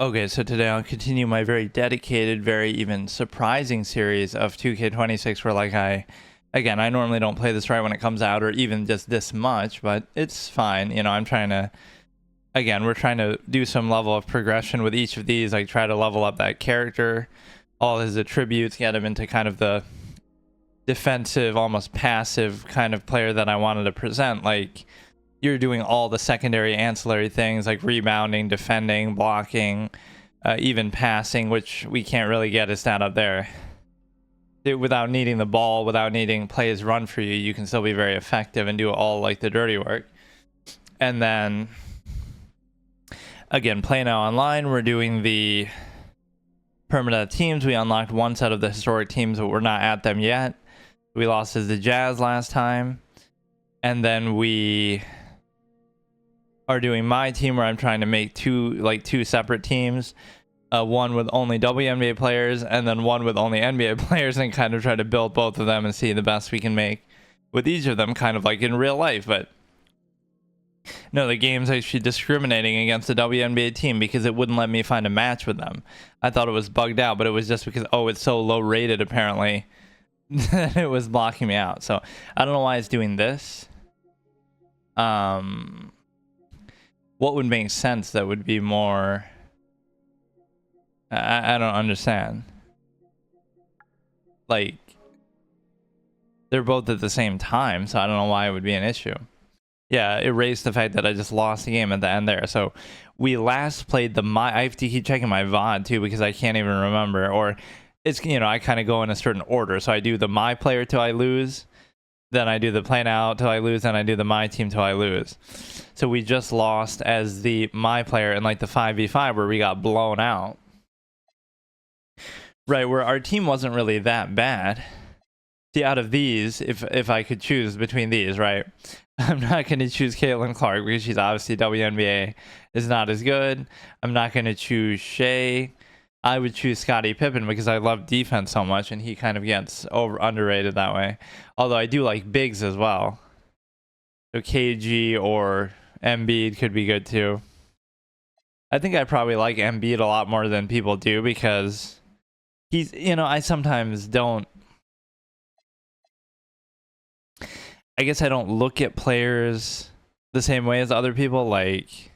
Okay, so today I'll continue my very dedicated, very even surprising series of 2K26 where again, I normally don't play this right when it comes out or even just this much, but it's fine. You know, I'm trying to, again, we're trying to do some level of progression with each of these, like try to level up that character, all his attributes, get him into kind of the defensive, almost passive kind of player that I wanted to present. Like, you're doing all the secondary ancillary things like rebounding, defending, blocking, even passing, which we can't really get a stat up there. Without needing the ball, without needing plays run for you, you can still be very effective and do all like the dirty work. And then again, PlayNow Online, we're doing the permanent teams. We unlocked one set of the historic teams, but we're not at them yet. We lost as the Jazz last time. And then we are doing my team where I'm trying to make two separate teams, one with only WNBA players and then one with only NBA players, and kind of try to build both of them and see the best we can make with each of them, kind of like in real life. But no, the game's actually discriminating against the WNBA team because it wouldn't let me find a match with them. I thought it was bugged out, but it was just because, oh, it's so low rated apparently that it was blocking me out. So I don't know why it's doing this. What would make sense that would be more... I don't understand. Like, they're both at the same time, so I don't know why it would be an issue. Yeah, erase the fact that I just lost the game at the end there. So we last played I have to keep checking my VOD too because I can't even remember. Or it's, you know, I kind of go in a certain order. So I do the my player till I lose. Then I do the play now till I lose, and I do the my team till I lose. So we just lost as the my player in like the 5v5 where we got blown out. Right, where our team wasn't really that bad. See, out of these, if I could choose between these, right? I'm not going to choose Caitlin Clark because she's obviously WNBA is not as good. I'm not going to choose Shea. I would choose Scottie Pippen because I love defense so much, and he kind of gets underrated that way. Although I do like bigs as well. So KG or Embiid could be good too. I think I probably like Embiid a lot more than people do because he's, you know, I sometimes don't... I guess I don't look at players the same way as other people, like...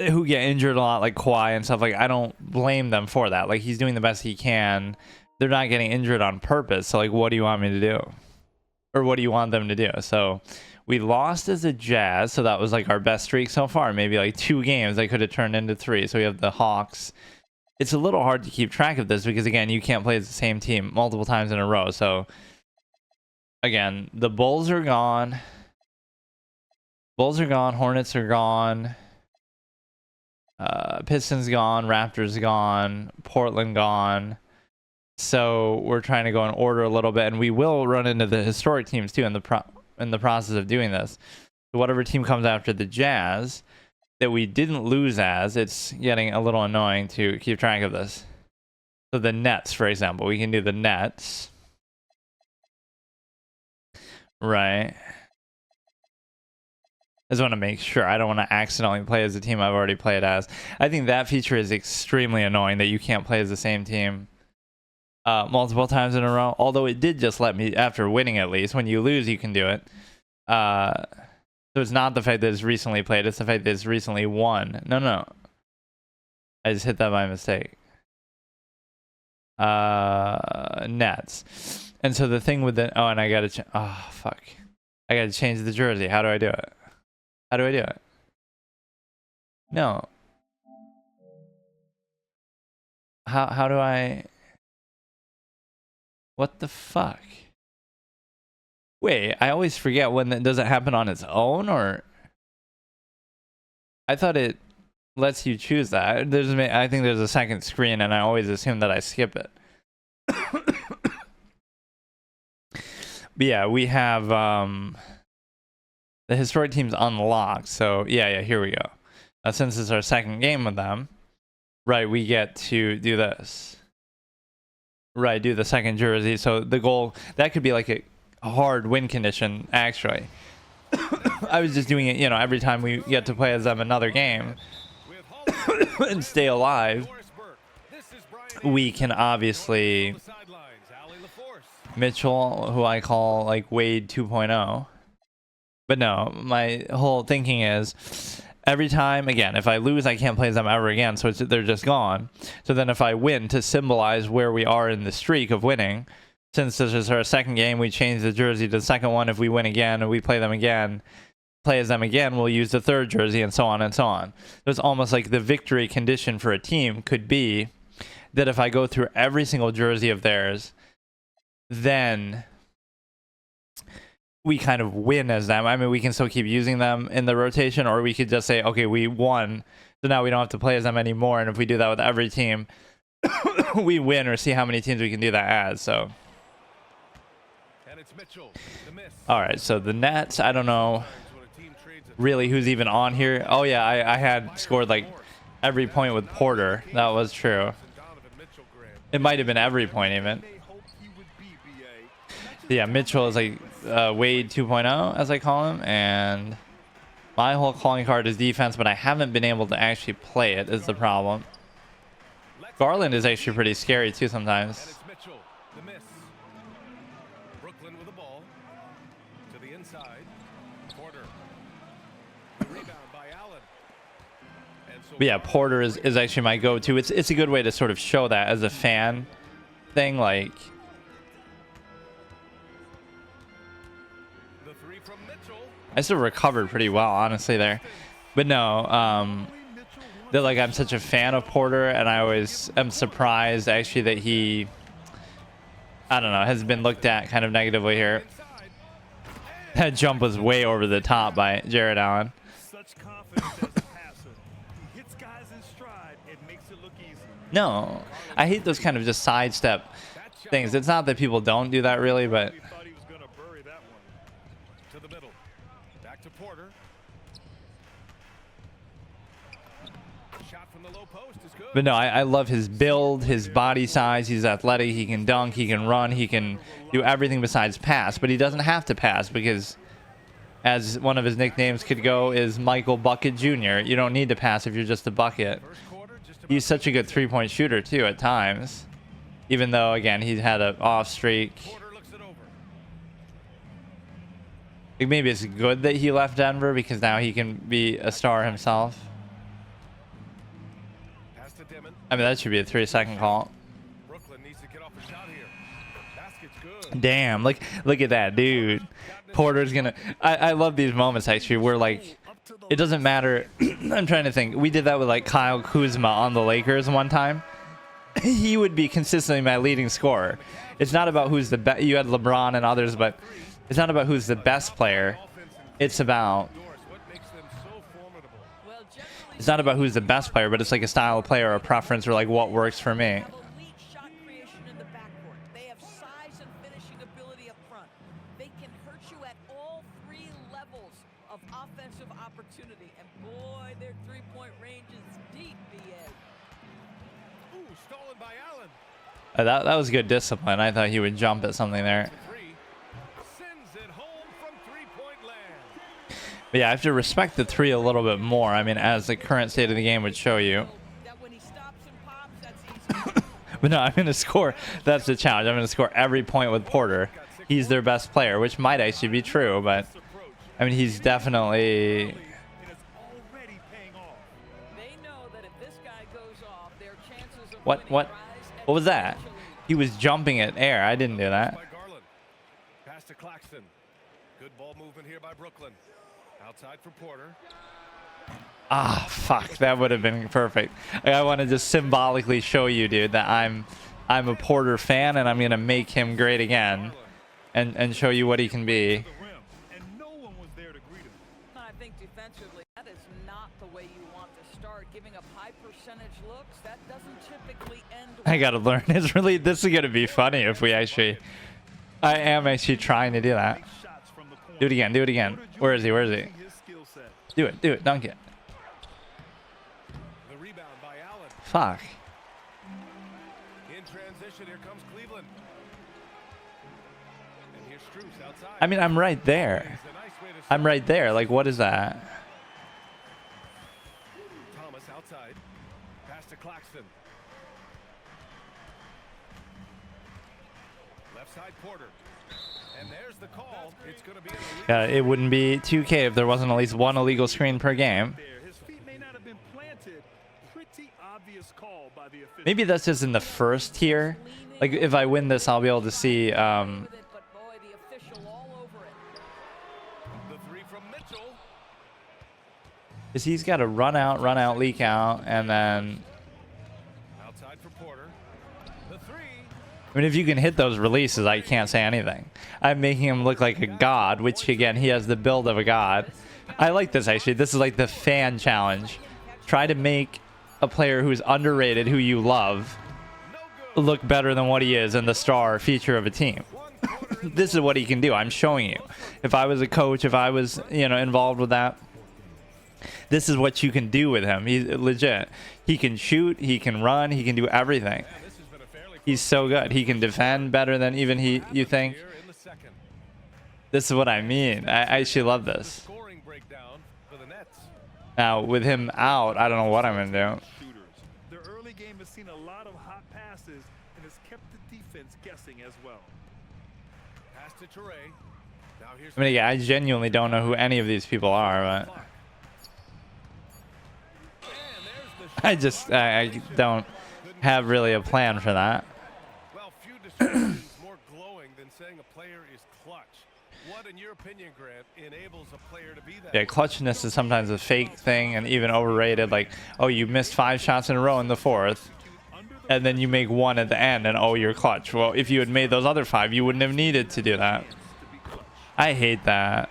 who get injured a lot, like Kawhi and stuff. Like, I don't blame them for that. Like, he's doing the best he can. They're not getting injured on purpose. So, like, what do you want me to do? Or what do you want them to do? So, we lost as a Jazz. So, that was, like, our best streak so far. Maybe, like, 2 games. They could have turned into 3. So, we have the Hawks. It's a little hard to keep track of this because, again, you can't play as the same team multiple times in a row. So, again, the Bulls are gone. Bulls are gone. Hornets are gone. Pistons gone, Raptors gone, Portland gone. So we're trying to go in order a little bit, and we will run into the historic teams too in the process of doing this. So whatever team comes after the Jazz that we didn't lose as, it's getting a little annoying to keep track of this. So the Nets, for example, we can do the Nets. Right. I just want to make sure. I don't want to accidentally play as a team I've already played as. I think that feature is extremely annoying that you can't play as the same team multiple times in a row. Although it did just let me, after winning at least. When you lose, you can do it. So it's not the fact that it's recently played. It's the fact that it's recently won. No. I just hit that by mistake. Nets. And so the thing with the... Oh, and I got to... Oh, fuck. I got to change the jersey. How do I do it? How do I do it? No. How do I... What the fuck? Wait, I always forget when that... Does it happen on its own, or... I thought it lets you choose that. I think there's a second screen, and I always assume that I skip it. But yeah, we have... the historic team's unlocked, so yeah, here we go. Since it's our second game with them, right, we get to do this. Right, do the second jersey. So the goal, that could be like a hard win condition, actually. I was just doing it, you know, every time we get to play as them another game. and stay alive, we can obviously Mitchell, who I call like Wade 2.0. But no, my whole thinking is every time, again, if I lose, I can't play them ever again, so they're just gone. So then if I win, to symbolize where we are in the streak of winning, since this is our second game, we change the jersey to the second one. If we win again and we play them again, play as them again, we'll use the third jersey, and so on and so on. So it's almost like the victory condition for a team could be that if I go through every single jersey of theirs, then we kind of win as them. I mean, we can still keep using them in the rotation, or we could just say, okay, we won, so now we don't have to play as them anymore. And if we do that with every team, we win, or see how many teams we can do that as. So, all right, so the Nets, I don't know really who's even on here. Oh yeah, I had scored like every point with Porter. That was true. It might have been every point even. Yeah, Mitchell is like Wade 2.0, as I call him, and my whole calling card is defense, but I haven't been able to actually play it, is the problem. Garland is actually pretty scary too sometimes. But yeah, Porter is actually my go-to. It's a good way to sort of show that as a fan thing, like. I still recovered pretty well, honestly, there. But no, that like I'm such a fan of Porter, and I always am surprised actually that he, I don't know, has been looked at kind of negatively here. That jump was way over the top by Jared Allen. No, I hate those kind of just sidestep things. It's not that people don't do that really, but no, I love his build, his body size. He's athletic. He can dunk. He can run. He can do everything besides pass. But he doesn't have to pass because, as one of his nicknames could go, is Michael Bucket Jr. You don't need to pass if you're just a bucket. He's such a good three-point shooter too at times, even though again he had an off streak. Like maybe it's good that he left Denver because now he can be a star himself. I mean, that should be a 3-second call. Damn, look at that, dude. Porter's gonna. I love these moments actually where like it doesn't matter. I'm trying to think. We did that with like Kyle Kuzma on the Lakers one time. He would be consistently my leading scorer. It's not about who's the best. You had LeBron and others, but it's not about who's the best player. It's about. It's not about who's the best player, but it's like a style of player or a preference or like what works for me. That was good discipline. I thought he would jump at something there. But yeah, I have to respect the three a little bit more. I mean, as the current state of the game would show you. But no, I'm going to score. That's the challenge. I'm going to score every point with Porter. He's their best player, which might actually be true. But, I mean, he's definitely... What was that? He was jumping at air. I didn't do that. Pass to Claxton. Good ball movement here by Brooklyn. Outside for Porter. Ah, fuck. That would have been perfect. I want to just symbolically show you, dude, that I'm a Porter fan, and I'm going to make him great again and show you what he can be. I think defensively, that is not the way you want to start. Giving up high percentage looks, that doesn't typically end. I got to learn. This is going to be funny if we actually... I am actually trying to do that. Do it again. Do it again. Where is he? Where is he? Do it. Do it. Dunk it. Fuck. I mean, I'm right there. I'm right there. Like, what is that? Thomas outside. Pass to Claxton. Left side Porter. And there's the call. It's going to be It wouldn't be 2K if there wasn't at least one illegal screen per game. his feet may not have been planted. Pretty obvious call by the official. Maybe that's just in the first tier. Like if I win this, I'll be able to see The three from Mitchell. because he's got to run out, leak out, and then Outside for Porter. The three. I mean, if you can hit those releases, I can't say anything. I'm making him look like a god, which again, he has the build of a god. I like this actually. This is like the fan challenge. Try to make a player who's underrated, who you love, look better than what he is and the star feature of a team. This is what he can do. I'm showing you. If I was a coach, if I was, involved with that, this is what you can do with him. He's legit. He can shoot, he can run, he can do everything. He's so good. He can defend better than even you think. This is what I mean. I actually love this. Now, with him out, I don't know what I'm going to do. Their early game has seen a lot of hot passes and has kept the defense guessing as well. Pass to Toure. Now here's I mean, yeah, I genuinely don't know who any of these people are, but I don't have really a plan for that. well, few descriptions more glowing than saying a player is clutch. What, in your opinion, Grant, enables a player to be that? Yeah, clutchness is sometimes a fake thing and even overrated. Like, oh, you missed 5 shots in a row in the 4th, and then you make 1 at the end, and oh, you're clutch. Well, if you had made those other 5, you wouldn't have needed to do that. I hate that.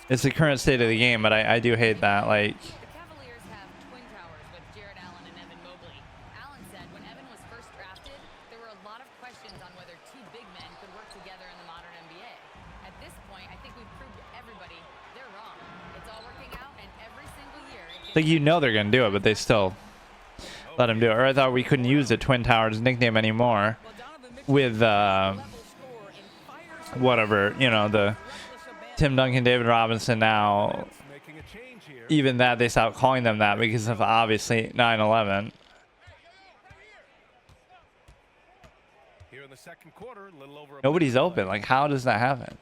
It's the current state of the game, but I do hate that. Like, The Cavaliers have twin towers with Jared Allen and Evan Mobley. Allen said when Evan was first drafted, there were a lot of questions on whether 2 big men could work together in the modern NBA. At this point, I think we've proved to everybody they're wrong. It's all working out, and every single year it like they're gonna do it, but they still let him do it. Or I thought we couldn't use the Twin Towers nickname anymore with whatever, the Tim Duncan, David Robinson. Now even that, they stopped calling them that because of obviously 9/11. Here in the second quarter, a little over Nobody's open. Like, how does that happen?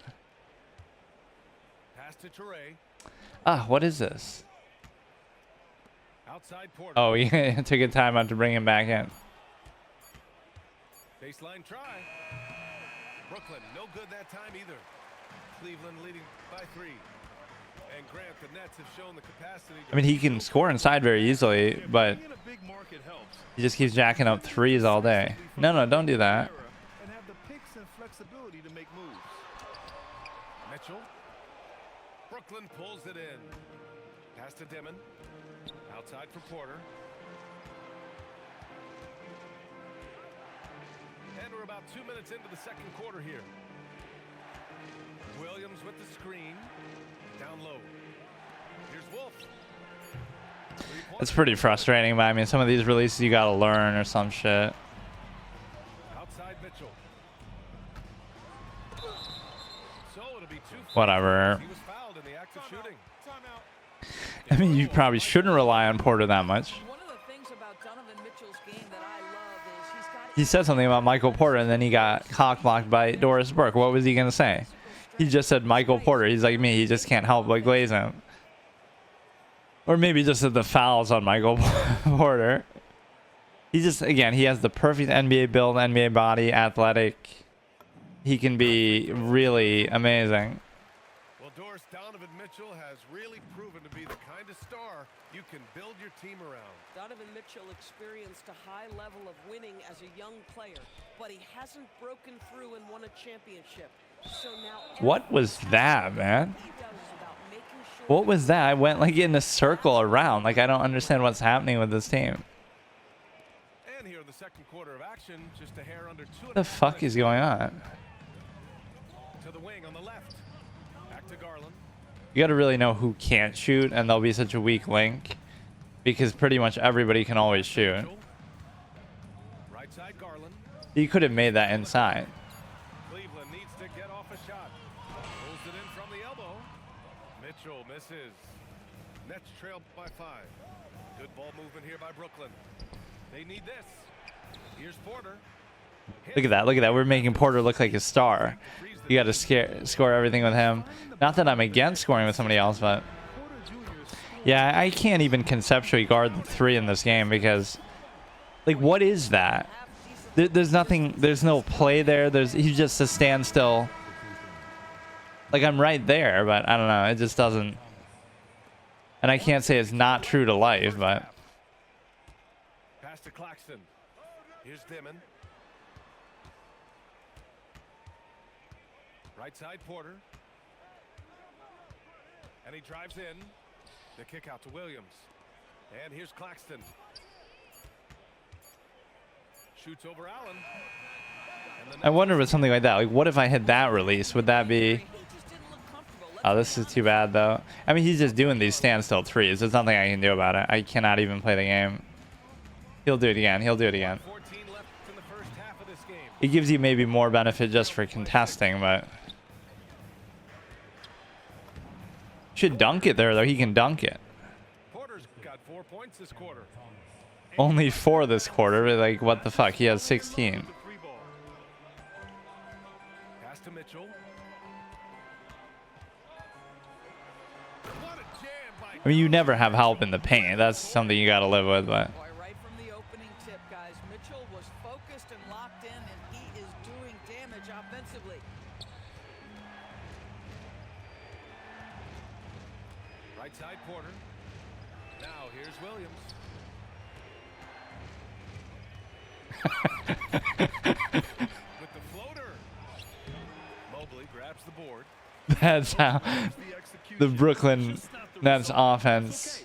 pass to Toure. What is this? Outside Porter. Oh, yeah, took a time out to bring him back in. Baseline try. Brooklyn, no good that time either. Cleveland leading by 3. And Grant, the Nets have shown the capacity. I mean, he can score inside very easily, but Being in a big market helps. he just keeps jacking up 3s all day. No, don't do that. And have the picks and flexibility to make moves. Mitchell. Brooklyn pulls it in. Pass to Dimon. Outside for Porter. And we're about 2 minutes into the second quarter here. Williams with the screen. Down low. Here's Wolf. It's pretty frustrating, but I mean, some of these releases you gotta learn or some shit. Outside Mitchell. So it'll be 2 Whatever. He was fouled in the act of shooting. I mean, you probably shouldn't rely on Porter that much. One of the things about Donovan Mitchell's game that I love is he's got He said something about Michael Porter, and then he got cock-blocked by Doris Burke. What was he gonna say? He just said Michael Porter. He's like me. He just can't help but glaze him. Or maybe just the fouls on Michael Porter. He just, again, he has the perfect NBA build, NBA body, athletic. He can be really amazing. Well, Doris, Donovan Mitchell has really proven to be the kind of star you can build your team around. Donovan Mitchell experienced a high level of winning as a young player, but he hasn't broken through and won a championship. So now What was that, man? he does is about making sure What was that? I went like in a circle around. Like, I don't understand what's happening with this team. And here in the second quarter of action, just a hair under 2. What the fuck is going on? To the wing on the left. Back to Garland. You got to really know who can't shoot, and they'll be such a weak link because pretty much everybody can always shoot. Mitchell. Right side Garland. You could have made that inside. Cleveland needs to get off a shot. Pulls it in from the elbow. Mitchell misses. Nets trail by 5. Good ball movement here by Brooklyn. They need this. Here's Porter. Look at that. Look at that. We're making Porter look like a star. You got to score everything with him. Not that I'm against scoring with somebody else, but yeah, I can't even conceptually guard the 3 in this game because, like, what is that? There's nothing. There's no play there. He's just a standstill. Like, I'm right there, but I don't know. It just doesn't. And I can't say it's not true to life, but. Pass to Claxton. Here's Dimon. Right side Porter. And he drives in. The kick out to Williams. And here's Claxton. Shoots over Allen. I wonder with something like that. Like, what if I hit that release? Would that be... Oh, this is too bad, though. I mean, he's just doing these standstill 3s. There's nothing I can do about it. I cannot even play the game. He'll do it again. He'll do it again. It gives you maybe more benefit just for contesting, but... Should dunk it there, though. He can dunk it. Porter's got 4 points this quarter. Only 4 this quarter. But like, what the fuck? He has 16. Pass to Mitchell. What a jam by I mean, you never have help in the paint. That's something you got to live with, but... Boy, right from the opening tip, guys, Mitchell was focused and locked in, and he is doing damage offensively. right side Porter. Now here's Williams. With the floater. Mobley grabs the board. That's how the Brooklyn Nets offense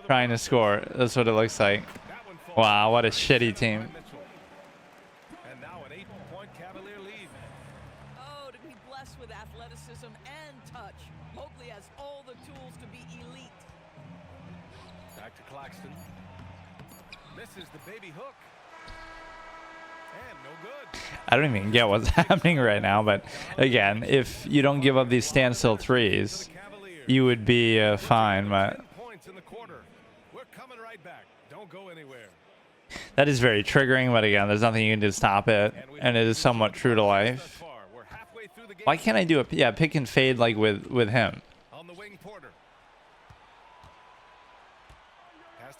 trying to score. That's what it looks like. Wow, what a shitty team. And now an 8-point Cavalier lead. Oh, to be blessed with athleticism and touch. Mobley has all the tools to be elite. Back to Claxton. Misses the baby hook. And no good. I don't even get what's happening right now, but again, if you don't give up these standstill threes, you would be fine, but 10 points in the quarter. We're coming right back. Don't go anywhere. that is very triggering, but again, there's nothing you can do to stop it, and it is somewhat true to life. We're halfway through the game. Why can't I do a pick and fade like with him? On the wing, Porter.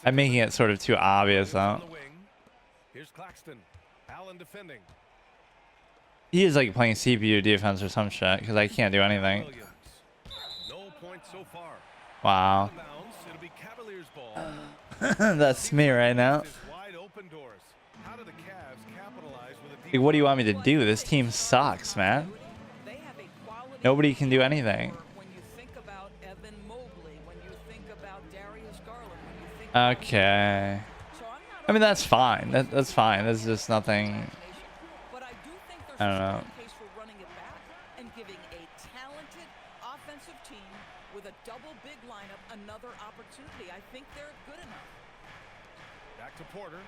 I'm making it sort of too obvious, On though. the wing. Here's Claxton. Allen defending. He is like playing CPU defense or some shit, because I can't do anything. Williams. No points so far. Wow. Bounce. It'll be Cavaliers ball. That's me right now. It's wide open doors. How do the Cavs capitalize with a Like, what do you want me to do? This team sucks, man. They have a quality Nobody can do anything. when you think about Evan Mobley, when you think about Darius Garland, when you think about Okay. so I'm not I mean, that's fine. That's fine. There's just nothing. but I do think there's I don't a know. strong case for running it back and giving a talented offensive team with a double big lineup another opportunity. I think they're good enough. Back to Porter.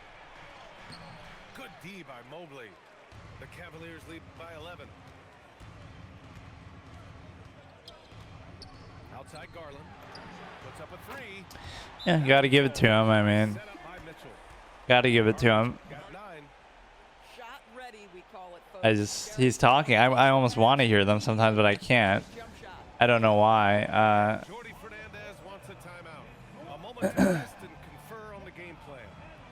Good D by Mobley. The Cavaliers lead by 11. Outside Garland. Puts up a three. Yeah, gotta give it to him. I mean, Set up by Mitchell. gotta give it to him. Got 9. Shot ready, we call it, folks. He's talking. I almost want to hear them sometimes, but I can't. Jump shot. I don't know why. Jordy Fernandez wants a timeout. A moment to rest and confer on the game plan.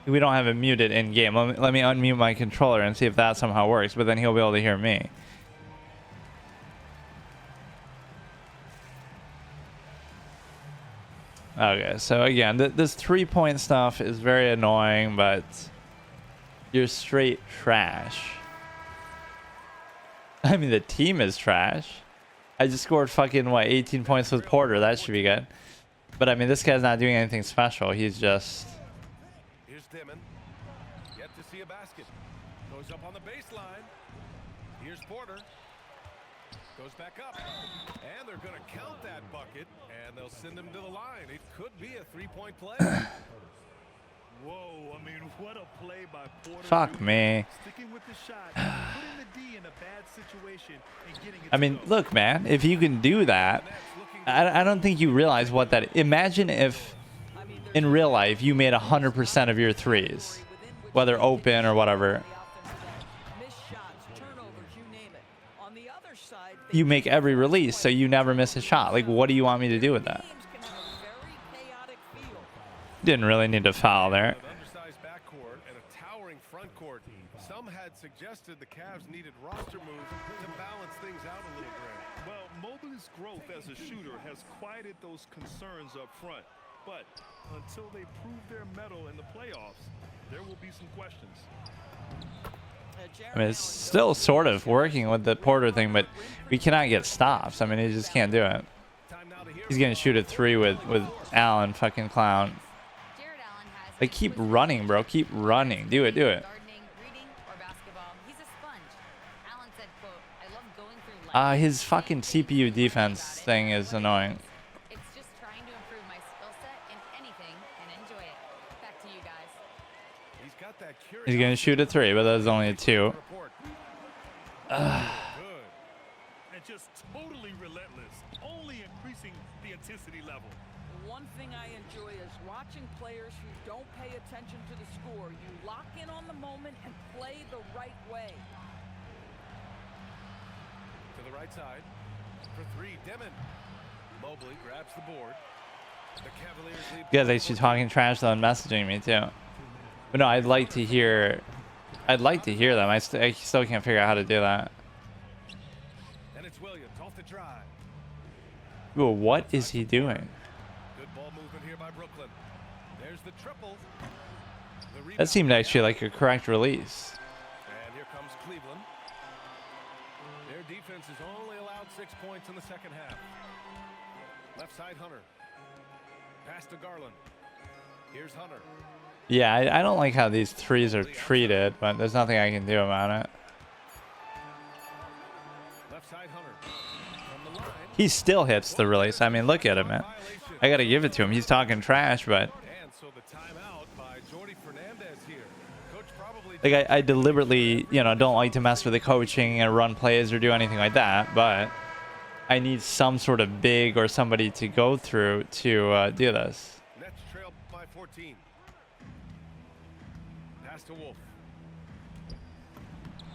We don't have it muted in game. Let me unmute my controller and see if that somehow works. But then he'll be able to hear me. Okay, so again, this 3-point stuff is very annoying, but you're straight trash. I mean, the team is trash. I just scored fucking, what, 18 points with Porter. That should be good. But I mean, this guy's not doing anything special. He's just... Here's Dimon. Yet to see a basket. Goes up on the baseline. Here's Porter. Goes back up. And they're going to count that bucket. And they'll send him to the line. It could be a 3-point play. Whoa, I mean, what a play by Porter. Fuck me. Sticking with the shot, putting the D in a bad situation and getting it I mean, look, man, if you can do that, I don't think you realize what that... Imagine if in real life, you made 100% of your threes, whether open or whatever. You make every release, so you never miss a shot. Like, what do you want me to do with that? Didn't really need to foul there. Undersized backcourt and a towering front court. Some had suggested the Cavs needed roster moves to balance things out a little bit. Well, Mobley's growth as a shooter has quieted those concerns up front. But until they prove their mettle in the playoffs, there will be some questions. I mean, it's still sort of working with the Porter thing, but we cannot get stops. I mean, he just can't do it. He's going to shoot a 3 with Allen, fucking clown. Like, keep running, bro. Keep running. Do it, do it. His fucking CPU defense thing is annoying. It's just trying to improve my skill set in anything and enjoy it. Back to you guys. He's got that He's going to shoot a 3, but that's only a 2. And just totally relentless, only increasing the intensity level. One thing I enjoy is watching players who don't pay attention to the score. You lock in on the moment and play the right way. To the right side for 3, Demon. Mobley grabs the board. The Cavaliers lead. You guys actually talking trash though and messaging me too. But no, I'd like to hear them. I still can't figure out how to do that. And it's Williams off the drive. Ooh, what is he doing? Good ball movement here by Brooklyn. There's the triple. That seemed actually like a correct release. And here comes Cleveland. Their defense has only allowed 6 points in the second half. Left side Hunter. Pass to Garland. Here's Hunter. Yeah, I don't like how these 3s are treated, but there's nothing I can do about it. Left side Hunter. From the line. He still hits the release. I mean, look at him, man. I gotta give it to him. He's talking trash, but And so the timeout by Jordy Fernandez here. Coach probably like I deliberately, you know, don't like to mess with the coaching and run plays or do anything like that, but I need some sort of big or somebody to go through to do this. Nets trail by 14. Pass to Wolf.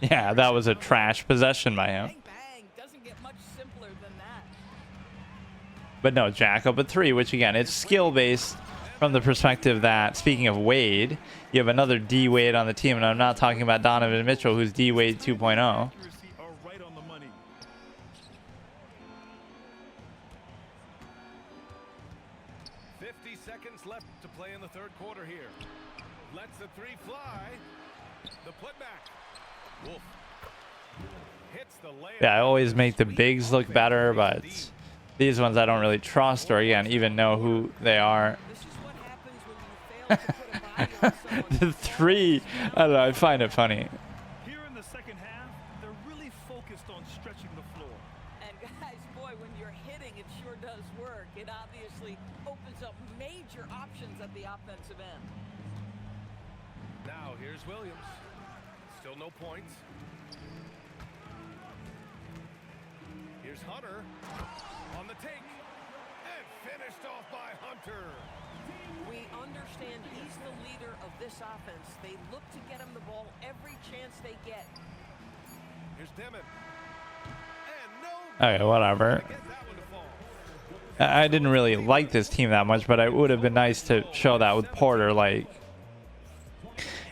Yeah, that was a trash possession by him. Bang, bang. Doesn't get much simpler than that. But no, jack up a 3, which again, it's skill based from the perspective that, speaking of Wade, you have another D Wade on the team, and I'm not talking about Donovan Mitchell, who's D Wade 2.0. Accuracy are right on the money. 50 seconds left to play in the third quarter here. Lets the 3 fly. The putback. Wolf hits the layup. Yeah, I always make the bigs look better, but these ones I don't really trust or, again, even know who they are. This is what happens when you fail to put a body on someone. The 3, I don't know, I find it funny. Here in the second half, they're really focused on stretching the floor. And guys, boy, when you're hitting, it sure does work. It obviously opens up major options at the offensive end. Now here's Williams. Still no points. Here's Hunter on the take. And finished off by Hunter. We understand he's the leader of this offense. They look to get him the ball every chance they get. Here's Demon. And no. Okay, whatever. Get that one to fall. I didn't really like this team that much, but it would have been nice to show that with Porter. Like,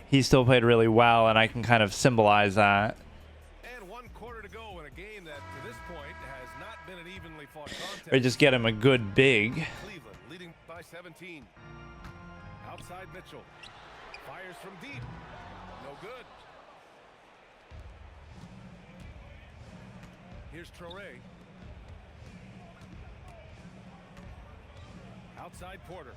he still played really well, and I can kind of symbolize that. And 1 quarter to go in a game that to this point has not been an evenly fought contest. Or just get him a good big. Cleveland leading by 17. Outside Mitchell. Fires from deep. No good. Here's Traore. Outside Porter.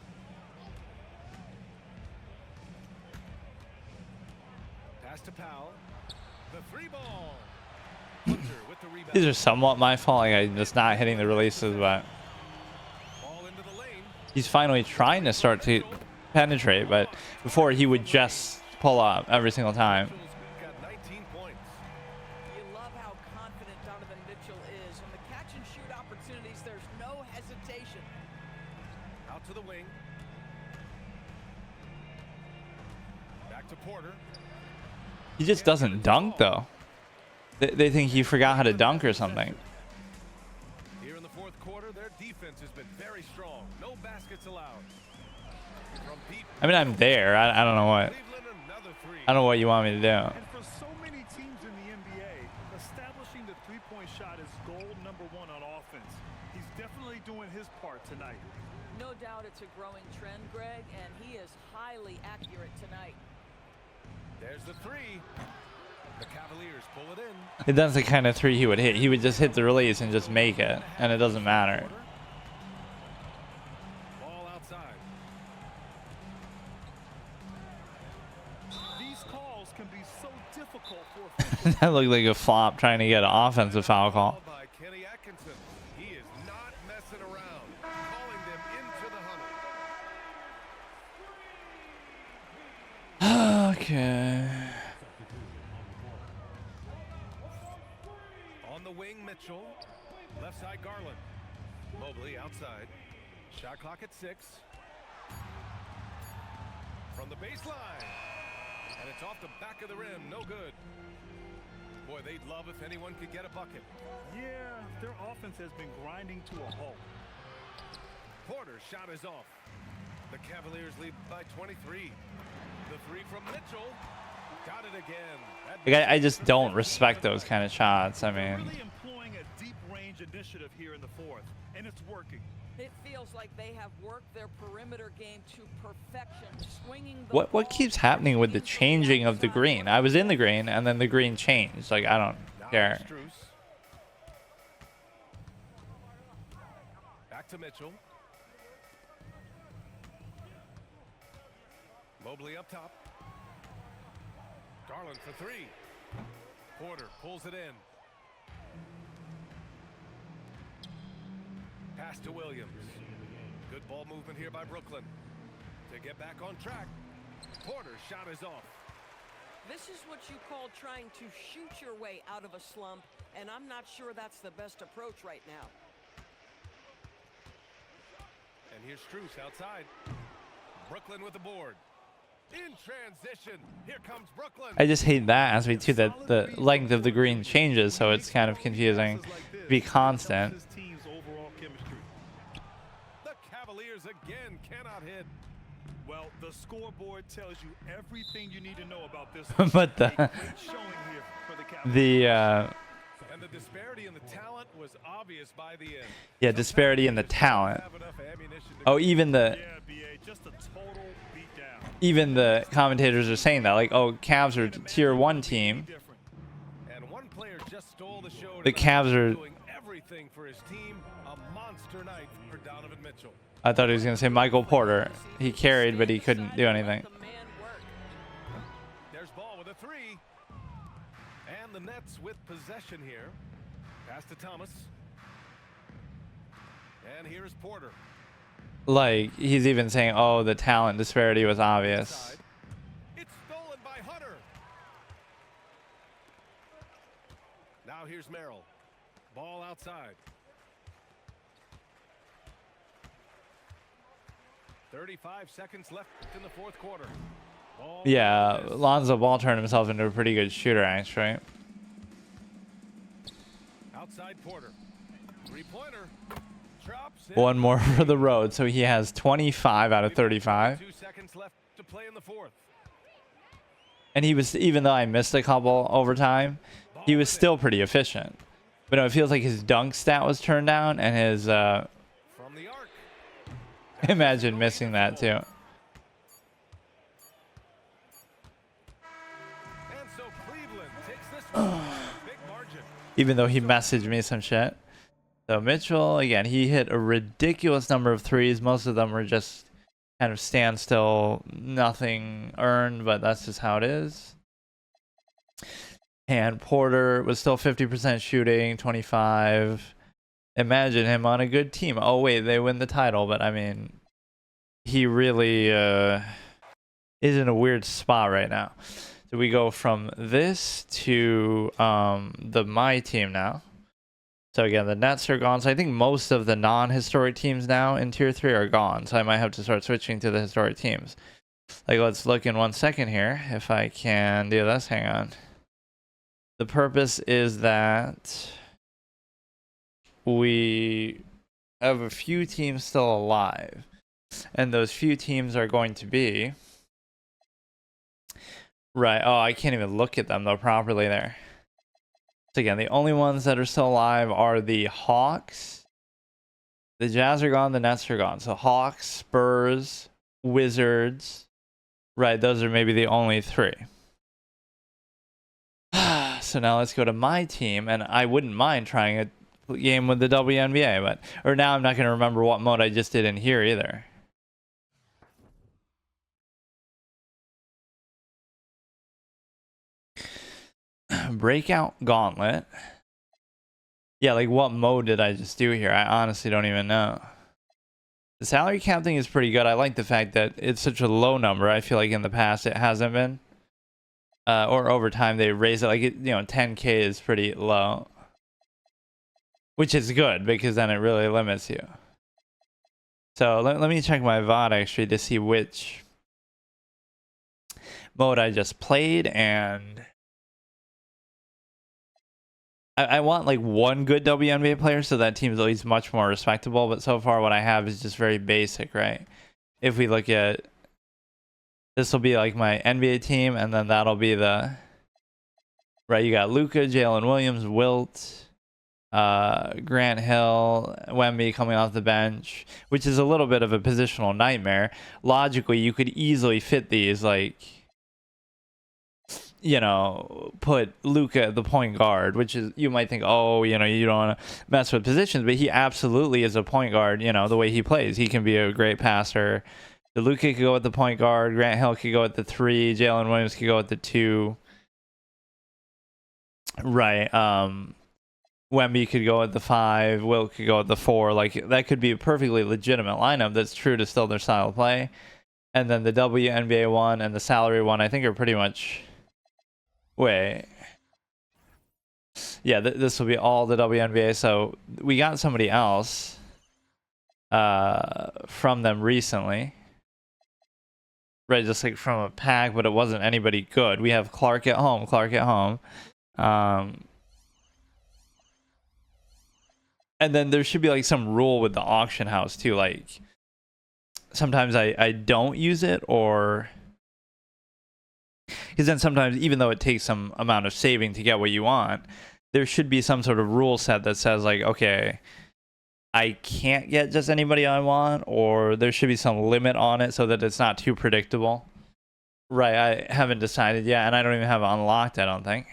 Pass to Powell. The 3 ball. Hunter with the rebound. These are somewhat my fault. Like, I'm just not hitting the releases, but Ball into the lane. he's finally trying to start to penetrate, but before he would just pull up every single time. Mitchell's got 19 points. You love how confident Donovan Mitchell is. On the catch and shoot opportunities, there's no hesitation. Out to the wing. Back to Porter. He just doesn't dunk though. They think he forgot how to dunk or something. Here in the fourth quarter, their defense has been very strong. No baskets allowed. From deep, I mean, I'm there. I don't know what. Cleveland, another three. I don't know what you want me to do. And for so many teams in the NBA, establishing the three-point shot is goal number one on offense. He's definitely doing his part tonight. No doubt it's a growing trend, Greg, and he is highly accurate tonight. There's the three. The Cavaliers pull it in. That's the kind of three he would hit. He would just hit the release and just make it, and it doesn't matter. Ball outside. These calls can be so difficult for officials. That looked like a flop trying to get an offensive foul call. Ball by Kenny Atkinson. He is not messing around. Calling them into the huddle. Okay. On the wing, Mitchell. Left side, Garland. Mobley outside. Shot clock at 6. From the baseline. And it's off the back of the rim. No good. Boy, they'd love if anyone could get a bucket. Yeah, their offense has been grinding to a halt. Porter's shot is off. The Cavaliers lead by 23. The three from Mitchell. Got it again. Like, I just don't respect those kind of shots. I mean, Really employing a deep range initiative here in the fourth, and it's working. It feels like they have worked their perimeter game to perfection, swinging the what ball keeps happening with the from changing of the outside. green? I was in the green, and then the green changed. Like, I don't Now care. Strus. Back to Mitchell. Mobley up top. Garland for three. Porter pulls it in. Pass to Williams. Good ball movement here by Brooklyn. To get back on track. Porter's shot is off. This is what you call trying to shoot your way out of a slump, and I'm not sure that's the best approach right now. And here's Strus outside. Brooklyn with the board. In transition. Here comes Brooklyn. I just hate that aspect too, that the length of the green changes, so it's kind of confusing to be constant. His team's overall chemistry. The Cavaliers again cannot hit. Well, the scoreboard tells you everything you need to know about this. But Great showing here for the Cavaliers. the And the disparity in the talent was obvious by the end. yeah, disparity in the talent. Have enough ammunition to Oh, even the Yeah, BA, just a total beatdown. even the commentators are saying that, like, oh, Cavs are tier 1 team. Different. And one player just stole the show. The tonight, Cavs are- doing everything for his team. A monster night for Donovan Mitchell. I thought he was gonna say Michael Porter. He carried, but he couldn't do anything. The man work. There's ball with a three. And the Nets with possession here. Pass to Thomas. And here's Porter. Like, he's even saying, oh, the talent disparity was obvious. Side. It's stolen by Hunter. Now here's Merrill. Ball outside. 35 seconds left in the fourth quarter. Ball Yeah, is- Lonzo Ball turned himself into a pretty good shooter, actually. Outside Porter. Three-pointer. Drops it. One more for the road, so he has 25 out of 35. 2 seconds left to play in the fourth. And he was, even though I missed a couple overtime, he was still pretty efficient. But no, it feels like his dunk stat was turned down, and his, From the arc. imagine missing that too. And so Cleveland takes this one by a big margin. Even though he messaged me some shit. So Mitchell, again, he hit a ridiculous number of threes. Most of them were just kind of standstill, nothing earned, but that's just how it is. And Porter was still 50% shooting, 25. Imagine him on a good team. Oh, wait, they win the title, but I mean, he really is in a weird spot right now. So we go from this to my team now. So again, the Nets are gone. So I think most of the non-historic teams now in Tier 3 are gone. So I might have to start switching to the historic teams. Like, let's look in 1 second here if I can do this. Hang on. The purpose is that we have a few teams still alive, and those few teams are going to be right. Oh, I can't even look at them though properly there. So again, the only ones that are still alive are the Hawks. The Jazz are gone, the Nets are gone. So Hawks, Spurs, Wizards. Right, those are maybe the only 3. So now let's go to my team, and I wouldn't mind trying a game with the WNBA, but now I'm not going to remember what mode I just did in here either. Breakout Gauntlet. Yeah, like what mode did I just do here? I honestly don't even know. The salary cap thing is pretty good. I like the fact that it's such a low number. I feel like in the past it hasn't been. Or over time they raise it. Like, 10K is pretty low. Which is good because then it really limits you. So let me check my VOD actually to see which mode I just played, and I want like one good WNBA player so that team's at least much more respectable, but so far what I have is just very basic, right? If we look at, this will be like my NBA team, and then that'll be the, right, you got Luka, Jalen Williams, Wilt, Grant Hill, Wemby coming off the bench, which is a little bit of a positional nightmare. Logically, you could easily fit these, like, put Luka at the point guard, which is, you might think, oh, you don't want to mess with positions, but he absolutely is a point guard, the way he plays. He can be a great passer. The Luka could go at the point guard, Grant Hill could go at the 3, Jalen Williams could go at the 2. Right. Wemby could go at the 5, Wilt could go at the 4. Like, that could be a perfectly legitimate lineup that's true to still their style of play. And then the WNBA one and the salary one, I think, are pretty much... Wait. Yeah, this will be all the WNBA. So we got somebody else from them recently. Right, just like from a pack, but it wasn't anybody good. We have Clark at home. And then there should be like some rule with the auction house too. Like, sometimes I don't use it, or... Because then sometimes, even though it takes some amount of saving to get what you want, there should be some sort of rule set that says, like, okay, I can't get just anybody I want, or there should be some limit on it so that it's not too predictable. Right, I haven't decided yet, and I don't even have it unlocked, I don't think.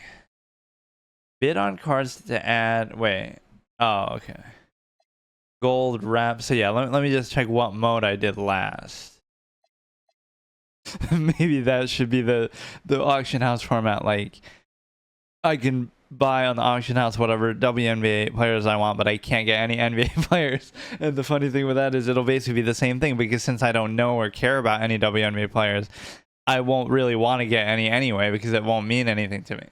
Bid on cards to add... Wait. Oh, okay. Gold wrap. So yeah, let me just check what mode I did last. Maybe that should be the auction house format. Like, I can buy on the auction house whatever WNBA players I want, but I can't get any NBA players. And the funny thing with that is it'll basically be the same thing, because since I don't know or care about any WNBA players, I won't really want to get any anyway, because it won't mean anything to me.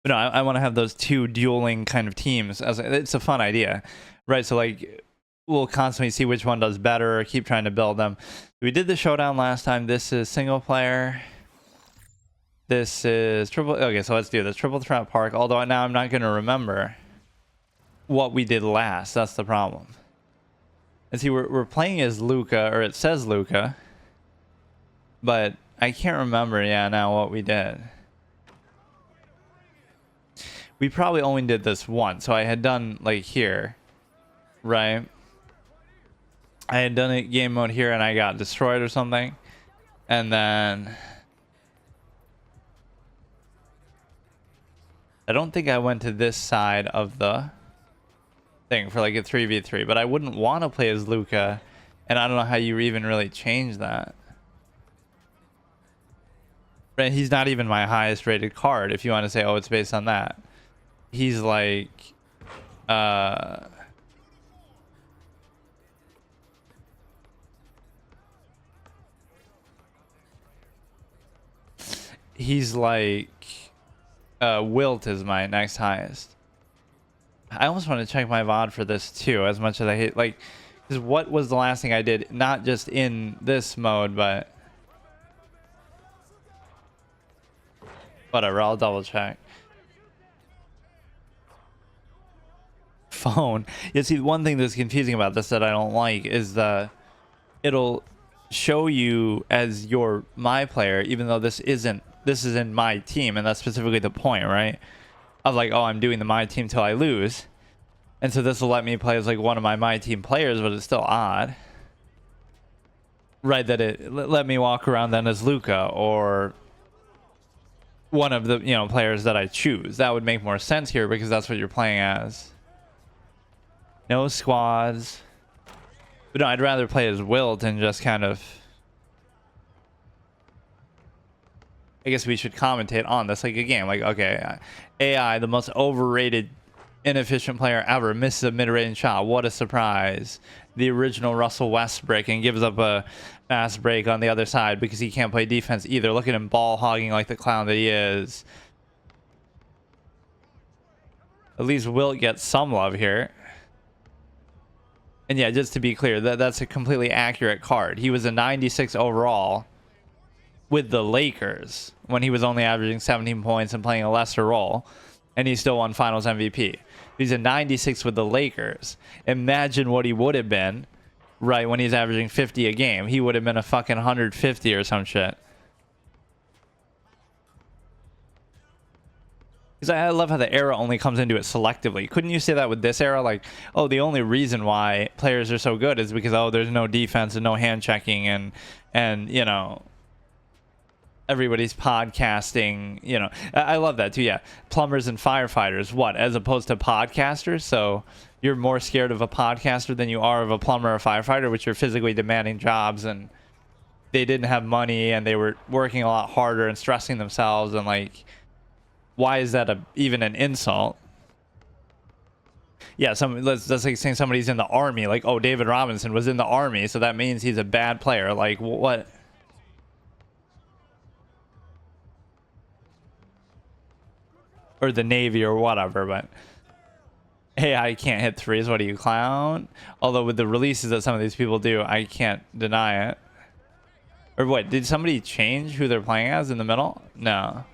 But no, I want to have those 2 dueling kind of teams. It's a fun idea, right? So like, we'll constantly see which one does better, or keep trying to build them. We did the showdown last time. This is single player. This is triple. Okay, so let's do this. Triple Threat Park. Although now I'm not going to remember what we did last. That's the problem. And see, we're playing as Luka, or it says Luka, but I can't remember, now what we did. We probably only did this once. So I had done, like, here, right? I had done a game mode here and I got destroyed or something. And then... I don't think I went to this side of the thing for like a 3v3, but I wouldn't want to play as Luka, and I don't know how you even really change that. Right, he's not even my highest rated card, if you want to say, oh, it's based on that. He's like... He's like... Wilt is my next highest. I almost want to check my VOD for this too, as much as I hate, like, Because what was the last thing I did? Not just in this mode, but whatever. I'll double check. Phone. You see, one thing that's confusing about this that I don't like is it'll show you as your my player, even though this is in my team, and that's specifically the point, right? Of like, oh, I'm doing the my team till I lose. And so this will let me play as like one of my team players, but it's still odd. Right, that it let me walk around then as Luka or one of the, players that I choose. That would make more sense here because that's what you're playing as. No squads. But no, I'd rather play as Wilt and just kind of... I guess we should commentate on this like a game. Like, okay, AI, the most overrated, inefficient player ever, misses a mid-range shot. What a surprise. The original Russell Westbrook, and gives up a fast break on the other side because he can't play defense either. Look at him ball hogging like the clown that he is. At least Wilt gets some love here. And yeah, just to be clear, that's a completely accurate card. He was a 96 overall with the Lakers when he was only averaging 17 points and playing a lesser role, and he still won Finals MVP. He's a 96 with the Lakers. Imagine what he would have been, right, when he's averaging 50 a game. He would have been a fucking 150 or some shit. Because I love how the era only comes into it selectively. Couldn't you say that with this era? Like, oh, the only reason why players are so good is because, oh, there's no defense and no hand checking and everybody's podcasting, I love that too. Yeah, plumbers and firefighters, what, as opposed to podcasters? So you're more scared of a podcaster than you are of a plumber or firefighter, which are physically demanding jobs, and they didn't have money and they were working a lot harder and stressing themselves, and like, why is that even an insult? Yeah, that's like saying somebody's in the army. Like, oh, David Robinson was in the army, so that means he's a bad player. Like, what? Or the Navy or whatever, but hey, I can't hit threes. What are you, clown? Although with the releases that some of these people do, I can't deny it. Or what? Did somebody change who they're playing as in the middle? No.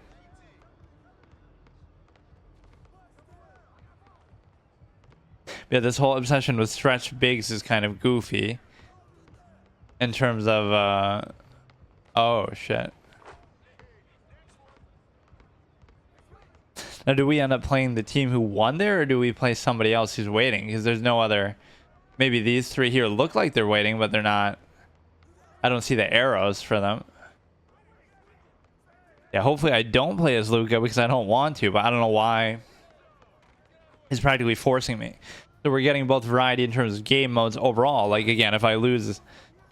Yeah, this whole obsession with stretch bigs is kind of goofy. In terms of, oh shit. Now, do we end up playing the team who won there, or do we play somebody else who's waiting? Because there's no other... Maybe these three here look like they're waiting, but they're not. I don't see the arrows for them. Yeah, hopefully I don't play as Luka because I don't want to, but I don't know why. He's practically forcing me. So we're getting both variety in terms of game modes overall. Like, again, if I lose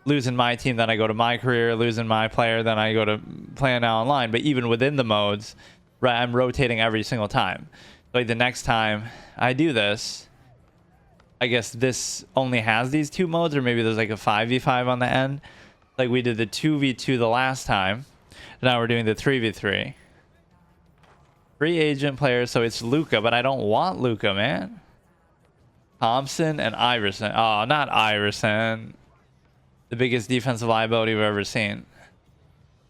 in my team, then I go to MyCareer. Lose in my player, then I go to PlayNow Online. But even within the modes... Right, I'm rotating every single time. Like the next time I do this, I guess this only has these two modes, or maybe there's like a 5v5 on the end. Like we did the 2v2 the last time. Now we're doing the 3v3. Free agent players, so it's Luka, but I don't want Luka, man. Thompson and Iverson. Oh, not Iverson. The biggest defensive liability we've ever seen.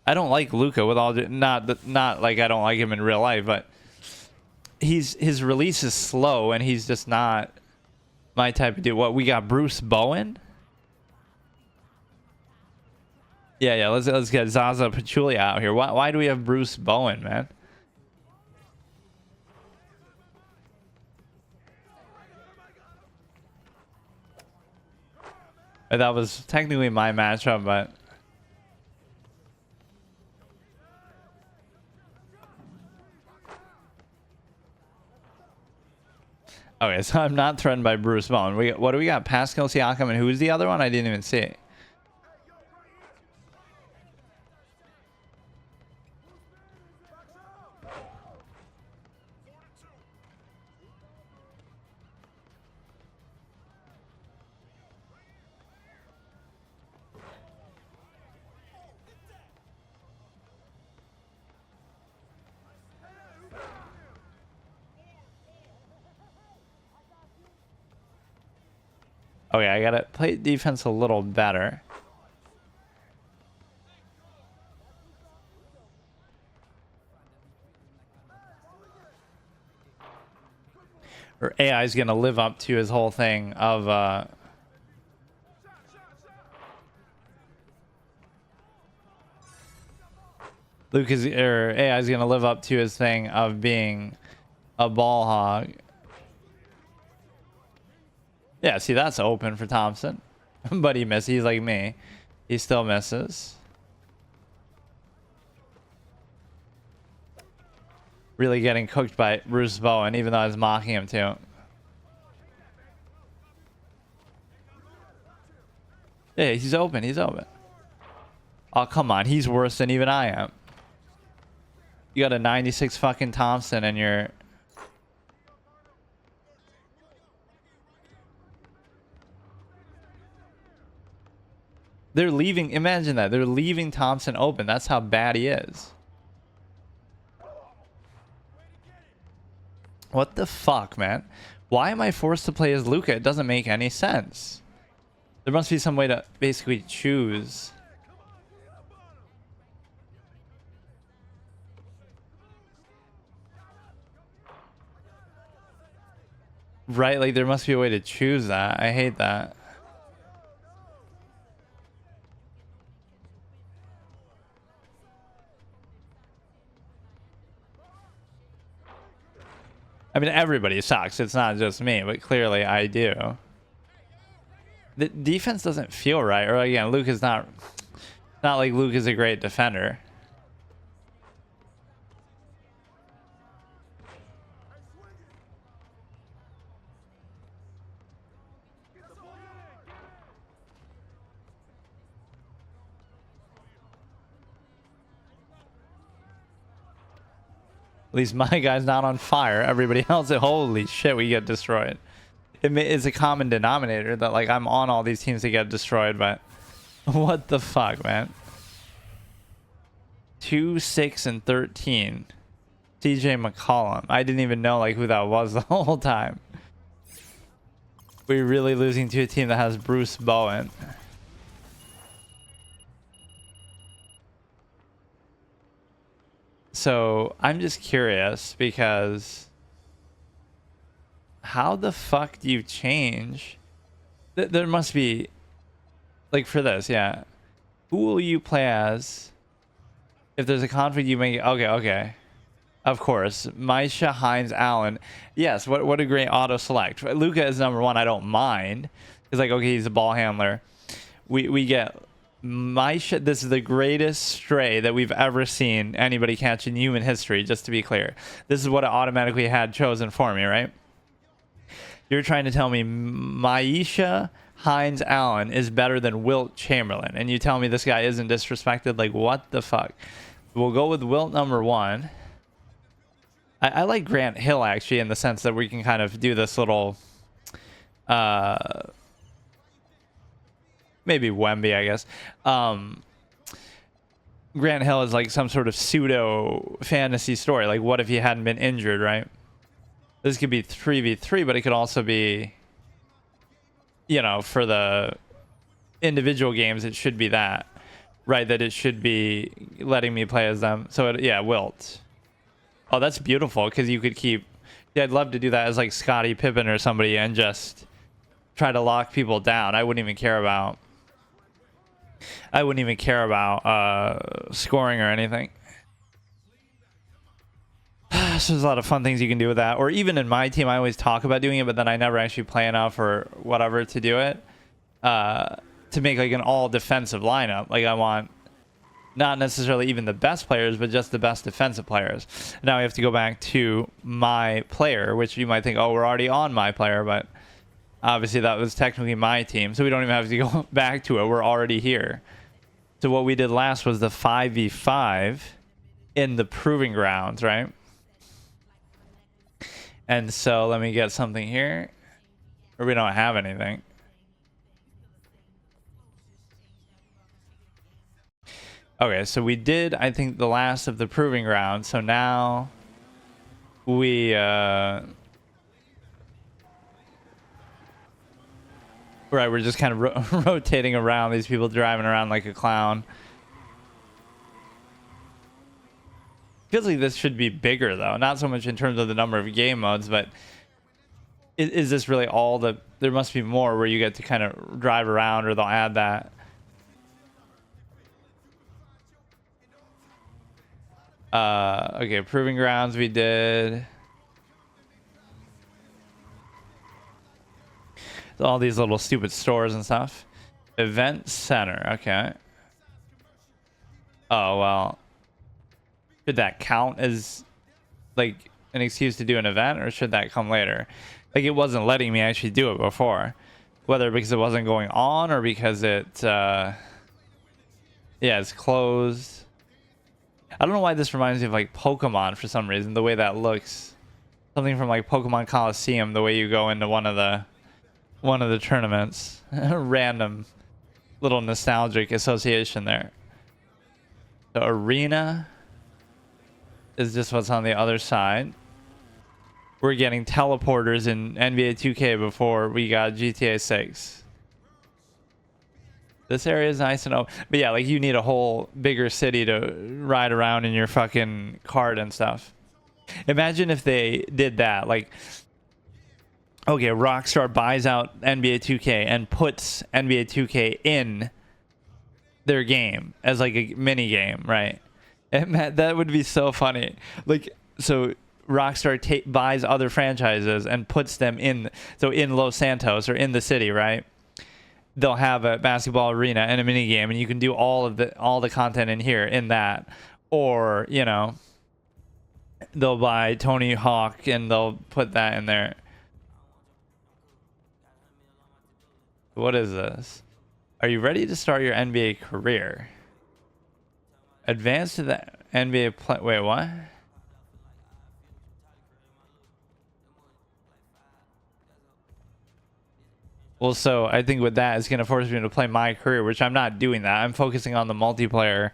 I don't like Luka with all not like I don't like him in real life, but his release is slow and he's just not my type of dude. What, we got Bruce Bowen? Yeah, let's get Zaza Pachulia out here. Why do we have Bruce Bowen, man? That was technically my matchup, but okay, so I'm not threatened by Bruce Bowen. What do we got? Pascal Siakam, and who's the other one? I didn't even see. Okay, I gotta play defense a little better. Or AI is gonna live up to his whole thing of AI is gonna live up to his thing of being a ball hog. Yeah, see, that's open for Thompson. But he misses. He's like me. He still misses. Really getting cooked by Bruce Bowen, even though I was mocking him too. Yeah, he's open. He's open. Oh, come on. He's worse than even I am. You got a 96 fucking Thompson and you're... They're leaving... Imagine that. They're leaving Thompson open. That's how bad he is. What the fuck, man? Why am I forced to play as Luka? It doesn't make any sense. There must be some way to basically choose. Right? Like, there must be a way to choose that. I hate that. I mean, everybody sucks. It's not just me, but clearly I do. The defense doesn't feel right. Or again, Luke is not like Luke is a great defender. At least my guy's not on fire. Everybody else, holy shit, we get destroyed. It's a common denominator that, like, I'm on all these teams that get destroyed, but what the fuck, man? 2, 6, and 13. CJ McCollum. I didn't even know, like, who that was the whole time. We're really losing to a team that has Bruce Bowen. So I'm just curious because how the fuck do you change? There must be, like, for this, yeah. Who will you play as if there's a conflict? You make okay. Of course, Misha, Hines, Allen. Yes, what a great auto select. Luka is number one. I don't mind. It's like, okay, he's a ball handler. We get Misha. This is the greatest stray that we've ever seen anybody catch in human history, just to be clear. This is what it automatically had chosen for me, right? You're trying to tell me Misha, Hines, Allen is better than Wilt Chamberlain, and you tell me this guy isn't disrespected? Like, what the fuck? We'll go with Wilt number one. I like Grant Hill, actually, in the sense that we can kind of do this little maybe Wemby, I guess. Grant Hill is like some sort of pseudo fantasy story. Like, what if he hadn't been injured, right? This could be 3v3, but it could also be, you know, for the individual games, it should be that, right? That it should be letting me play as them. So, yeah, Wilt. Oh, that's beautiful, because you could keep... Yeah, I'd love to do that as, like, Scottie Pippen or somebody and just try to lock people down. I wouldn't even care about... scoring or anything. So there's a lot of fun things you can do with that. Or even in my team, I always talk about doing it, but then I never actually play enough or whatever to do it. To make, like, an all-defensive lineup. Like, I want... not necessarily even the best players, but just the best defensive players. Now we have to go back to my player, which you might think, oh, we're already on my player, but obviously that was technically my team, so we don't even have to go back to it. We're already here. So what we did last was the 5v5 in the proving grounds, right? And so let me get something here. Or we don't have anything. Okay, so we did, I think, the last of the proving ground. So now we Right, we're just kind of rotating around. These people driving around like a clown. Feels like this should be bigger though, not so much in terms of the number of game modes, but is this really all the? There must be more where you get to kind of drive around, or they'll add that. Okay, Proving Grounds we did. All these little stupid stores and stuff. Event Center, okay. Oh, well. Should that count as like an excuse to do an event, or should that come later? Like, it wasn't letting me actually do it before. Whether because it wasn't going on, or because it, yeah, it's closed. I don't know why this reminds me of like Pokemon for some reason, the way that looks. Something from like Pokemon Coliseum, the way you go into one of the tournaments. Random little nostalgic association there. The arena is just what's on the other side. We're getting teleporters in NBA 2K before we got GTA 6. This area is nice to know. But yeah, like, you need a whole bigger city to ride around in your fucking cart and stuff. Imagine if they did that. Like, okay, Rockstar buys out NBA 2K and puts NBA 2K in their game as like a mini game, right? And that would be so funny. Like, so Rockstar buys other franchises and puts them in. So in Los Santos, or in the city, right? They'll have a basketball arena and a mini game, and you can do all the content in here in that. Or, you know, they'll buy Tony Hawk and they'll put that in there. What is this? Are you ready to start your NBA career? Advance to the NBA play. Wait, what? Well, so I think with that, it's going to force me to play MyCareer, which I'm not doing that. I'm focusing on the multiplayer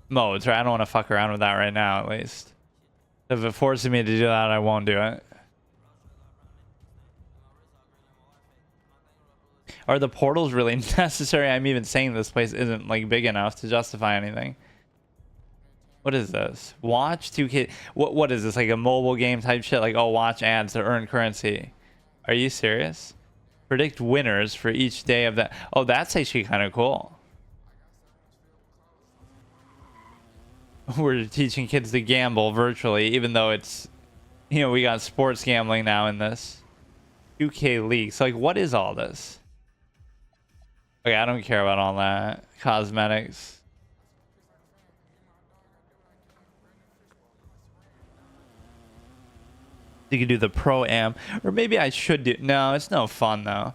modes, right? I don't want to fuck around with that right now, at least. If it forces me to do that, I won't do it. Are the portals really necessary? I'm even saying this place isn't like big enough to justify anything. What is this? Watch 2K. What is this? Like a mobile game type shit? Like, oh, watch ads to earn currency. Are you serious? Predict winners for each day of that. Oh, that's actually kind of cool. We're teaching kids to gamble virtually, even though it's, you know, we got sports gambling now in this. 2K League. So, like, what is all this? Okay, I don't care about all that. Cosmetics. You could do the Pro-Am. Or maybe I should do... No, it's no fun, though.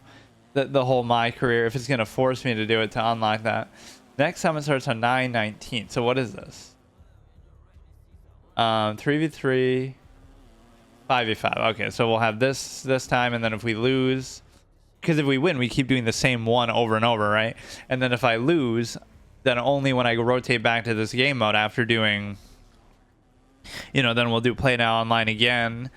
The whole MyCareer, if it's going to force me to do it to unlock that. Next time it starts on 9/19. So what is this? 3v3... 5v5. Okay, so we'll have this time, and then if we lose... Because if we win, we keep doing the same one over and over, right? And then if I lose, then only when I rotate back to this game mode after doing... You know, then we'll do PlayNow Online again.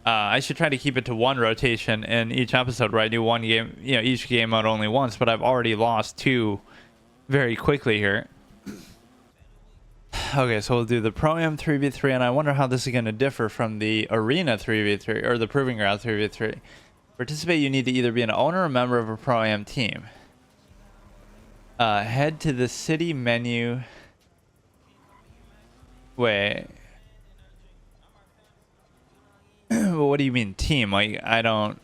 I should try to keep it to one rotation in each episode where I do one game, you know, each game mode only once, but I've already lost two very quickly here. Okay, so we'll do the Pro-Am 3v3, and I wonder how this is going to differ from the Arena 3v3, or the Proving Ground 3v3. Participate, you need to either be an owner or member of a Pro-Am team. Head to the city menu. Wait. Well, what do you mean team? Like, I'm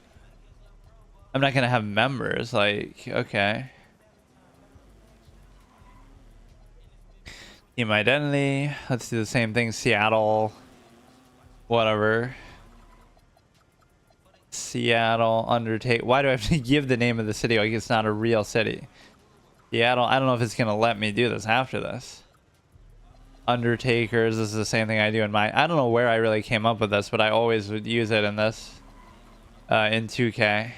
not gonna have members. Like, okay. Team identity. Let's do the same thing. Seattle. Whatever. Seattle. Undertake. Why do I have to give the name of the city like it's not a real city? Seattle. I don't know if it's gonna let me do this after this. Undertakers. This is the same thing I do in my... I don't know where I really came up with this, but I always would use it in this. In 2K.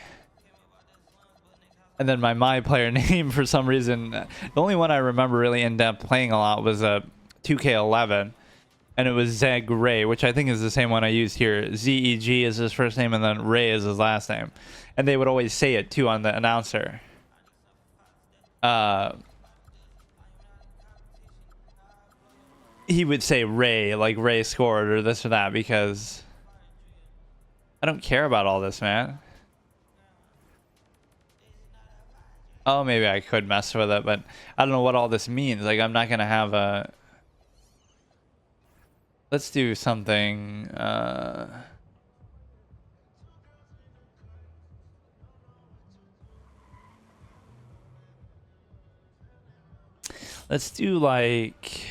And then my player name, for some reason... The only one I remember really in-depth playing a lot was 2K11. And it was Zeg Ray, which I think is the same one I used here. Z-E-G is his first name, and then Ray is his last name. And they would always say it, too, on the announcer. He would say Ray, like Ray scored or this or that, because I don't care about all this, man. Oh, maybe I could mess with it, but I don't know what all this means. Like, I'm not going to have a... Let's do something. Let's do like.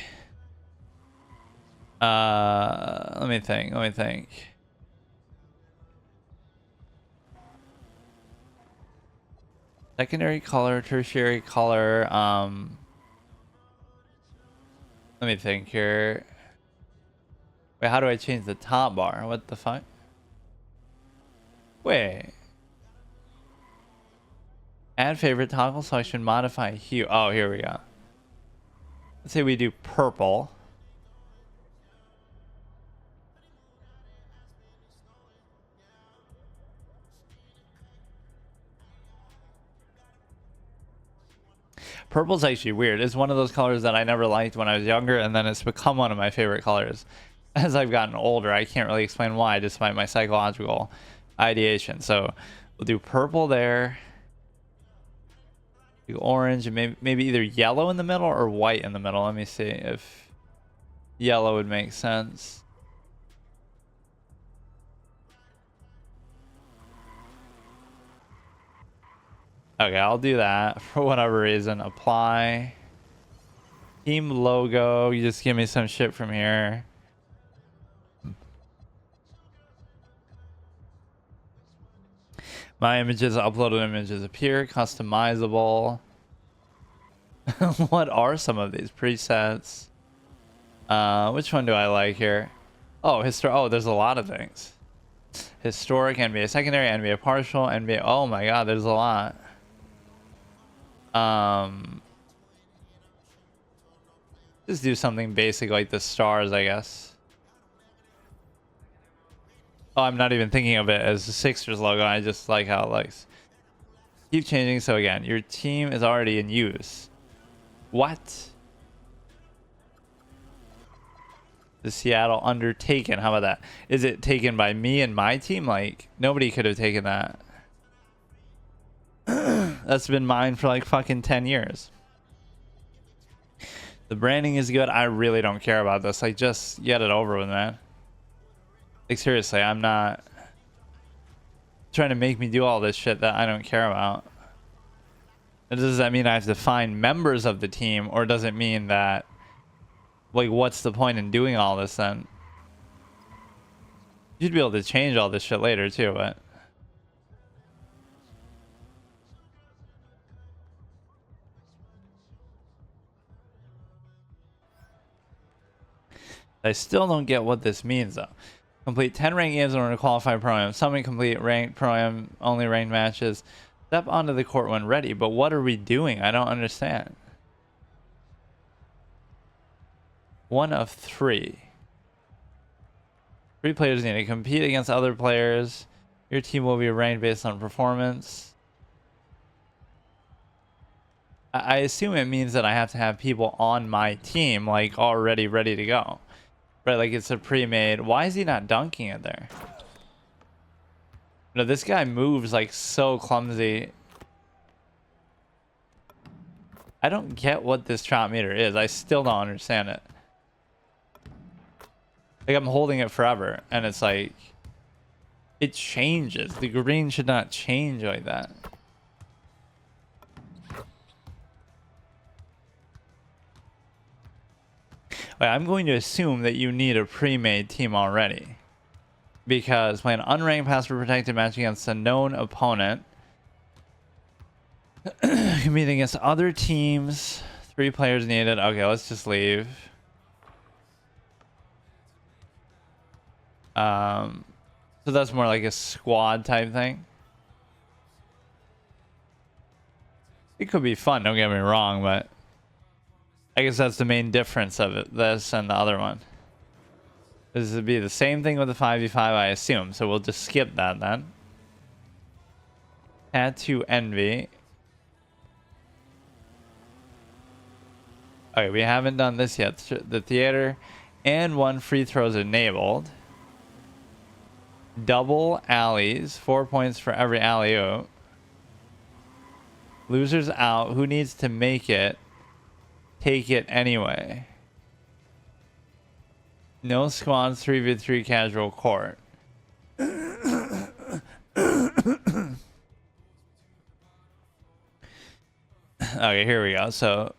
Let me think. Secondary color, tertiary color. Let me think here. Wait, how do I change the top bar? What the fuck? Wait. Add favorite toggle selection, modify hue. Oh, here we go. Let's say we do purple. Purple's actually weird. It's one of those colors that I never liked when I was younger, and then it's become one of my favorite colors. As I've gotten older, I can't really explain why, despite my psychological ideation. So we'll do purple there. Do orange, and maybe either yellow in the middle or white in the middle. Let me see if yellow would make sense. Okay, I'll do that for whatever reason. Apply. Team logo. You just give me some shit from here. My images, uploaded images appear. Customizable. What are some of these presets? Which one do I like here? Oh, oh, there's a lot of things. Historic, NBA secondary, NBA partial, NBA. Oh my god, there's a lot. Just do something basic like the stars, I guess. Oh, I'm not even thinking of it as the Sixers logo. I just like how it looks. Keep changing. So again, your team is already in use. What? The Seattle Undertaken. How about that? Is it taken by me and my team? Like, nobody could have taken that. That's been mine for like fucking 10 years. The branding is good. I really don't care about this. Like, just get it over with, man. Like, seriously, I'm not trying to make me do all this shit that I don't care about. Does that mean I have to find members of the team, or does it mean that, like, what's the point in doing all this then? You'd be able to change all this shit later too, but I still don't get what this means though. Complete 10 ranked games in order to qualify pro-am. Some complete ranked pro-am, only ranked matches. Step onto the court when ready. But what are we doing? I don't understand. 1 of 3. 3 players need to compete against other players. Your team will be ranked based on performance. I assume it means that I have to have people on my team, like, already ready to go. Right, like it's a pre-made. Why is he not dunking it there? No, this guy moves like so clumsy. I don't get what this shot meter is. I still don't understand it. Like, I'm holding it forever, and it's like, it changes. The green should not change like that. Wait, I'm going to assume that you need a pre-made team already, because play an unranked password protected match against a known opponent. Competing against other teams. 3 players needed. Okay, let's just leave. So that's more like a squad type thing. It could be fun, don't get me wrong, but I guess that's the main difference of it, this and the other one. This would be the same thing with the 5v5, I assume. So we'll just skip that then. Tattoo Envy. Okay, we haven't done this yet. The theater and 1 free throws enabled. Double alleys. 4 points for every alley-oop. Losers out. Who needs to make it? Take it anyway. No squads, 3v3 casual court. Okay, here we go. So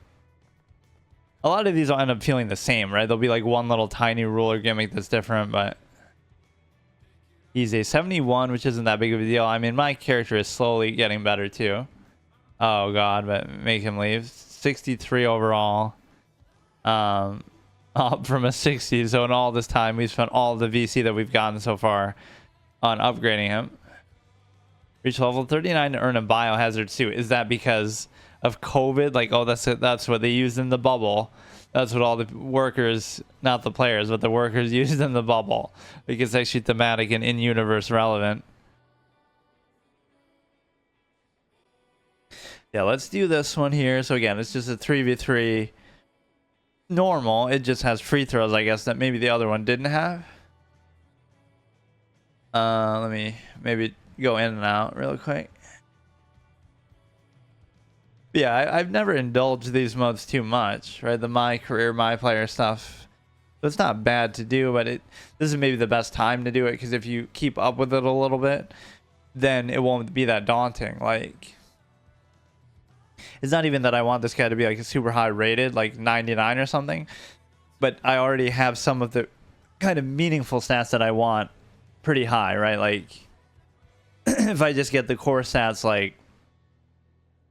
a lot of these will end up feeling the same, right? There'll be like one little tiny ruler gimmick that's different, but he's a 71, which isn't that big of a deal. I mean, my character is slowly getting better too. Oh god, but make him leave. 63 overall. Up from a 60. So in all this time, we've spent all the VC that we've gotten so far on upgrading him. Reach level 39 to earn a biohazard suit. Is that because of COVID? Like, oh, that's it. That's what they used in the bubble. That's what all the workers, not the players, but the workers used in the bubble. Because it's actually thematic and in-universe relevant. Yeah, let's do this one here. So again, it's just a 3v3 normal. It just has free throws, I guess, that maybe the other one didn't have. Let me maybe go in and out real quick. Yeah, I've never indulged these modes too much, right? The MyCareer, MyPlayer stuff. It's not bad to do, but this is maybe the best time to do it, because if you keep up with it a little bit, then it won't be that daunting. Like, it's not even that I want this guy to be like a super high rated, like 99 or something, but I already have some of the kind of meaningful stats that I want pretty high, right? Like, if I just get the core stats, like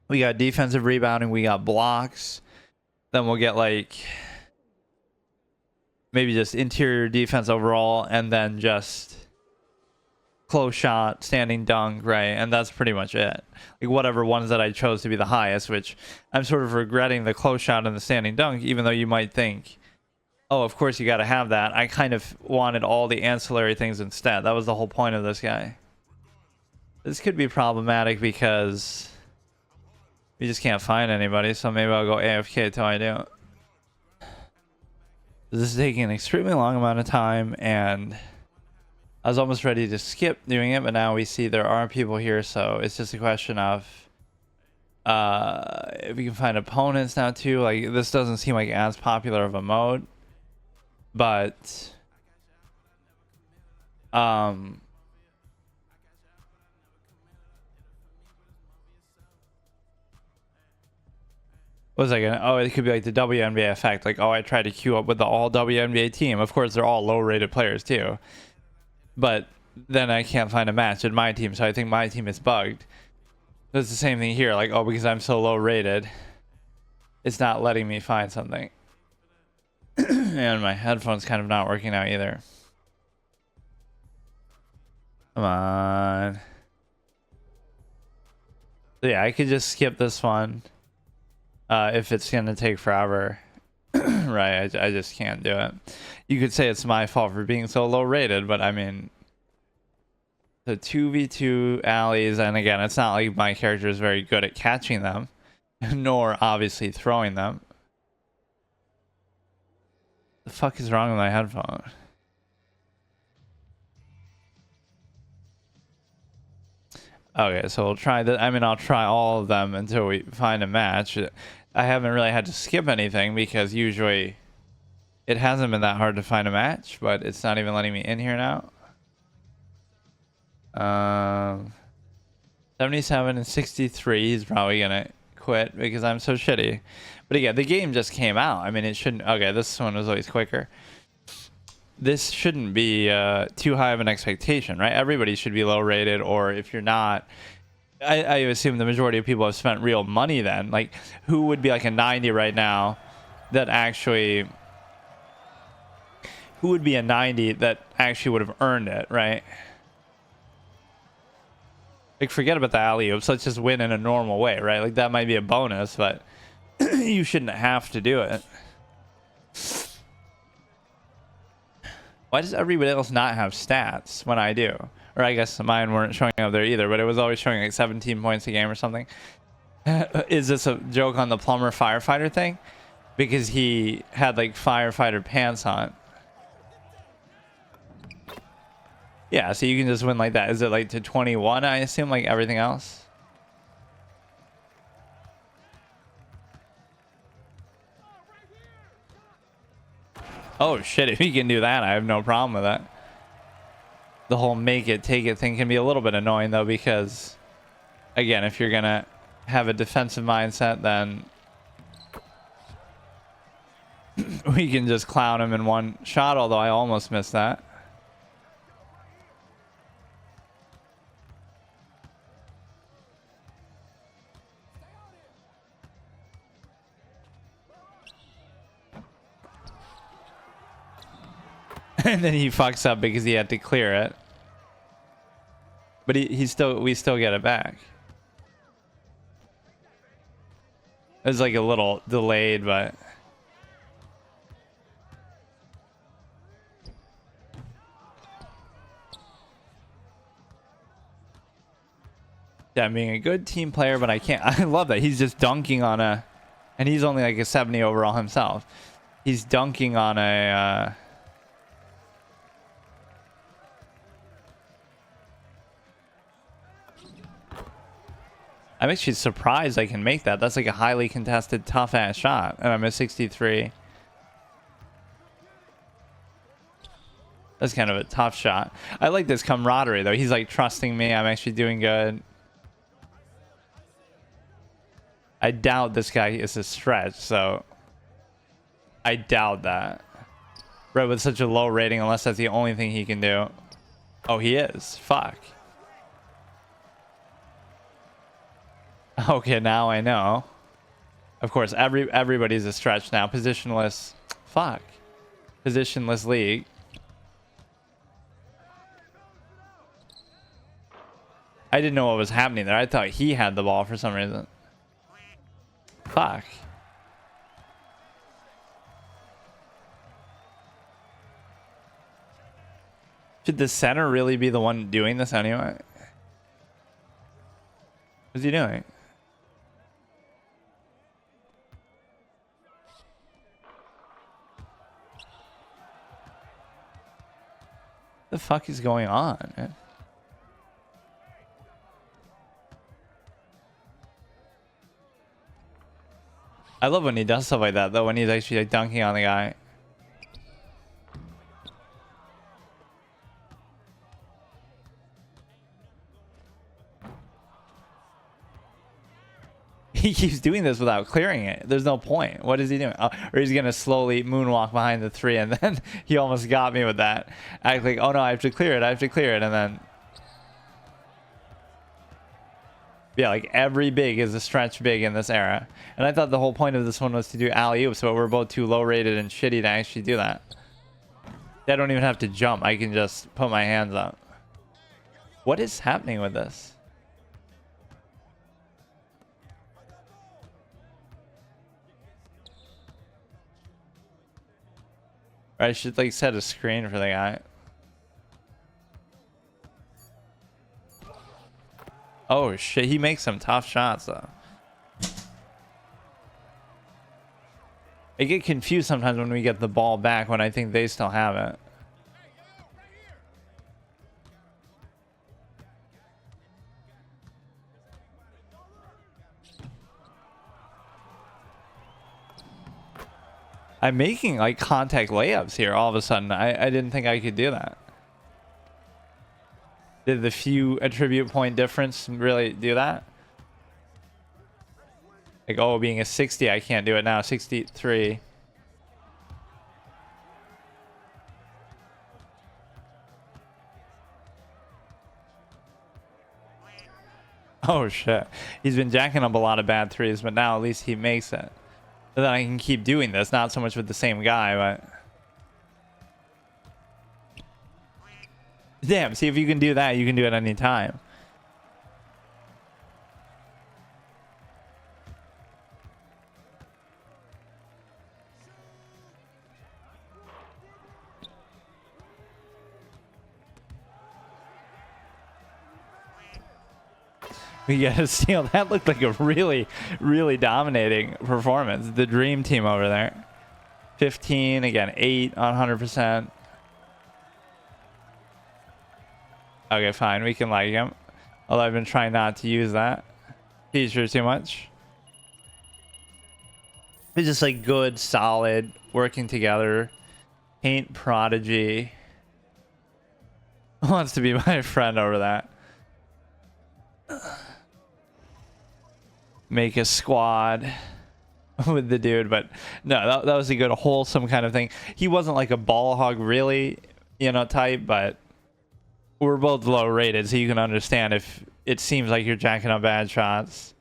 we got defensive rebounding, we got blocks, then we'll get like maybe just interior defense overall, and then just close shot, standing dunk, right? And that's pretty much it. Like whatever ones that I chose to be the highest, which I'm sort of regretting the close shot and the standing dunk, even though you might think, oh, of course you got to have that. I kind of wanted all the ancillary things instead. That was the whole point of this guy. This could be problematic because we just can't find anybody, so maybe I'll go AFK till I do. This is taking an extremely long amount of time, and I was almost ready to skip doing it, but now we see there are people here, so it's just a question of if we can find opponents now too. Like, this doesn't seem like as popular of a mode, but what was I gonna? Oh, it could be like the WNBA effect. Like, oh, I tried to queue up with the all WNBA team. Of course, they're all low-rated players too, but then I can't find a match in my team, so I think my team is bugged. It's the same thing here. Like, oh, because I'm so low-rated, it's not letting me find something. And my headphones kind of not working out either. Come on. So yeah, I could just skip this one. If it's gonna take forever. Right, I just can't do it. You could say it's my fault for being so low rated, but I mean, the 2v2 alleys, and again, it's not like my character is very good at catching them, nor obviously throwing them. The fuck is wrong with my headphone? Okay, so we'll try that. I mean, I'll try all of them until we find a match. I haven't really had to skip anything because usually it hasn't been that hard to find a match, but it's not even letting me in here now. 77 and 63. He's probably gonna quit because I'm so shitty. But again, the game just came out. I mean, it shouldn't. Okay, this one was always quicker. This shouldn't be too high of an expectation, right? Everybody should be low rated, or if you're not, I assume the majority of people have spent real money then. Like, who would be like a 90 right now that actually, who would be a 90 that actually would have earned it, right? Like, forget about the alley-oops. Let's just win in a normal way, right? Like, that might be a bonus, but you shouldn't have to do it. Why does everybody else not have stats when I do? Or I guess mine weren't showing up there either, but it was always showing like 17 points a game or something. Is this a joke on the plumber firefighter thing? Because he had like firefighter pants on. Yeah, so you can just win like that. Is it like to 21, I assume, like everything else? Oh shit, if he can do that, I have no problem with that. The whole make it, take it thing can be a little bit annoying though, because again, if you're gonna have a defensive mindset, then we can just clown him in one shot, although I almost missed that. And then he fucks up because he had to clear it. But we still get it back. It was like a little delayed, but yeah, I'm being a good team player, but I can't. I love that he's just dunking on a, and he's only like a 70 overall himself. He's dunking on a I'm actually surprised I can make that. That's like a highly contested, tough ass shot, and I'm a 63. That's kind of a tough shot. I like this camaraderie though. He's like trusting me. I'm actually doing good. I doubt this guy is a stretch, so I doubt that. Right, with such a low rating, unless that's the only thing he can do. Oh, he is. Fuck. Okay, now I know. Of course, everybody's a stretch now. Positionless. Fuck. Positionless league. I didn't know what was happening there. I thought he had the ball for some reason. Fuck. Should the center really be the one doing this anyway? What's he doing? The fuck is going on, man? I love when he does stuff like that though, when he's actually like dunking on the guy. He keeps doing this without clearing it. There's no point. What is he doing? Oh, or he's gonna slowly moonwalk behind the three, and then he almost got me with that. Act like, oh no, I have to clear it. I have to clear it, and then yeah, like every big is a stretch big in this era. And I thought the whole point of this one was to do alley-oops, but we're both too low rated and shitty to actually do that. I don't even have to jump. I can just put my hands up. What is happening with this? I should like set a screen for the guy. Oh shit, he makes some tough shots though. I get confused sometimes when we get the ball back when I think they still have it. I'm making like contact layups here all of a sudden. I didn't think I could do that. Did the few attribute point difference really do that? Like, oh, being a 60, I can't do it now. 63. Oh shit. He's been jacking up a lot of bad threes, but now at least he makes it. So then I can keep doing this, not so much with the same guy, but damn, see if you can do that, you can do it any time. We got a steal. That looked like a really, really dominating performance. The dream team over there. 15, again, 8 on 100%. Okay, fine. We can like him. Although I've been trying not to use that feature too much. It's just like good, solid, working together. Paint prodigy. Who wants to be my friend over that? Make a squad with the dude, but no, that was a good wholesome kind of thing. He wasn't like a ball hog really, you know, type, but we're both low rated, so you can understand if it seems like you're jacking up bad shots.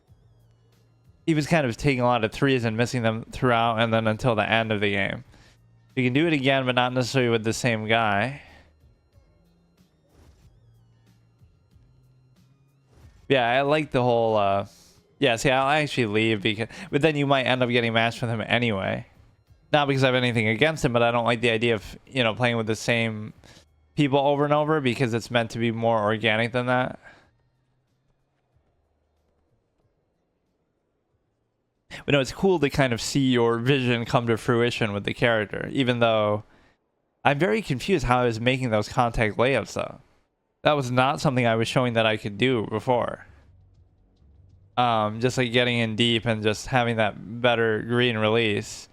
He was kind of taking a lot of threes and missing them throughout, and then until the end of the game. You can do it again, but not necessarily with the same guy. Yeah, I like the whole yeah, see, I'll actually leave because, but then you might end up getting matched with him anyway. Not because I have anything against him, but I don't like the idea of, you know, playing with the same people over and over because it's meant to be more organic than that. But no, it's cool to kind of see your vision come to fruition with the character, even though I'm very confused how I was making those contact layups though. That was not something I was showing that I could do before. Just like getting in deep and just having that better green release.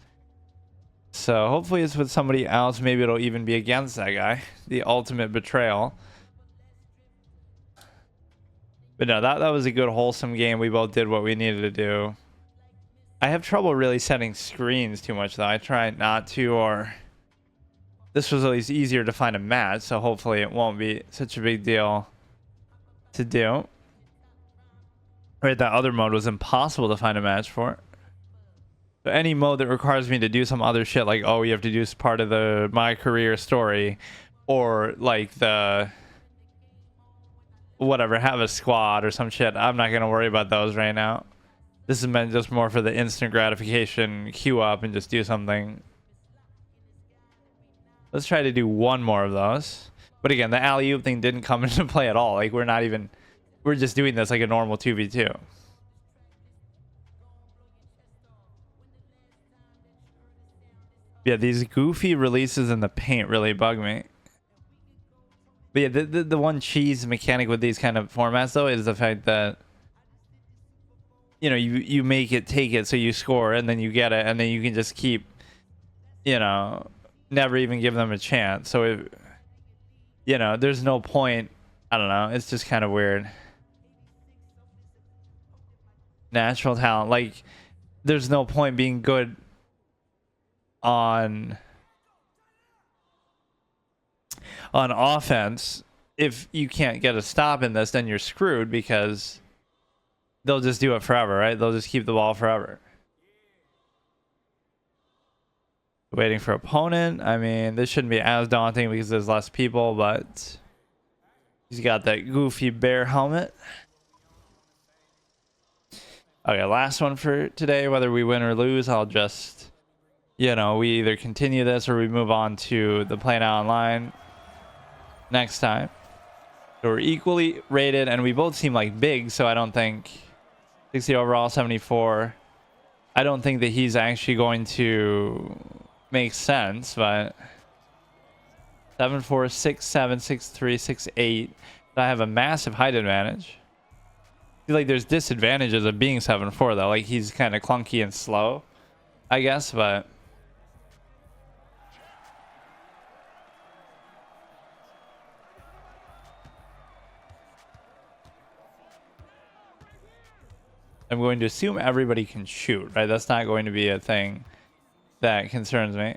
So hopefully it's with somebody else. Maybe it'll even be against that guy. The ultimate betrayal. But no, that was a good wholesome game. We both did what we needed to do. I have trouble really setting screens too much though. I try not to, or this was at least easier to find a match, so hopefully it won't be such a big deal to do. Right, that other mode was impossible to find a match for. So any mode that requires me to do some other shit, like, oh, you have to do part of the MyCareer story, or like the whatever, have a squad or some shit. I'm not gonna worry about those right now. This is meant just more for the instant gratification, queue up and just do something. Let's try to do one more of those. But again, the alley-oop thing didn't come into play at all. Like, we're just doing this like a normal 2v2. Yeah, these goofy releases in the paint really bug me. But yeah, the one cheese mechanic with these kind of formats though is the fact that, you know, you make it take it, so you score and then you get it, and then you can just keep, you know, never even give them a chance. So it, you know, there's no point. I don't know, it's just kind of weird. Natural talent, like there's no point being good on offense if you can't get a stop in this. Then you're screwed because they'll just do it forever, right? They'll just keep the ball forever. Waiting for opponent. I mean, this shouldn't be as daunting because there's less people, but he's got that goofy bear helmet. Okay, last one for today. Whether we win or lose, I'll just, you know, we either continue this or we move on to the PlayNow Online next time. So we're equally rated, and we both seem like big, so I don't think 60 overall, 74. I don't think that he's actually going to make sense, but 7'4", 6'7", 6'3", 6'8". I have a massive height advantage. I feel like there's disadvantages of being 7'4" though. Like, he's kind of clunky and slow, I guess, but I'm going to assume everybody can shoot, right? That's not going to be a thing that concerns me.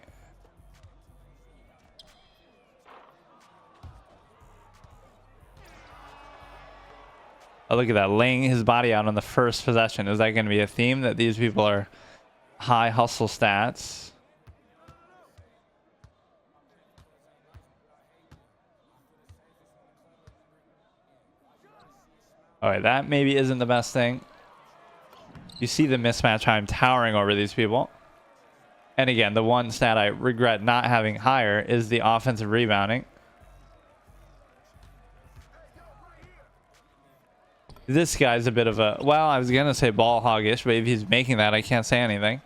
Oh, look at that, laying his body out on the first possession. Is that going to be a theme, that these people are high hustle stats? All right, that maybe isn't the best thing. You see the mismatch, I'm towering over these people. And again, the one stat I regret not having higher is the offensive rebounding. This guy's a bit of a, well, I was gonna say ball hoggish, but if he's making that, I can't say anything.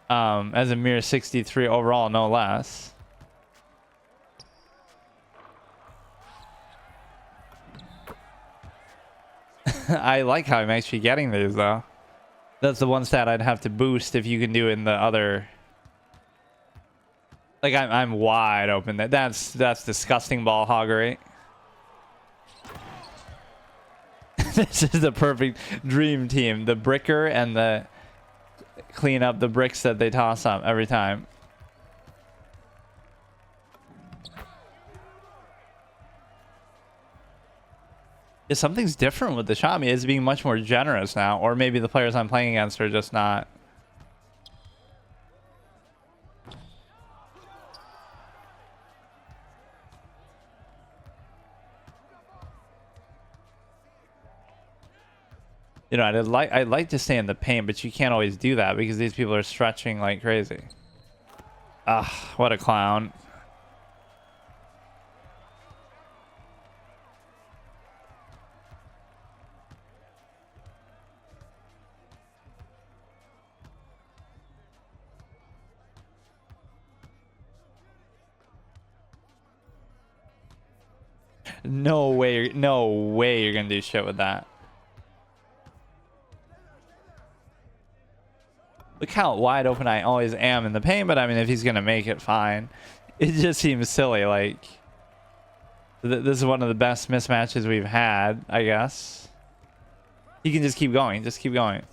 As a mere 63 overall, no less. I like how I'm actually getting these though. That's the one stat I'd have to boost if you can do in the other. Like I'm wide open. That's disgusting ball hoggery. This is the perfect dream team. The bricker and the clean up the bricks that they toss up every time. Yeah, something's different with the shot. It's being much more generous now, or maybe the players I'm playing against are just not. You know, I'd like to stay in the paint, but you can't always do that because these people are stretching like crazy. Ah, what a clown. No way, no way you're gonna do shit with that. Look how wide open I always am in the paint, but I mean, if he's gonna make it, fine. It just seems silly. Like, this is one of the best mismatches we've had, I guess. He can just keep going. Just keep going.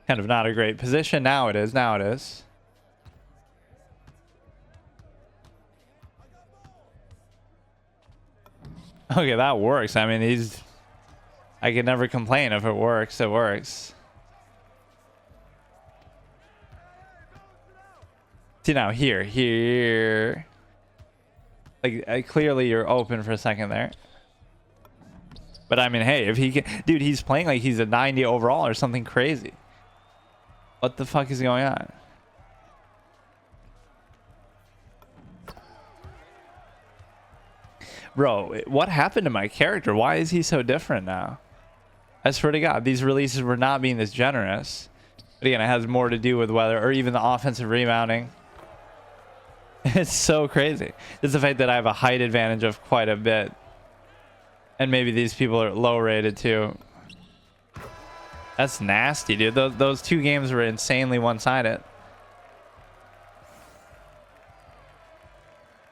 Kind of not a great position. Now it is. Now it is. Okay, that works. I mean, I can never complain if it works. It works. See now, here. Like, clearly you're open for a second there. But I mean, hey, if he can, dude, he's playing like he's a 90 overall or something crazy. What the fuck is going on? Bro, what happened to my character? Why is he so different now? I swear to God, these releases were not being this generous. But again, it has more to do with weather or even the offensive rebounding. It's so crazy. It's the fact that I have a height advantage of quite a bit. And maybe these people are low rated too. That's nasty, dude. Those two games were insanely one-sided.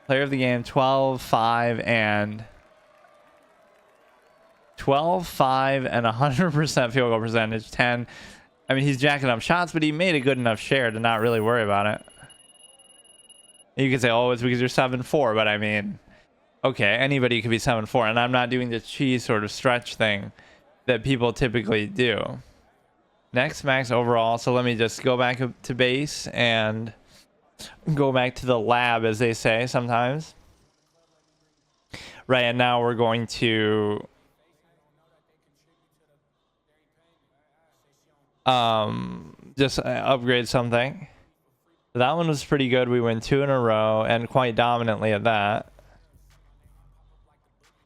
Player of the game, 12, 5, and 100% field goal percentage, 10. I mean, he's jacking up shots, but he made a good enough share to not really worry about it. You could say, oh, it's because you're 7-4, but I mean, okay, anybody could be 7-4, and I'm not doing the cheese sort of stretch thing that people typically do. Next max overall, so let me just go back up to base and go back to the lab, as they say sometimes. Right, and now we're going to just upgrade something. That one was pretty good. We win 2 in a row and quite dominantly at that.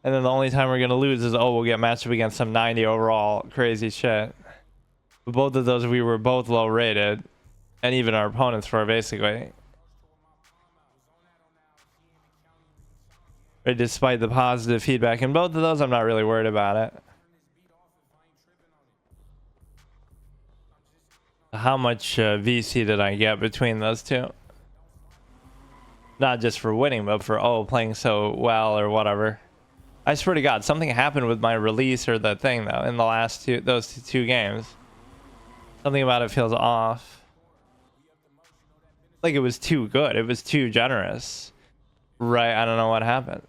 And then the only time we're going to lose is, oh, we'll get matched up against some 90 overall crazy shit. But both of those, we were both low rated. And even our opponents were, basically. Right, despite the positive feedback in both of those, I'm not really worried about it. How much VC did I get between those two? Not just for winning, but for, oh, playing so well or whatever. I swear to God, something happened with my release or the thing, though, in the last those two games. Something about it feels off. Like it was too good. It was too generous. Right, I don't know what happened.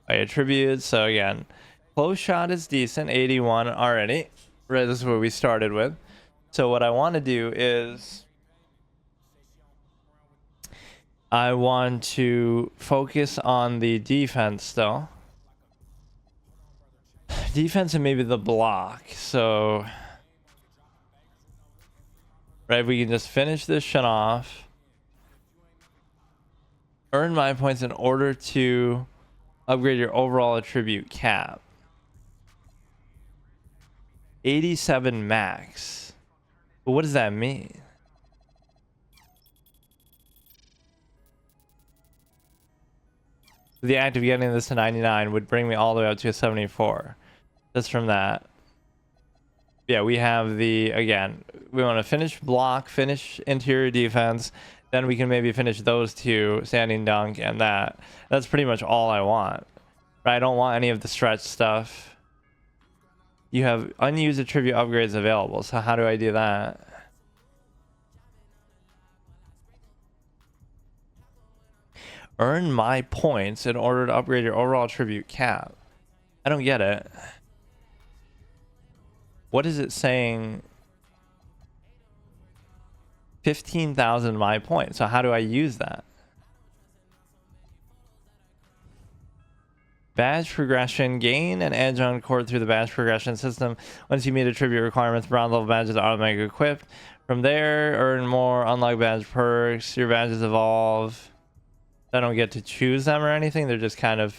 I attribute, so again, close shot is decent, 81 already. Right, this is what we started with. So what I want to do is I want to focus on the defense still. Defense and maybe the block. So, right, we can just finish this shit off. Earn my points in order to upgrade your overall attribute cap. 87 max. But what does that mean? The act of getting this to 99 would bring me all the way up to a 74. Just from that. Yeah, we have the, again, we want to finish block, finish interior defense. Then we can maybe finish those two, standing dunk and that. That's pretty much all I want. Right? I don't want any of the stretch stuff. You have unused attribute upgrades available. So how do I do that? Earn my points in order to upgrade your overall attribute cap. I don't get it. What is it saying? 15,000 my points. So how do I use that? Badge progression. Gain an edge on court through the badge progression system. Once you meet attribute requirements, bronze level badges are automatically equipped. From there, earn more unlock badge perks. Your badges evolve. I don't get to choose them or anything. They're just kind of...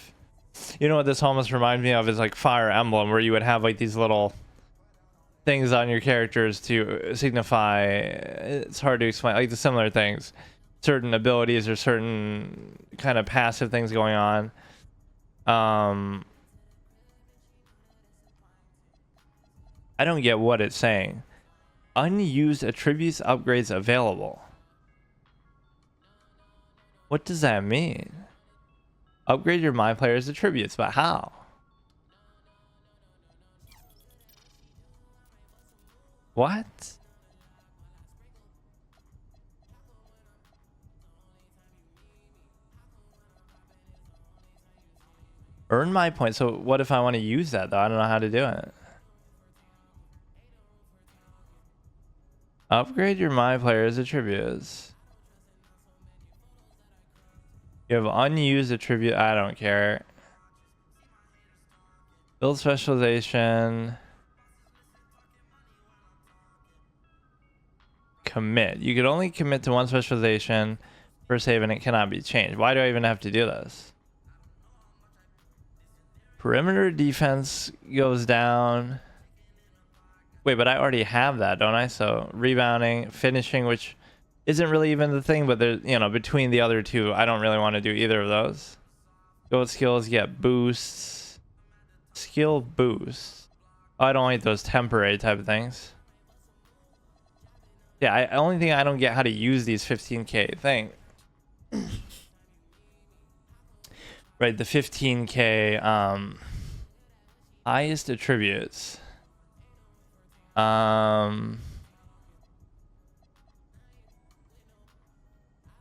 You know what this almost reminds me of is like Fire Emblem, where you would have like these little things on your characters to signify, it's hard to explain, like the similar things, certain abilities or certain kind of passive things going on. I don't get what it's saying. Unused attributes upgrades available. What does that mean? Upgrade your my player's attributes, but how? What? Earn my points. So what if I want to use that though? I don't know how to do it. Upgrade your my player's attributes. You have unused attribute. I don't care. Build specialization. Commit. You could only commit to one specialization per save and it cannot be changed. Why do I even have to do this? Perimeter defense goes down. Wait, but I already have that, don't I? So rebounding, finishing, which isn't really even the thing, but there's, you know, between the other two, I don't really want to do either of those. Goat skills get boosts. Skill boosts. Oh, I don't like those temporary type of things. Yeah, only thing I don't get how to use these 15k thing. Right, the 15k highest attributes. I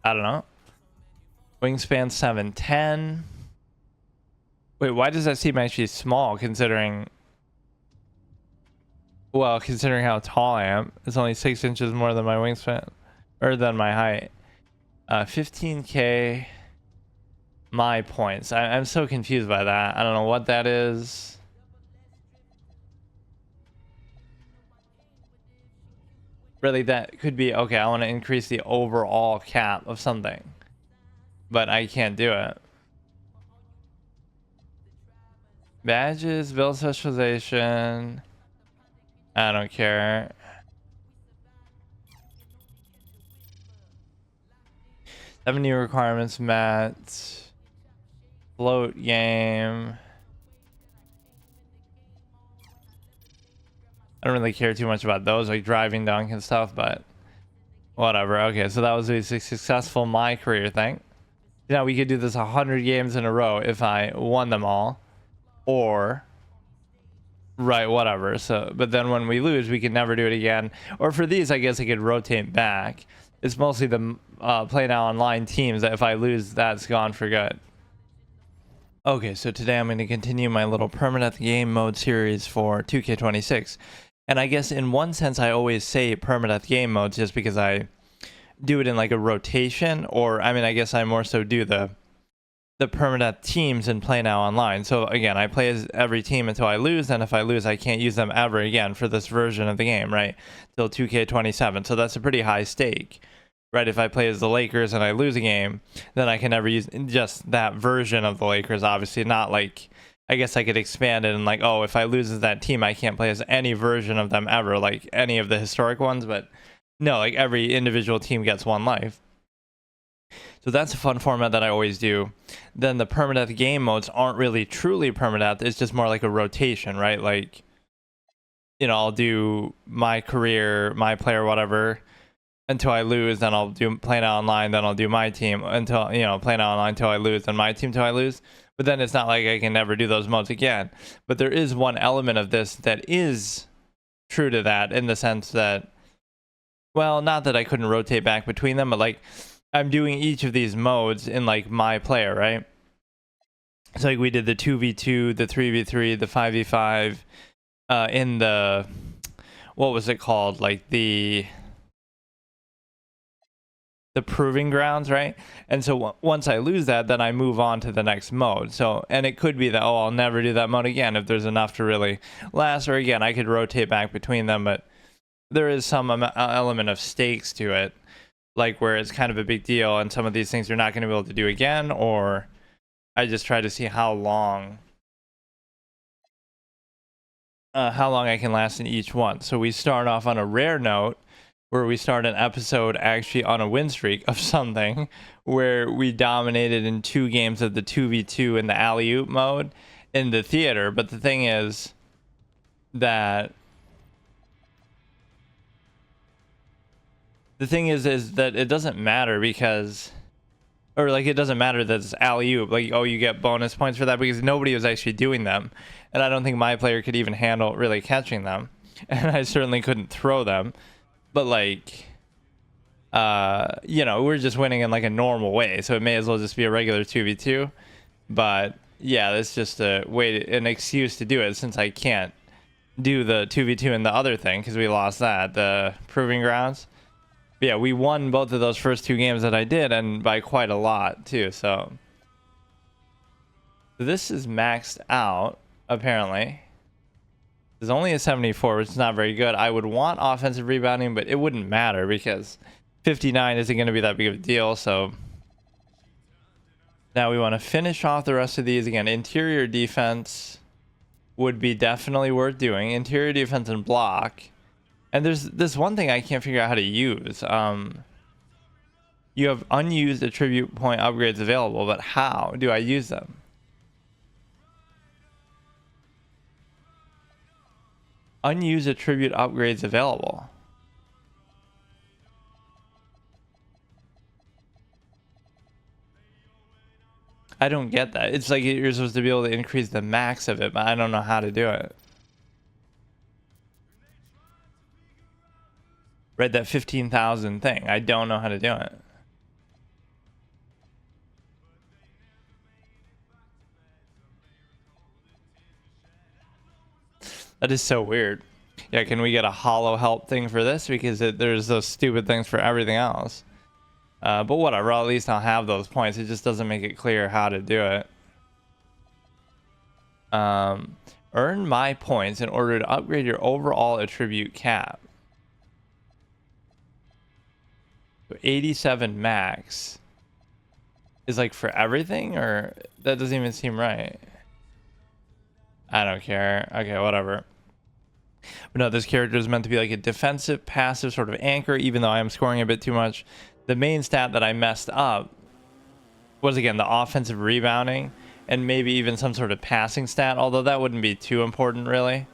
don't know. Wingspan 710. Wait, why does that seem actually small considering... Well, considering how tall I am, it's only 6 inches more than my wingspan, or than my height. 15k my points. I'm so confused by that. I don't know what that is. Really, that could be, okay, I want to increase the overall cap of something, but I can't do it. Badges, build specialization. I don't care. New requirements met. Float game. I don't really care too much about those, like driving dunk and stuff, but whatever. Okay, so that was a successful MyCareer thing. Now we could do this 100 games in a row if I won them all, or right, whatever. So, but then when we lose, we can never do it again. Or for these, I guess I could rotate back. It's mostly the PlayNow Online teams that if I lose, that's gone for good. Okay, so today I'm going to continue my little permanent game mode series for 2K26. And I guess in one sense, I always say permanent game mode just because I do it in like a rotation, or I mean, I guess I more so do the permanent teams in PlayNow Online. So again, I play as every team until I lose, and if I lose, I can't use them ever again for this version of the game, right? Till 2K27. So that's a pretty high stake. right? If I play as the Lakers and I lose a game, then I can never use just that version of the Lakers. Obviously, not like, I guess I could expand it and like, oh, if I lose as that team, I can't play as any version of them ever, like any of the historic ones. But no, like every individual team gets one life. So that's a fun format that I always do. Then the permadeath game modes aren't really truly permadeath. It's just more like a rotation, right? Like, you know, I'll do my career, my player, whatever, until I lose. Then I'll do PlayNow Online. Then I'll do my team until, you know, PlayNow Online until I lose. Then my team till I lose. But then it's not like I can never do those modes again. But there is one element of this that is true to that, in the sense that, well, not that I couldn't rotate back between them, but like I'm doing each of these modes in like my player, right? So like we did the 2v2, the 3v3, the 5v5 in the, what was it called? Like the proving grounds, right? And so once I lose that, then I move on to the next mode. So, and it could be that, oh, I'll never do that mode again if there's enough to really last, or again, I could rotate back between them, but there is some element of stakes to it, like where it's kind of a big deal and some of these things you're not going to be able to do again, or I just try to see how long I can last in each one. So we start off on a rare note, where we start an episode actually on a win streak of something, where we dominated in 2 games of the 2v2 in the alley-oop mode in the theater. But the thing is that it doesn't matter because, or like it doesn't matter that it's alley-oop, like, oh, you get bonus points for that, because nobody was actually doing them, and I don't think my player could even handle really catching them, and I certainly couldn't throw them. But like, you know, we're just winning in like a normal way, so it may as well just be a regular 2v2. But yeah, that's just an excuse to do it, since I can't do the 2v2 and the other thing because we lost that, the proving grounds. But yeah, we won both of those first 2 games that I did, and by quite a lot too. So this is maxed out apparently. There's only a 74, which is not very good. I would want offensive rebounding, but it wouldn't matter because 59 isn't going to be that big of a deal. So now we want to finish off the rest of these. Again, interior defense would be definitely worth doing. Interior defense and block. And there's this one thing I can't figure out how to use. You have unused attribute point upgrades available, but how do I use them? Unused attribute upgrades available. I don't get that. It's like you're supposed to be able to increase the max of it, but I don't know how to do it. Read that 15,000 thing. I don't know how to do it. That is so weird. Yeah, can we get a hollow help thing for this? Because there's those stupid things for everything else. But whatever, at least I'll have those points. It just doesn't make it clear how to do it. Earn my points in order to upgrade your overall attribute cap. So 87 max is like for everything, or that doesn't even seem right. I don't care. Okay, whatever. But no, this character is meant to be like a defensive, passive sort of anchor, even though I am scoring a bit too much. The main stat that I messed up was, again, the offensive rebounding, and maybe even some sort of passing stat, although that wouldn't be too important, really.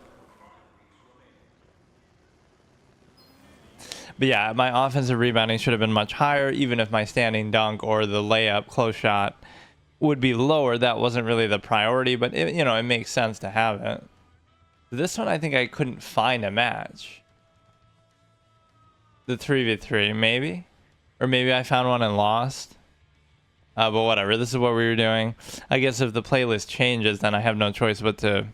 But yeah, my offensive rebounding should have been much higher, even if my standing dunk or the layup close shot would be lower. That wasn't really the priority, but it, you know, it makes sense to have it. This one, I think I couldn't find a match. The 3v3, maybe? Or maybe I found one and lost. But whatever, this is what we were doing. I guess if the playlist changes, then I have no choice but to,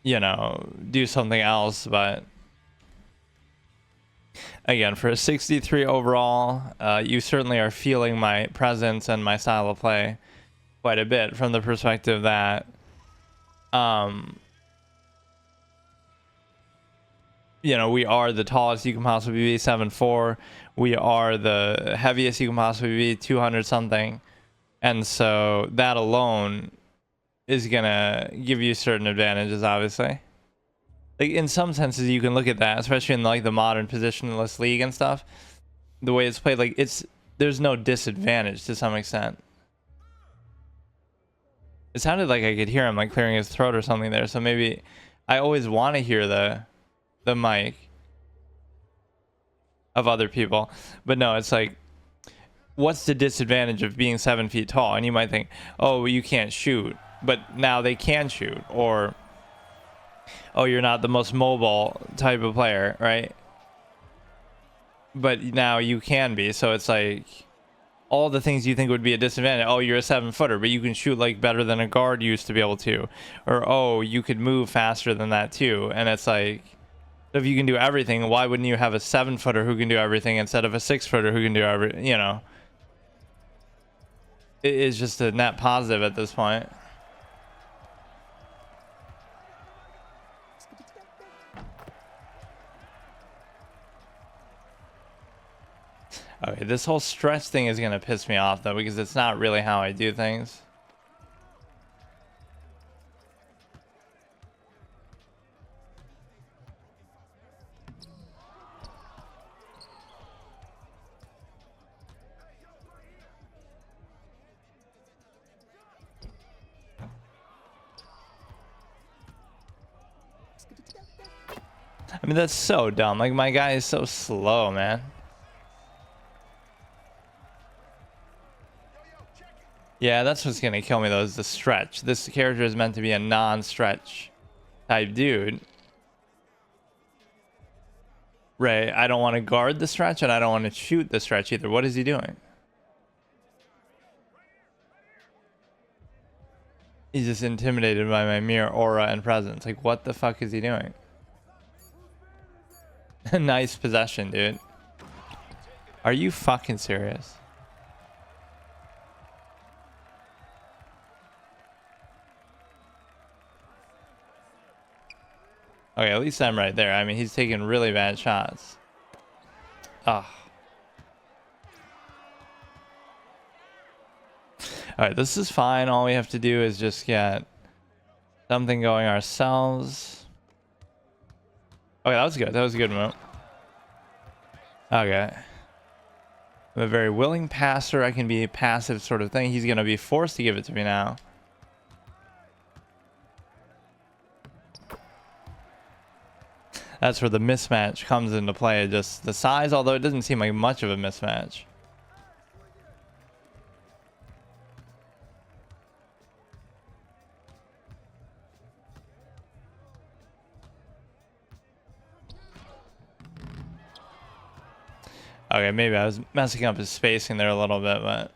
you know, do something else. But again, for a 63 overall, you certainly are feeling my presence and my style of play quite a bit, from the perspective that you know, we are the tallest you can possibly be, 7'4". We are the heaviest you can possibly be, 200 something. And so that alone is gonna give you certain advantages, obviously. Like in some senses you can look at that, especially in like the modern positionless league and stuff. The way it's played, like there's no disadvantage to some extent. It sounded like I could hear him like clearing his throat or something there, so maybe I always want to hear the mic of other people. But no, it's like, what's the disadvantage of being 7 feet tall? And you might think, oh, you can't shoot, but now they can shoot. Or, oh, you're not the most mobile type of player, right? But now you can be. So it's like all the things you think would be a disadvantage. Oh, you're a 7-footer, but you can shoot like better than a guard used to be able to. Or, oh, you could move faster than that too. And it's like, if you can do everything, why wouldn't you have a 7-footer who can do everything instead of a 6-footer who can do everything? You know, it is just a net positive at this point. Okay, this whole stretch thing is gonna piss me off though, because it's not really how I do things. I mean, that's so dumb. Like, my guy is so slow, man. Yeah, that's what's gonna kill me though, is the stretch. This character is meant to be a non-stretch type dude. Right, I don't want to guard the stretch and I don't want to shoot the stretch either. What is he doing? He's just intimidated by my mere aura and presence. Like, what the fuck is he doing? Nice possession, dude. Are you fucking serious? Okay, at least I'm right there. I mean, he's taking really bad shots. Ugh. Alright, this is fine. All we have to do is just get something going ourselves. Okay, that was good. That was a good move. Okay. I'm a very willing passer. I can be a passive sort of thing. He's going to be forced to give it to me now. That's where the mismatch comes into play. Just the size, although it doesn't seem like much of a mismatch. Okay, maybe I was messing up his spacing there a little bit, but...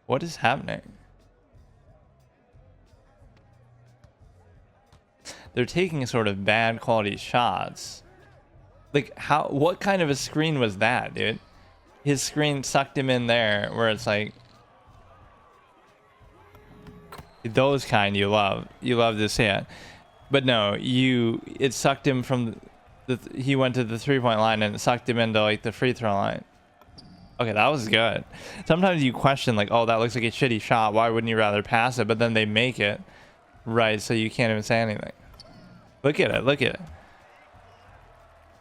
What is happening? They're taking sort of bad quality shots. Like, how? What kind of a screen was that, dude? His screen sucked him in there, where it's like... Those kind you love. You love to see it. But no, it sucked him from... he went to the 3-point line and it sucked him into like the free throw line. Okay, that was good. Sometimes you question like, oh, that looks like a shitty shot. Why wouldn't you rather pass it? But then they make it right, so you can't even say anything. Look at it. Look at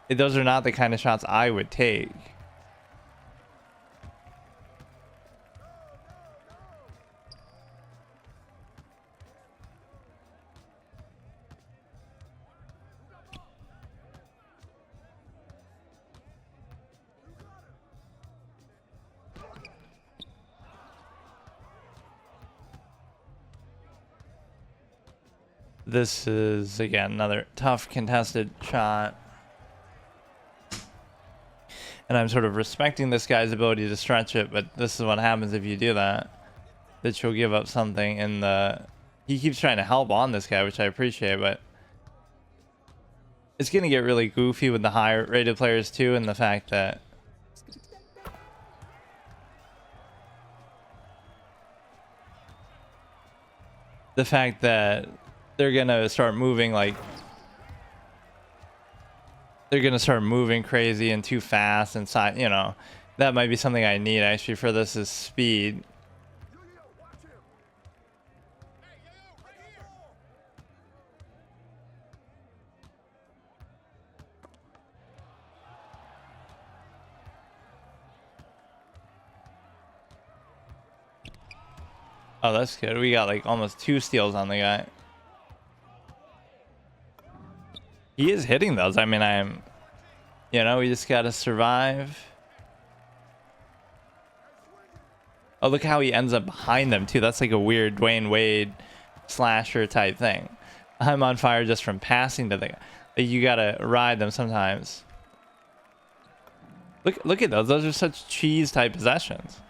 it. Those are not the kind of shots I would take. This is, again, another tough contested shot. And I'm sort of respecting this guy's ability to stretch it, but this is what happens if you do that. That you'll give up something in the... He keeps trying to help on this guy, which I appreciate, but... It's going to get really goofy with the higher rated players too, and the fact that... they're gonna start moving like they're gonna start moving crazy and too fast and you know, that might be something I need actually for this is speed. Oh, that's good. We got like almost 2 steals on the guy. He is hitting those. I mean, you know, we just gotta survive. Oh, look how he ends up behind them too. That's like a weird Dwayne Wade slasher type thing. I'm on fire just from passing to the guy. Like, you gotta ride them sometimes. Look at those. Those are such cheese type possessions.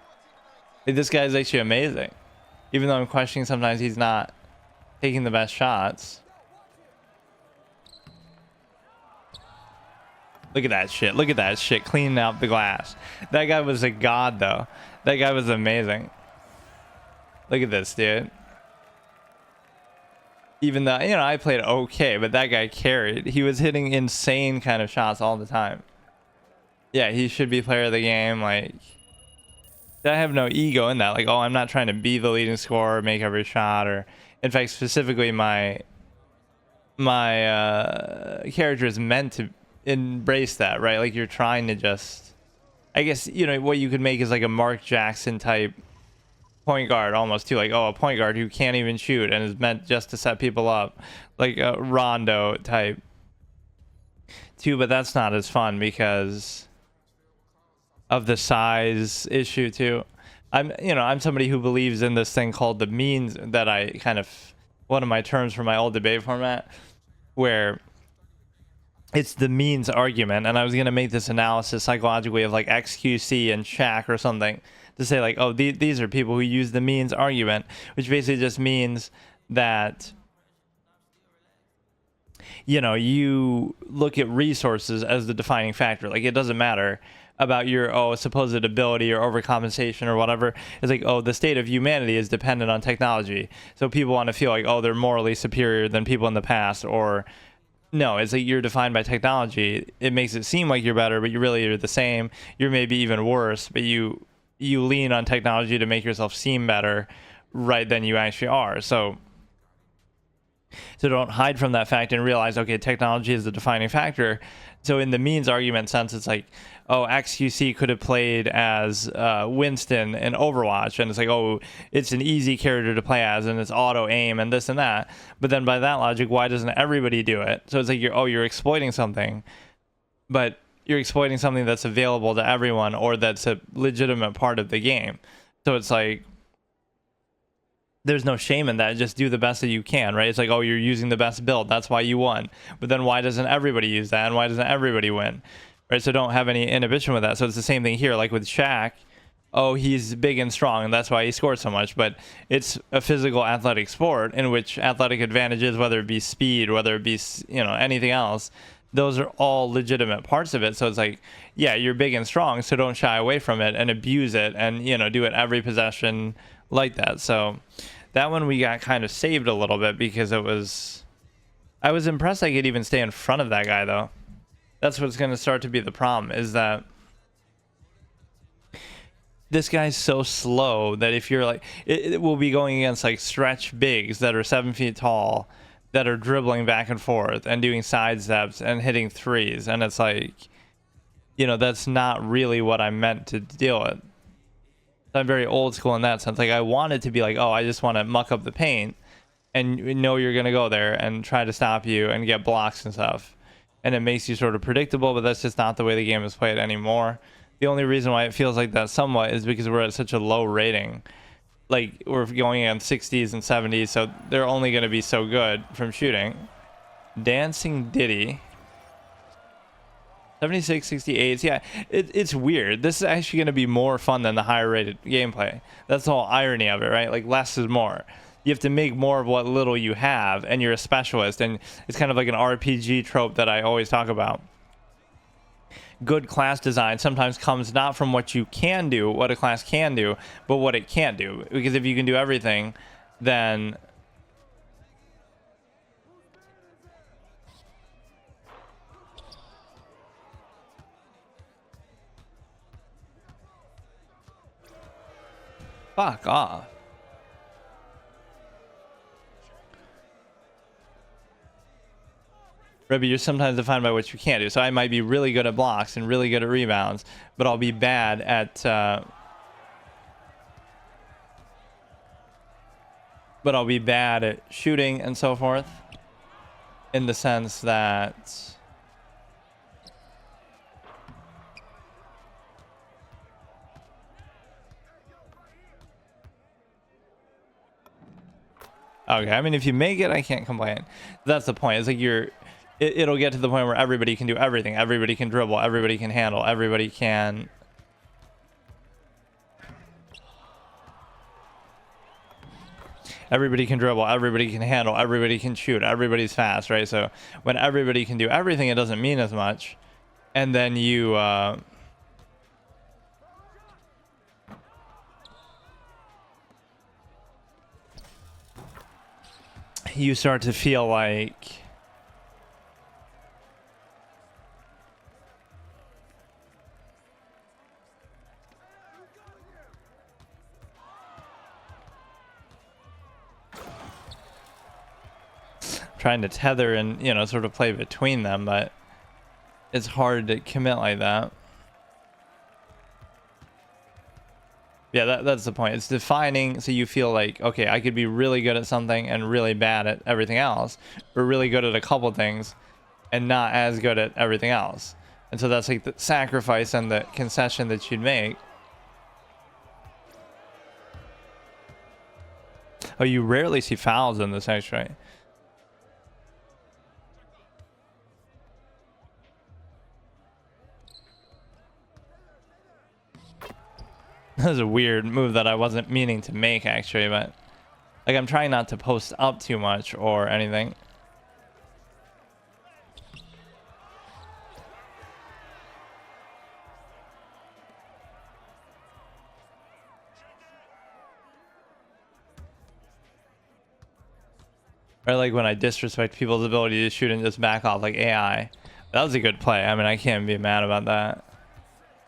Like, this guy's actually amazing. Even though I'm questioning sometimes he's not taking the best shots. Look at that shit. Look at that shit. Cleaning out the glass. That guy was a god, though. That guy was amazing. Look at this, dude. Even though, you know, I played okay, but that guy carried. He was hitting insane kind of shots all the time. Yeah, he should be player of the game. Like, I have no ego in that. Like, oh, I'm not trying to be the leading scorer, make every shot, or in fact, specifically my character is meant to embrace that, right? Like, you're trying to just, I guess, you know, what you could make is like a Mark Jackson type point guard almost too. Like, oh, a point guard who can't even shoot and is meant just to set people up, like a Rondo type too. But that's not as fun because of the size issue too. I'm somebody who believes in this thing called the means, that I kind of, one of my terms for my old debate format, where it's the means argument. And I was going to make this analysis psychologically of like XQC and Shaq or something to say like, oh, these are people who use the means argument, which basically just means that, you know, you look at resources as the defining factor. Like, it doesn't matter about your supposed ability or overcompensation or whatever. It's like, oh, the state of humanity is dependent on technology, so people want to feel like, oh, they're morally superior than people in the past. Or no, it's like, you're defined by technology. It makes it seem like you're better, but you really are the same. You're maybe even worse, but you lean on technology to make yourself seem better right than you actually are. So don't hide from that fact and realize, okay, technology is the defining factor. So in the means argument sense, it's like, oh, XQC could have played as Winston in Overwatch, and it's like, oh, it's an easy character to play as, and it's auto aim and this and that. But then by that logic, why doesn't everybody do it? So it's like, you're exploiting something, but you're exploiting something that's available to everyone, or that's a legitimate part of the game. So it's like, there's no shame in that. Just do the best that you can, right? It's like, oh, you're using the best build, that's why you won. But then why doesn't everybody use that, and why doesn't everybody win, right? So don't have any inhibition with that. So it's the same thing here, like with Shaq. Oh, he's big and strong, and that's why he scored so much. But it's a physical athletic sport in which athletic advantages, whether it be speed, whether it be, you know, anything else, those are all legitimate parts of it. So it's like, yeah, you're big and strong, so don't shy away from it and abuse it, and, you know, do it every possession like that. So that one we got kind of saved a little bit, because I was impressed I could even stay in front of that guy, though. That's what's going to start to be the problem, is that this guy's so slow that if you're like, it will be going against like stretch bigs that are 7 feet tall, that are dribbling back and forth and doing side steps and hitting threes. And it's like, you know, that's not really what I meant to deal with. I'm very old school in that sense. Like, I wanted to be like, oh, I just want to muck up the paint, and you know you're going to go there and try to stop you and get blocks and stuff. And it makes you sort of predictable, but that's just not the way the game is played anymore. The only reason why it feels like that somewhat is because we're at such a low rating. Like, we're going on 60s and 70s, so they're only going to be so good from shooting. Dancing Diddy. 76, 68. Yeah, it's weird. This is actually going to be more fun than the higher rated gameplay. That's the whole irony of it, right? Like, less is more. You have to make more of what little you have, and you're a specialist. And it's kind of like an RPG trope that I always talk about. Good class design sometimes comes not from what you can do, what a class can do, but what it can't do. Because if you can do everything, then Fuck off. Rebbe, you're sometimes defined by what you can't do. So I might be really good at blocks and really good at rebounds, but I'll be bad at shooting and so forth, in the sense that okay, I mean, if you make it, I can't complain. That's the point. It's like it'll get to the point where everybody can do everything. Everybody can dribble. Everybody can handle. Everybody can. Everybody can dribble. Everybody can handle. Everybody can shoot. Everybody's fast, right? So when everybody can do everything, it doesn't mean as much. And then you start to feel like trying to tether and, you know, sort of play between them, but it's hard to commit like that. Yeah, that's the point. It's defining, so you feel like, okay, I could be really good at something and really bad at everything else, or really good at a couple things and not as good at everything else. And so that's like the sacrifice and the concession that you'd make. Oh, you rarely see fouls in this, actually. That was a weird move that I wasn't meaning to make, actually, but like, I'm trying not to post up too much or anything. Or like when I disrespect people's ability to shoot and just back off like AI. That was a good play. I mean, I can't be mad about that.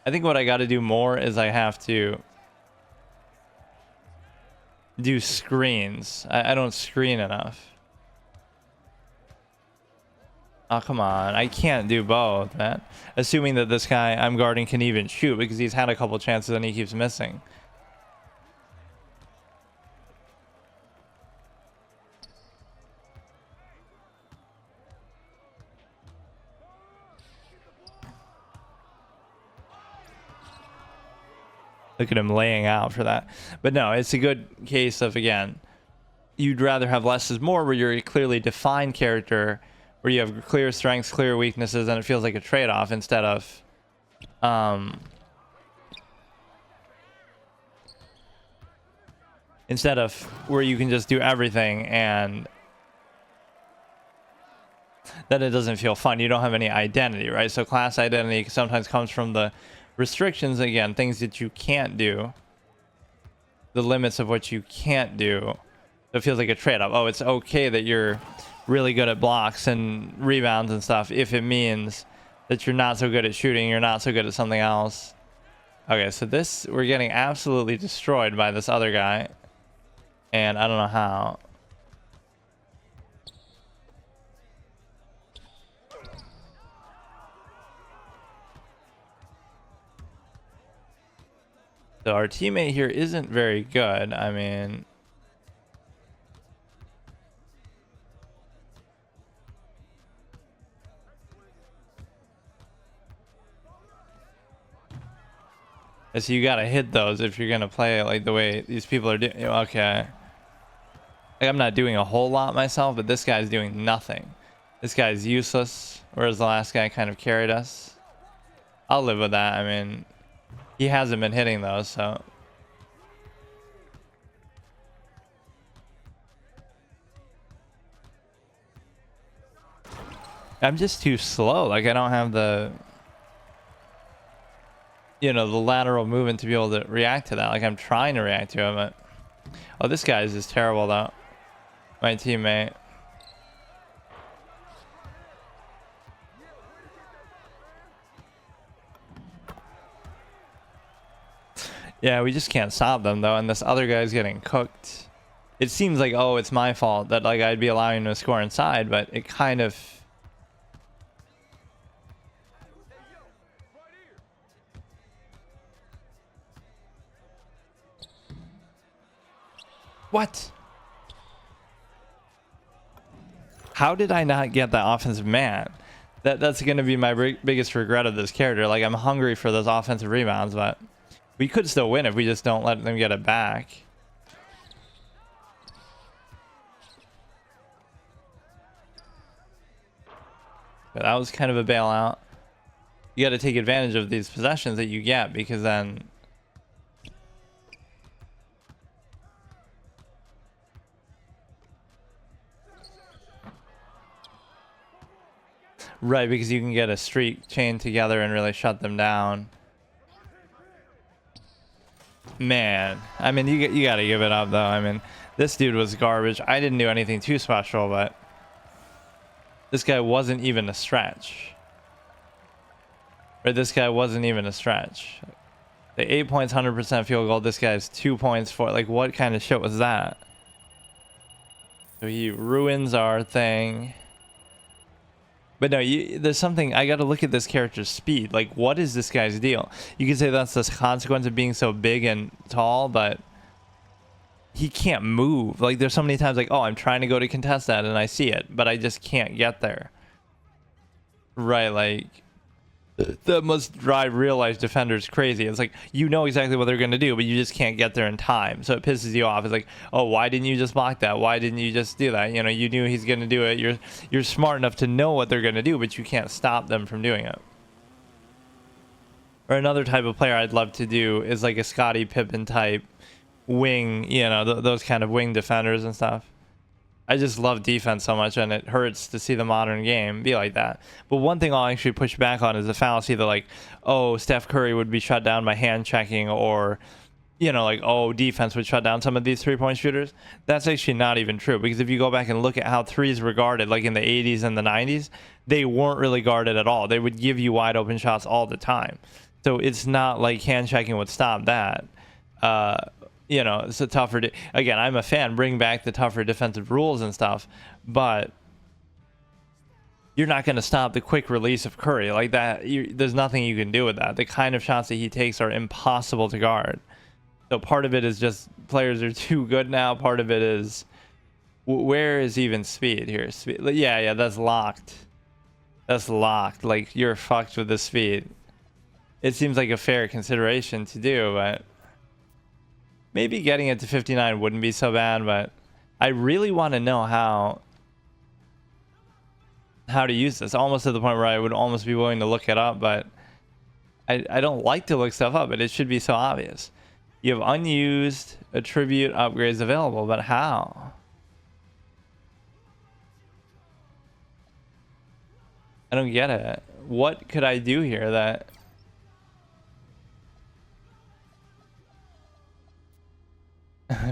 I think what I got to do more is I have to do screens. I don't screen enough. Oh, come on. I can't do both, man. Assuming that this guy I'm guarding can even shoot, because he's had a couple chances and he keeps missing. Look at him laying out for that. But no, it's a good case of, again, you'd rather have less is more, where you're a clearly defined character, where you have clear strengths, clear weaknesses, and it feels like a trade-off, instead of where you can just do everything and then it doesn't feel fun. You don't have any identity, right? So class identity sometimes comes from the restrictions, again, things that you can't do, the limits of what you can't do. So it feels like a trade-off. Oh, it's okay that you're really good at blocks and rebounds and stuff if it means that you're not so good at shooting, you're not so good at something else. Okay, so this, we're getting absolutely destroyed by this other guy, and I don't know how. So our teammate here isn't very good. I mean, so you gotta hit those if you're gonna play it like the way these people are doing. Okay, like, I'm not doing a whole lot myself, but this guy's doing nothing. This guy's useless, whereas the last guy kind of carried us. I'll live with that. I mean, he hasn't been hitting those, so. I'm just too slow. Like, I don't have the, you know, the lateral movement to be able to react to that. Like, I'm trying to react to it, but oh, this guy's just terrible though. My teammate. Yeah, we just can't stop them though, and this other guy's getting cooked. It seems like, oh, it's my fault that like I'd be allowing him to score inside, but it kind of... What? How did I not get that offensive man? That's going to be my biggest regret of this character. Like, I'm hungry for those offensive rebounds, but we could still win if we just don't let them get it back. But that was kind of a bailout. You got to take advantage of these possessions that you get, because then... Right, because you can get a streak chained together and really shut them down. Man, I mean, you got to give it up, though. I mean, this dude was garbage. I didn't do anything too special, but this guy wasn't even a stretch. Or this guy wasn't even a stretch. The 8 points, 100% field goal. This guy's 2 points for... Like, what kind of shit was that? So he ruins our thing. But no, there's something, I got to look at this character's speed. Like, what is this guy's deal? You could say that's the consequence of being so big and tall, but he can't move. Like, there's so many times like, oh, I'm trying to go to contest that and I see it, but I just can't get there. Right, like, that must drive real life defenders crazy. It's like, you know exactly what they're going to do, but you just can't get there in time. So it pisses you off. It's like, oh, why didn't you just block that? Why didn't you just do that? You know, you knew he's going to do it. You're smart enough to know what they're going to do, but you can't stop them from doing it. Or another type of player I'd love to do is like a Scottie Pippen type wing, you know, those kind of wing defenders and stuff. I just love defense so much, and it hurts to see the modern game be like that. But one thing I'll actually push back on is the fallacy that, like, oh, Steph Curry would be shut down by hand checking, or, you know, like, oh, defense would shut down some of these three-point shooters. That's actually not even true, because if you go back and look at how threes were guarded, like in the 80s and the 90s, they weren't really guarded at all. They would give you wide open shots all the time. So it's not like hand checking would stop that. You know, it's a tougher... Again, I'm a fan. Bring back the tougher defensive rules and stuff. But you're not going to stop the quick release of Curry. Like that, there's nothing you can do with that. The kind of shots that he takes are impossible to guard. So part of it is just players are too good now. Part of it is... Where is even speed here? Speed, yeah, that's locked. That's locked. Like, you're fucked with the speed. It seems like a fair consideration to do, but... Maybe getting it to 59 wouldn't be so bad, but I really want to know how to use this. Almost to the point where I would almost be willing to look it up, but I don't like to look stuff up, but it should be so obvious. You have unused attribute upgrades available, but how? I don't get it. What could I do here that...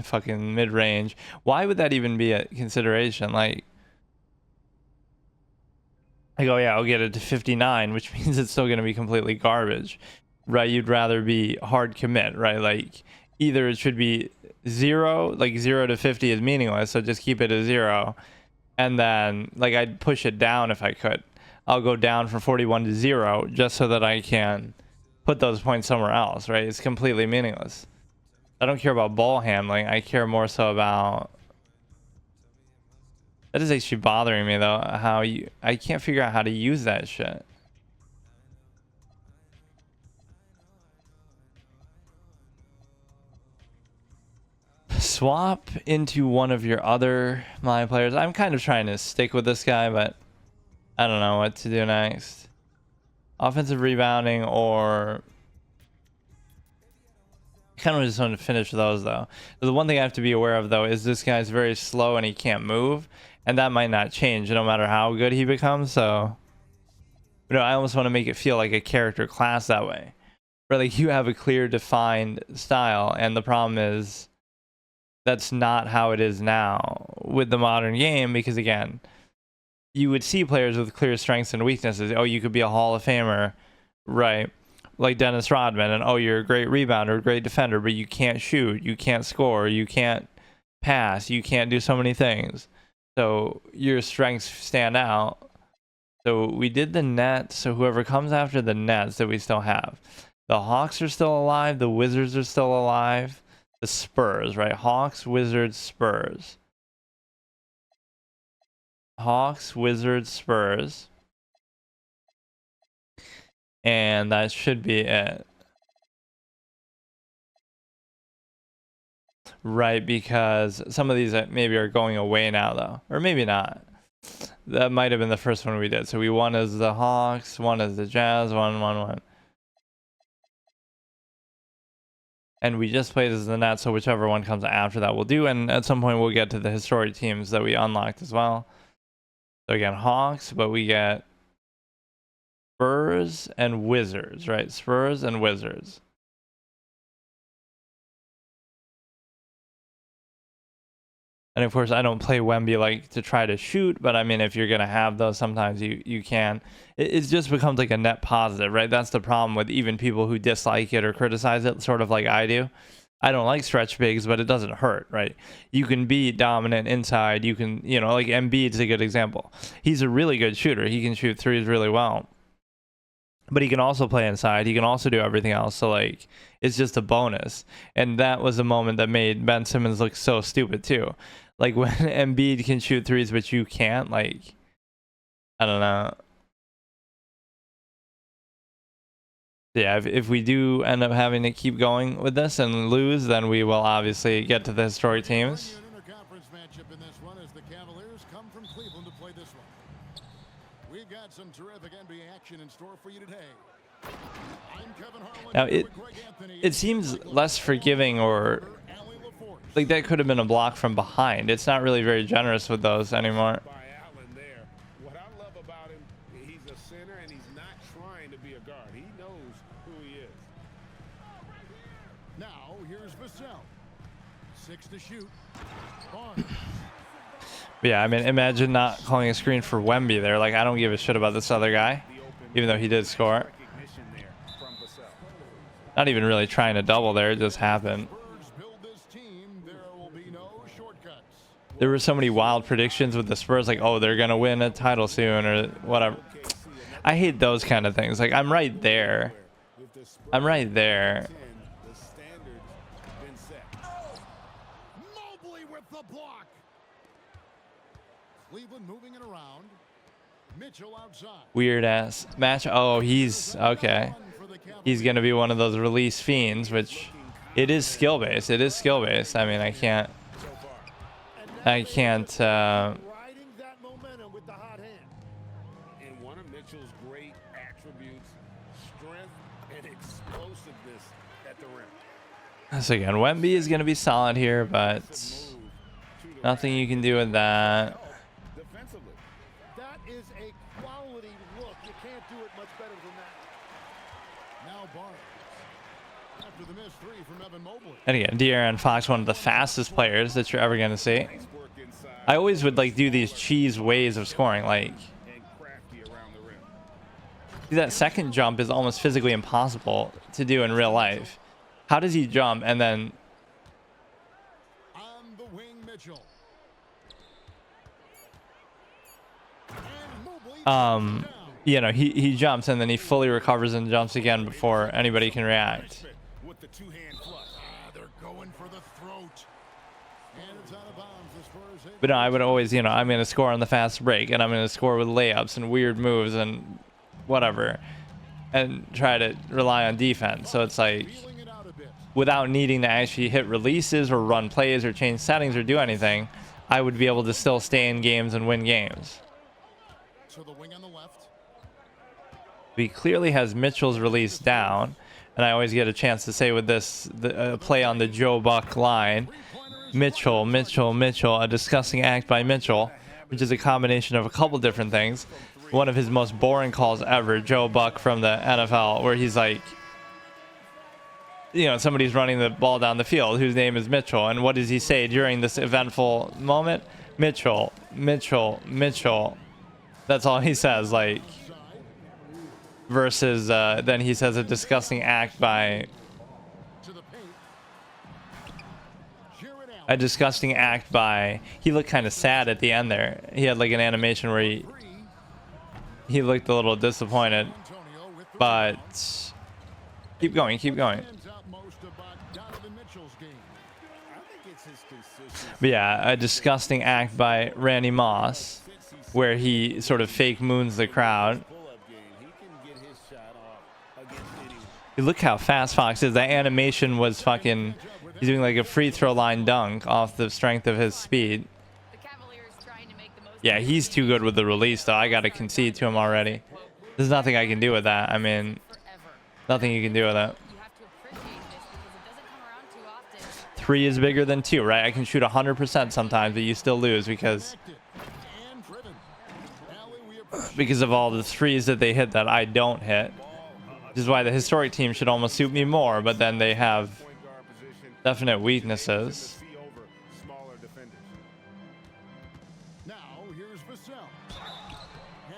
Fucking mid-range. Why would that even be a consideration? Like, I go, yeah, I'll get it to 59, which means it's still going to be completely garbage, right? You'd rather be hard commit, right? Like, either it should be 0, like 0 to 50 is meaningless, so just keep it at 0. And then, like, I'd push it down if I could. I'll go down from 41 to 0 just so that I can put those points somewhere else, right? It's completely meaningless. I don't care about ball handling. I care more so about... That is actually bothering me, though. I can't figure out how to use that shit. Swap into one of your other my players. I'm kind of trying to stick with this guy, but I don't know what to do next. Offensive rebounding or... Kind of just want to finish those though. The one thing I have to be aware of though is this guy's very slow and he can't move, and that might not change no matter how good he becomes. So, you know, I almost want to make it feel like a character class that way, where like you have a clear defined style, and the problem is that's not how it is now with the modern game, because again, you would see players with clear strengths and weaknesses. Oh, you could be a Hall of Famer, right? like Dennis Rodman, and oh, you're a great rebounder, great defender, but you can't shoot, you can't score, you can't pass, you can't do so many things. So your strengths stand out. So we did the Nets. So whoever comes after the Nets that we still have. The Hawks are still alive. The Wizards are still alive. The Spurs, right? Hawks, Wizards, Spurs. Hawks, Wizards, Spurs. And that should be it. Right, because some of these maybe are going away now, though. Or maybe not. That might have been the first one we did. So we won as the Hawks, one as the Jazz, one. And we just played as the Nets, so whichever one comes after that we'll do. And at some point we'll get to the historic teams that we unlocked as well. So again, Hawks, but we get Spurs and Wizards, right? Spurs and Wizards. And of course, I don't play Wemby like to try to shoot, but I mean, if you're gonna have those, sometimes you can. It just becomes like a net positive, right? That's the problem with even people who dislike it or criticize it, sort of like I do. I don't like stretch bigs, but it doesn't hurt, right? You can be dominant inside. You can, you know, like Embiid's a good example. He's a really good shooter. He can shoot threes really well. But he can also play inside. He can also do everything else. So, like, it's just a bonus. And that was a moment that made Ben Simmons look so stupid, too. Like, when Embiid can shoot threes, but you can't, like, I don't know. Yeah, if we do end up having to keep going with this and lose, then we will obviously get to the historic teams. Some terrific NBA action in store for you today. Now it seems less forgiving, or like that could have been a block from behind. It's not really very generous with those anymore. What I love about him, he's a center and he's not trying to be a guard. He knows who he is. Now here's Vassell. 6 to shoot. Barnes. Yeah, I mean, imagine not calling a screen for Wemby there. Like, I don't give a shit about this other guy, even though he did score. Not even really trying to double there. It just happened. There were so many wild predictions with the Spurs, like, oh, they're going to win a title soon or whatever. I hate those kind of things. Like, I'm right there. I'm right there. Cleveland moving it around. Mitchell outside. Weird ass match. Oh, he's okay. He's gonna be one of those release fiends, which it is skill based. It is skill based. I mean, I can't. Riding that momentum with the hot hand. And one of Mitchell's great attributes, strength and explosiveness at the rim. So again, Wemby is gonna be solid here, but nothing you can do with that. That is a quality look. You can't do it much better than that. Now Barnes. After the missed 3 from Evan Mobley. And again, De'Aaron Fox, one of the fastest players that you're ever gonna see. I always would like do these cheese ways of scoring. Like, that second jump is almost physically impossible to do in real life. How does he jump and then? On the wing, Mitchell. You know, he jumps and then he fully recovers and jumps again before anybody can react. With the two-hand flush. They're going for the throat. And it's out of bounds. The Spurs. But no, I would always, you know, I'm going to score on the fast break, and I'm going to score with layups and weird moves and whatever, and try to rely on defense. So it's like, without needing to actually hit releases or run plays or change settings or do anything, I would be able to still stay in games and win games. To the wing on the left. He clearly has Mitchell's release down, and I always get a chance to say with this play on the Joe Buck line, Mitchell, a disgusting act by Mitchell, which is a combination of a couple different things. One of his most boring calls ever, Joe Buck from the NFL, where he's like, you know, somebody's running the ball down the field whose name is Mitchell, and what does he say during this eventful moment? Mitchell. That's all he says. Like, versus then he says a disgusting act by To the paint. Jared Allen. a disgusting act by he looked kind of sad at the end there. He had like an animation where he looked a little disappointed, Antonio with the but keep going, keep going. stands out most about Donovan Mitchell's game. I think it's his consistency. But yeah, a disgusting act by Randy Moss where he sort of fake moons the crowd. Pull-up game. He can get his shot off against anyone. Look how fast Fox is. That animation was fucking. He's doing like a free throw line dunk off the strength of his speed. The Cavaliers trying to make the most Yeah, he's too good with the release, though. I got to concede to him already. There's nothing I can do with that. I mean, forever. nothing you can do with it. You have to appreciate this because it doesn't come around too often. 3 is bigger than 2, right? I can shoot 100% sometimes, but you still lose because And driven. Allie, we appreciate because of all the threes that they hit that I don't hit. This is why the historic team should almost suit me more, but then they have Point guard position. definite weaknesses. See over smaller defenders. now. Here's Vassell.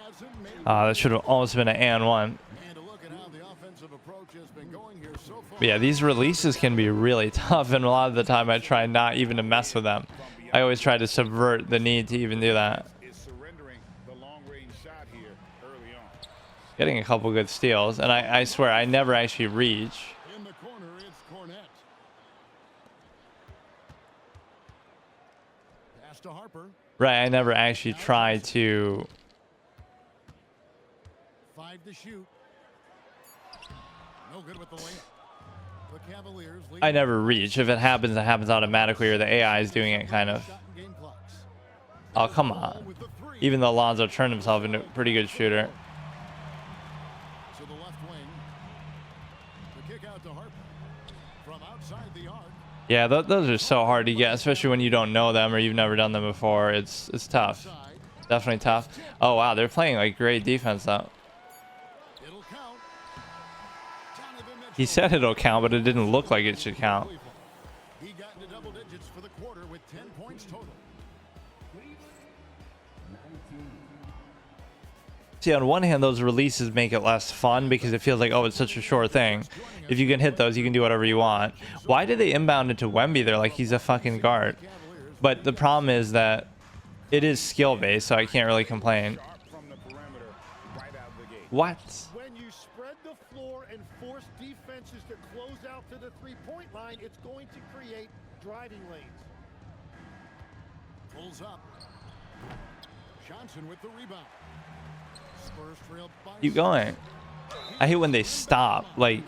Hasn't made That should have almost been an and one. and to look at how the offensive approach has been going here so far. But yeah, these releases can be really tough, and a lot of the time I try not even to mess with them. I always try to subvert the need to even do that. Is surrendering the long-range shot here early on. Getting a couple good steals, and I swear I never actually reach. In the corner, it's Cornette. Pass to Harper. Right, I never actually try to. 5 to shoot. No good with the layup. The Cavaliers lead. I never reach. If it happens automatically, or the AI is doing it, kind of. Shot and game clocks. Oh, come on. With the three. Even though Lonzo turned himself into a pretty good shooter. To the left wing. The kick out to Harper. From outside the arc. Yeah, those are so hard to get, especially when you don't know them or you've never done them before. It's tough. Side. Definitely tough. Oh, wow, they're playing like great defense, though. It'll count. Donovan Mitchell. He said it'll count, but it didn't look like it should count. He got into double digits for the quarter with 10 points total. See, on one hand, those releases make it less fun because it feels like, oh, it's such a sure thing. If you can hit those, you can do whatever you want. Why did they inbound it to Wemby there like he's a fucking guard? But the problem is that it is skill-based, so I can't really complain. Sharp from the perimeter right out of the gate. What? When you spread the floor and force defenses to close out to the three-point line, it's going to create driving lanes. Pulls up. Johnson with the rebound. Spurs trail by Keep going. I hate when they stop. Like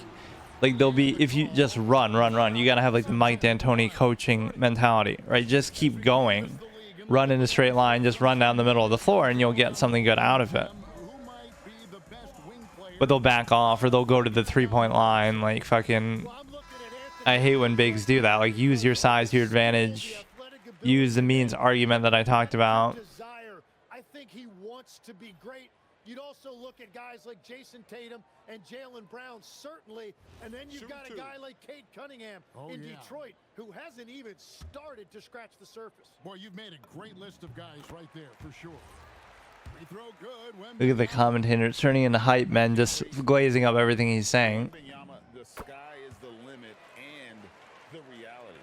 they'll be, if you just run. You got to have like the Mike D'Antoni coaching mentality, right? Just keep going. Run in a straight line, just run down the middle of the floor, and you'll get something good out of it. who might be the best wing player. But they'll back off or they'll go to the three-point line. Like fucking, I'm looking at Anthony. I hate when bigs do that. Like use your size to your advantage. Athletic ability, Use the means argument that I talked about. desire. I think he wants to be great. You'd also look at guys like Jason Tatum and Jaylen Brown, certainly. And then you've got a guy like Cade Cunningham in yeah. Detroit, who hasn't even started to scratch the surface. Boy, you've made a great list of guys right there for sure. Free throw good. Wemby. Look at the commentators turning into hype men, just glazing up everything he's saying. Wembanyama, the sky is the limit and the reality.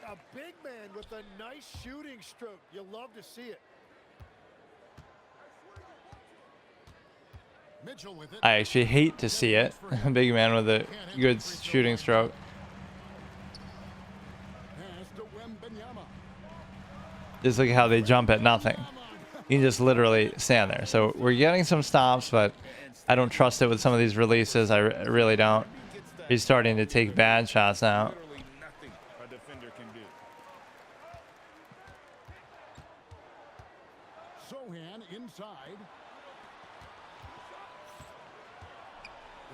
A big man with a nice shooting stroke. You love to see it. Mitchell with it. I actually hate to see it. A big man with a good shooting stroke. Pass to Wembanyama. Just look at how they jump at nothing. You can just literally stand there. So we're getting some stops, but I don't trust it with some of these releases. I really don't. He's starting to take bad shots now. Literally nothing a defender can do. Sohan inside.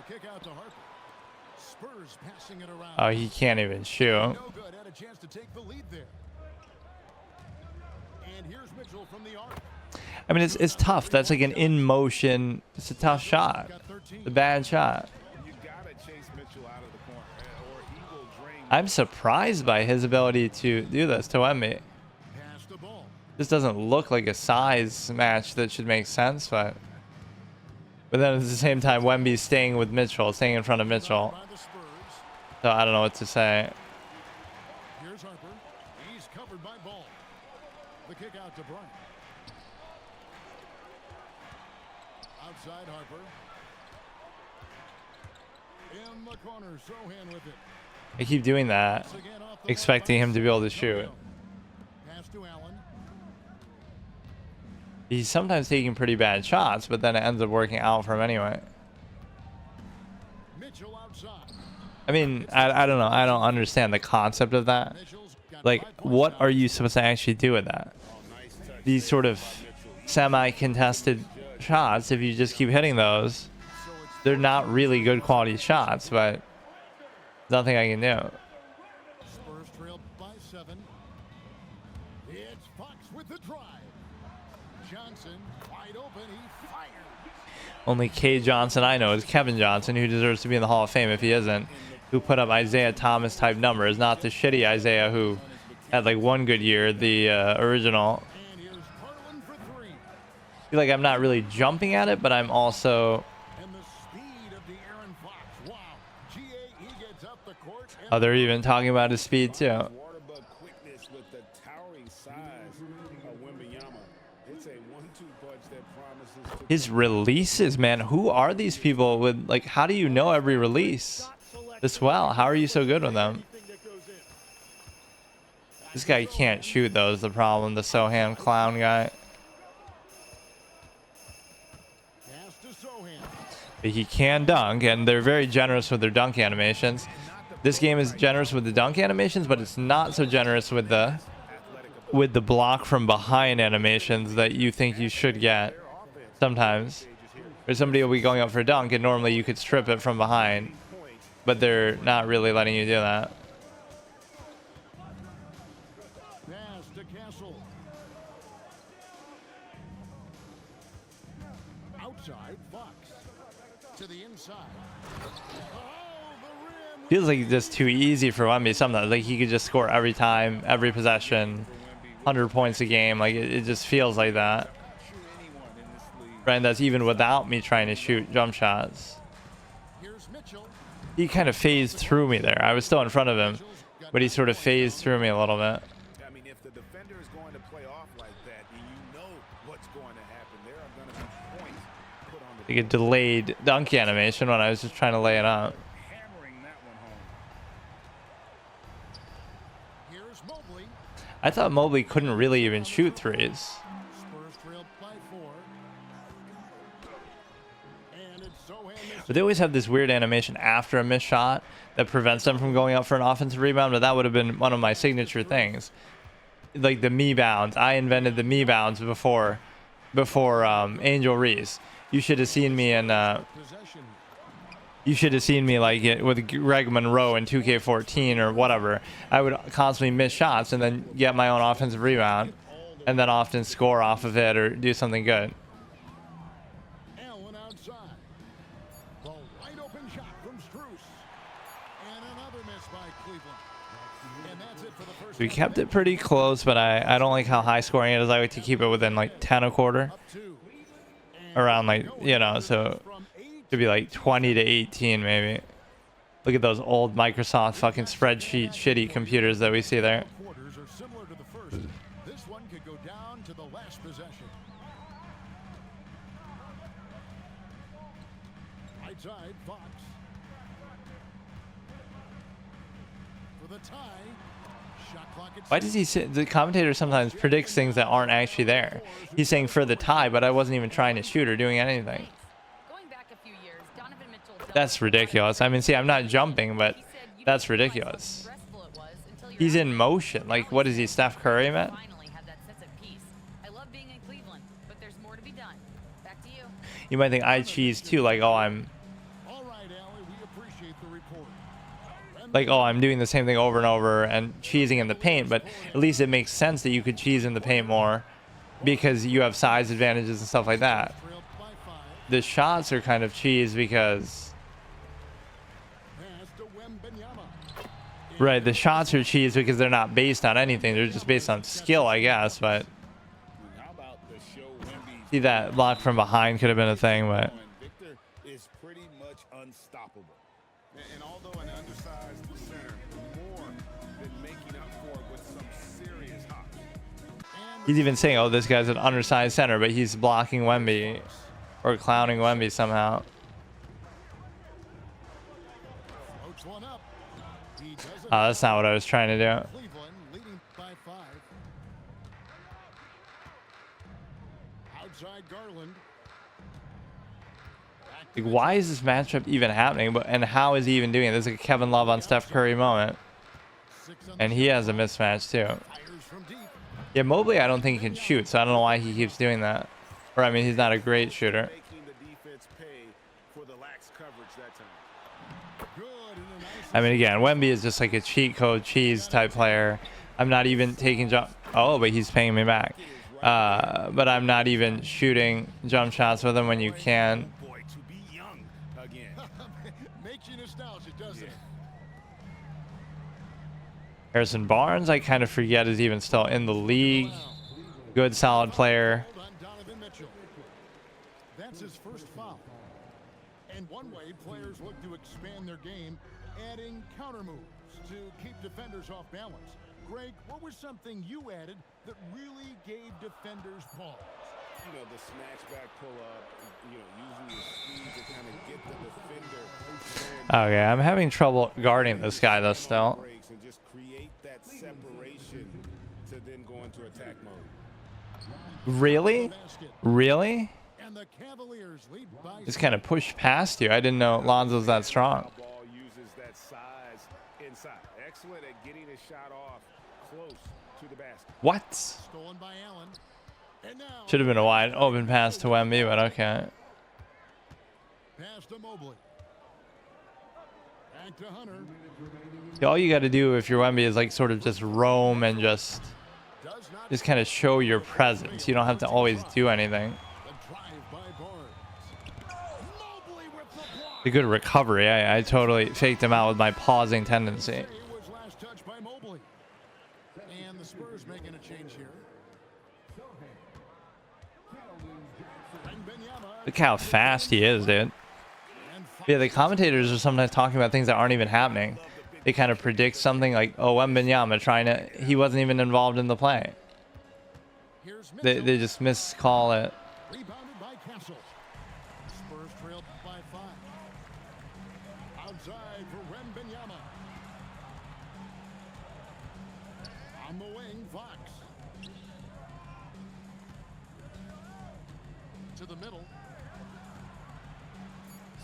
The kick out to Harper. Spurs passing it around. Oh, he can't even shoot. No good. Had a chance to take the lead there. And here's Mitchell from the arc. I mean, it's tough. That's like an in motion. It's a tough shot. Got 13. The bad shot. You gotta chase Mitchell out of the corner, or he will drain. I'm surprised by his ability to do this to Wemby. Pass the ball. This doesn't look like a size match that should make sense, but But then at the same time, Wemby's staying with Mitchell, staying in front of Mitchell. By the Spurs. So I don't know what to say. Here's Harper. He's covered by Ball. The kick out to Bryant. Outside Harper. In the corner, Sohan with it. I keep doing that, Once again off the expecting left him to be able to shoot. Pass to Allen. He's sometimes taking pretty bad shots, but then it ends up working out for him anyway. Mitchell outside. I mean, I don't know. I don't understand the concept of that. Mitchell's got Like, 5 points what now. are you supposed to actually do with that? These sort of semi-contested shots, if you just keep hitting those, they're not really good quality shots, but nothing I can do. Spurs trail by 7. It's Fox with the drive. Johnson wide open. He fires. Only K. Johnson I know is Kevin Johnson, who deserves to be in the Hall of Fame if he isn't, who put up Isaiah Thomas type numbers, not the shitty Isaiah who had like one good year, the original. And here's Carlin for 3. I feel like I'm not really jumping at it, but I'm also... And the speed of the Aaron Fox. Wow. GA, he gets up the court. And Oh, they're even talking about his speed too. Water bug quickness with the towering size of Wembanyama. It's a 1-2 punch that promises to His releases, man. Who are these people with, like, how do you know every release this well? How are you so good with them? This guy can't shoot though, is the problem. The Sohan clown guy. pass to Sohan. But he can dunk, and they're very generous with their dunk animations. This game is generous with the dunk animations, but it's not so generous with the block from behind animations that you think you should get sometimes. Or somebody will be going up for a dunk, and normally you could strip it from behind, but they're not really letting you do that. Pass to Castle. Outside, Fox. To the inside. Oh, the rim. Feels like just too easy for Wemby sometimes. Like he could just score every time, every possession, 100 points a game. Like it just feels like that. Right, and that's even without me trying to shoot jump shots. Here's Mitchell. He kind of phased through me there. I was still in front of him, but he sort of phased through me a little bit. I mean, if the defender is going to play off like that, then you know what's going to happen. There are going to be points put on the Like a delayed dunk animation when I was just trying to lay it up. hammering that one home. Here's Mobley. I thought Mobley couldn't really even shoot threes. Spurs trail by 4. And it's Sohan. But they always have this weird animation after a missed shot that prevents them from going up for an offensive rebound. But that would have been one of my signature things, like the me bounds. I invented the me bounds before Angel Reese. You should have seen me in. Possession. You should have seen me like it with Greg Monroe in 2K14 or whatever. I would constantly miss shots and then get my own offensive rebound, and then often score off of it or do something good. Allen outside. The wide open shot from Strus. And another miss by Cleveland. And that's it for the first We half. kept it pretty close, but I don't like how high scoring it is. I like to keep it within like 10 a quarter, Up 2. around like, you know, so From 8. it could be like 20 to 18 maybe. Look at those old Microsoft fucking spreadsheet shitty computers that we see there. Quarters are similar to the first. This one could go down to the last possession. Right side, Fox. For the tie. Shot clock at Why does he say, the commentator sometimes predicts things that aren't actually there? He's saying for the tie, but I wasn't even trying to shoot or doing anything. Going back a few years, Donovan Mitchell doubled That's ridiculous. I mean, see, I'm not jumping, but He said, "You that's didn't realize how ridiculous. stressful it was until you're He's out in there." motion. Like, what is he, Steph Curry, man? Finally have that sense of peace. I love being in Cleveland, but there's more to be done. Back to you. You might think I cheese too, like, oh, I'm all right, Allie, we appreciate the report. like, oh, I'm doing the same thing over and over and cheesing in the paint, but at least it makes sense that you could cheese in the paint more because you have size advantages and stuff like that. Trailed by 5. The shots are kind of cheese because, Pass to Wembanyama. right, the shots are cheese because they're not based on anything. They're just based on skill, I guess, but How about the show Wemby see that block from behind could have been a thing, but and Victor unstoppable. And although an undersized center, more than making up for it with some serious hop. He's even saying, oh, this guy's an undersized center, but he's blocking Wemby or clowning Wemby somehow. Floats one up. He does it. Oh, that's not what I was trying to do. Cleveland leading by 5. Outside Garland. Like, why is this matchup even happening? And how is he even doing it? This is a Kevin Love on Steph Curry moment. And he has a mismatch too. Fires from deep. Yeah, Mobley I don't think he can shoot, so I don't know why he keeps doing that. Or, I mean, he's not a great shooter. Making the defense pay for the lax coverage that time. Good and a nice I mean, again, Wemby is just like a cheat code cheese type player. I'm not even taking jump. Oh, but he's paying me back. But I'm not even shooting jump shots with him when you can. Boy, to be young again. makes you nostalgic, doesn't it? Harrison Barnes, I kind of forget is even still in the league. Good, solid player. Hold on, Donovan Mitchell. That's his first foul. And one way players look to expand their game, adding counter moves to keep defenders off balance. Greg, what was something you added that really gave defenders pause? You know, the snatch back pull up, you know, using your speed to kind of get the defender. Okay, I'm having trouble guarding this guy though still. Breaks and just create that separation to then go into attack mode. Really? Really? And the Cavaliers lead by Just kind of pushed past you. I didn't know Lonzo's that strong. Ball uses that size inside. Excellent at getting a shot off close to the basket. What? stolen by Allen. And now Should have been a wide open pass to Wemby, but okay. pass to Mobley. Back to Hunter. All you got to do if you're Wemby is like sort of just roam and just kind of show your presence. You don't have to always do anything. The drive by Barnes. Mobley with the block. A good recovery. I totally faked him out with my pausing tendency. It was last touch by Mobley. And the Spurs making a change here. Look how fast he is, dude. Yeah, the commentators are sometimes talking about things that aren't even happening. They kind of predict something like, oh, Wembanyama he wasn't even involved in the play. They just miscall it. Rebounded by Castle. Spurs trailed by 5. Outside for Wembanyama. On the wing, Fox. To the middle.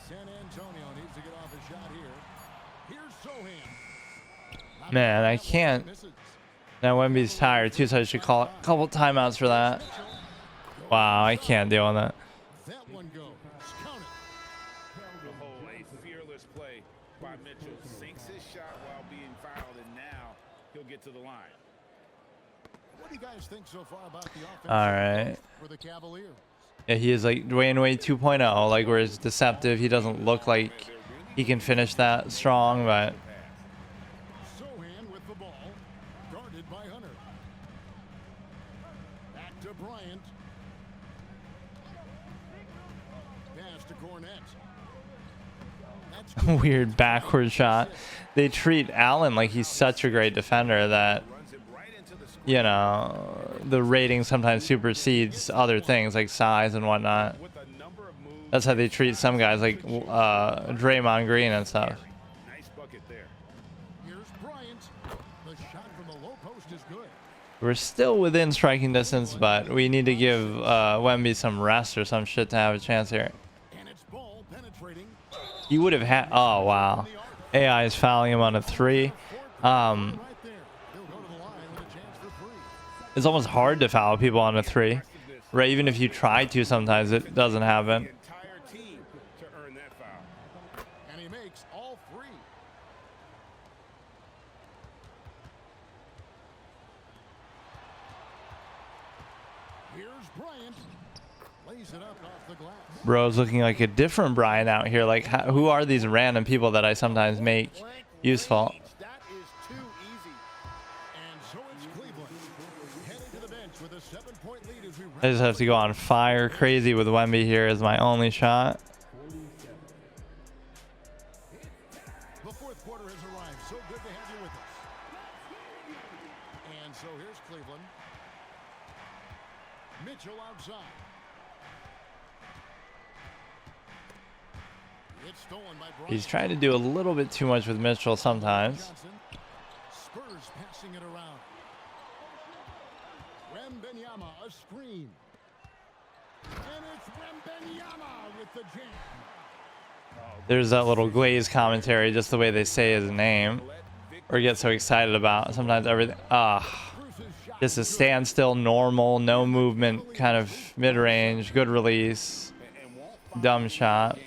San Antonio needs to get off a shot here. Here's Sohan. Man, I can't. Now Wemby's tired too, so I should call a couple timeouts for that. Wow, I can't deal with that. That one goes. Count it. Oh, a fearless play by Mitchell. Sinks his shot while being fouled, and now he'll get to the line. What do you guys think so far about the offense All right. for the Cavaliers? Yeah, he is like Dwayne Wade 2.0, like where it's deceptive. He doesn't look like he can finish that strong, but Sohan with the ball. Guarded by Hunter. Back to Bryant. Pass to Cornette. That's weird backward shot. They treat Allen like he's such a great defender that, you know, the rating sometimes supersedes other things like size and whatnot. That's how they treat some guys like Draymond Green and stuff. Nice bucket there. Here's Bryant. The shot from the low post is good. We're still within striking distance, but we need to give Wemby some rest or some shit to have a chance here. And it's ball penetrating. He would have had. Oh wow, AI is fouling him on a 3. Right there. He'll go to the line with a chance for 3. It's almost hard to foul people on a 3, right? Even if you try to, sometimes it doesn't happen. The entire team to earn that foul. And he makes all 3. Here's Bryant. Lays it up off the glass. Bro's looking like a different Brian out here. Like, who are these random people that I sometimes make useful? That is too easy. And so it's Cleveland. Heading to the bench with a 7-point lead as we I just have to go on fire crazy with Wemby here as my only shot. Mitchell outside. It's stolen by Bryant. He's trying to do a little bit too much with Mitchell sometimes. Johnson. Spurs passing it around. Wembanyama, a screen. And it's Wembanyama with the jam. There's that little Glaze commentary, just the way they say his name, or get so excited about sometimes everything. Just a standstill, normal, no movement, kind of mid-range, good release, dumb shot.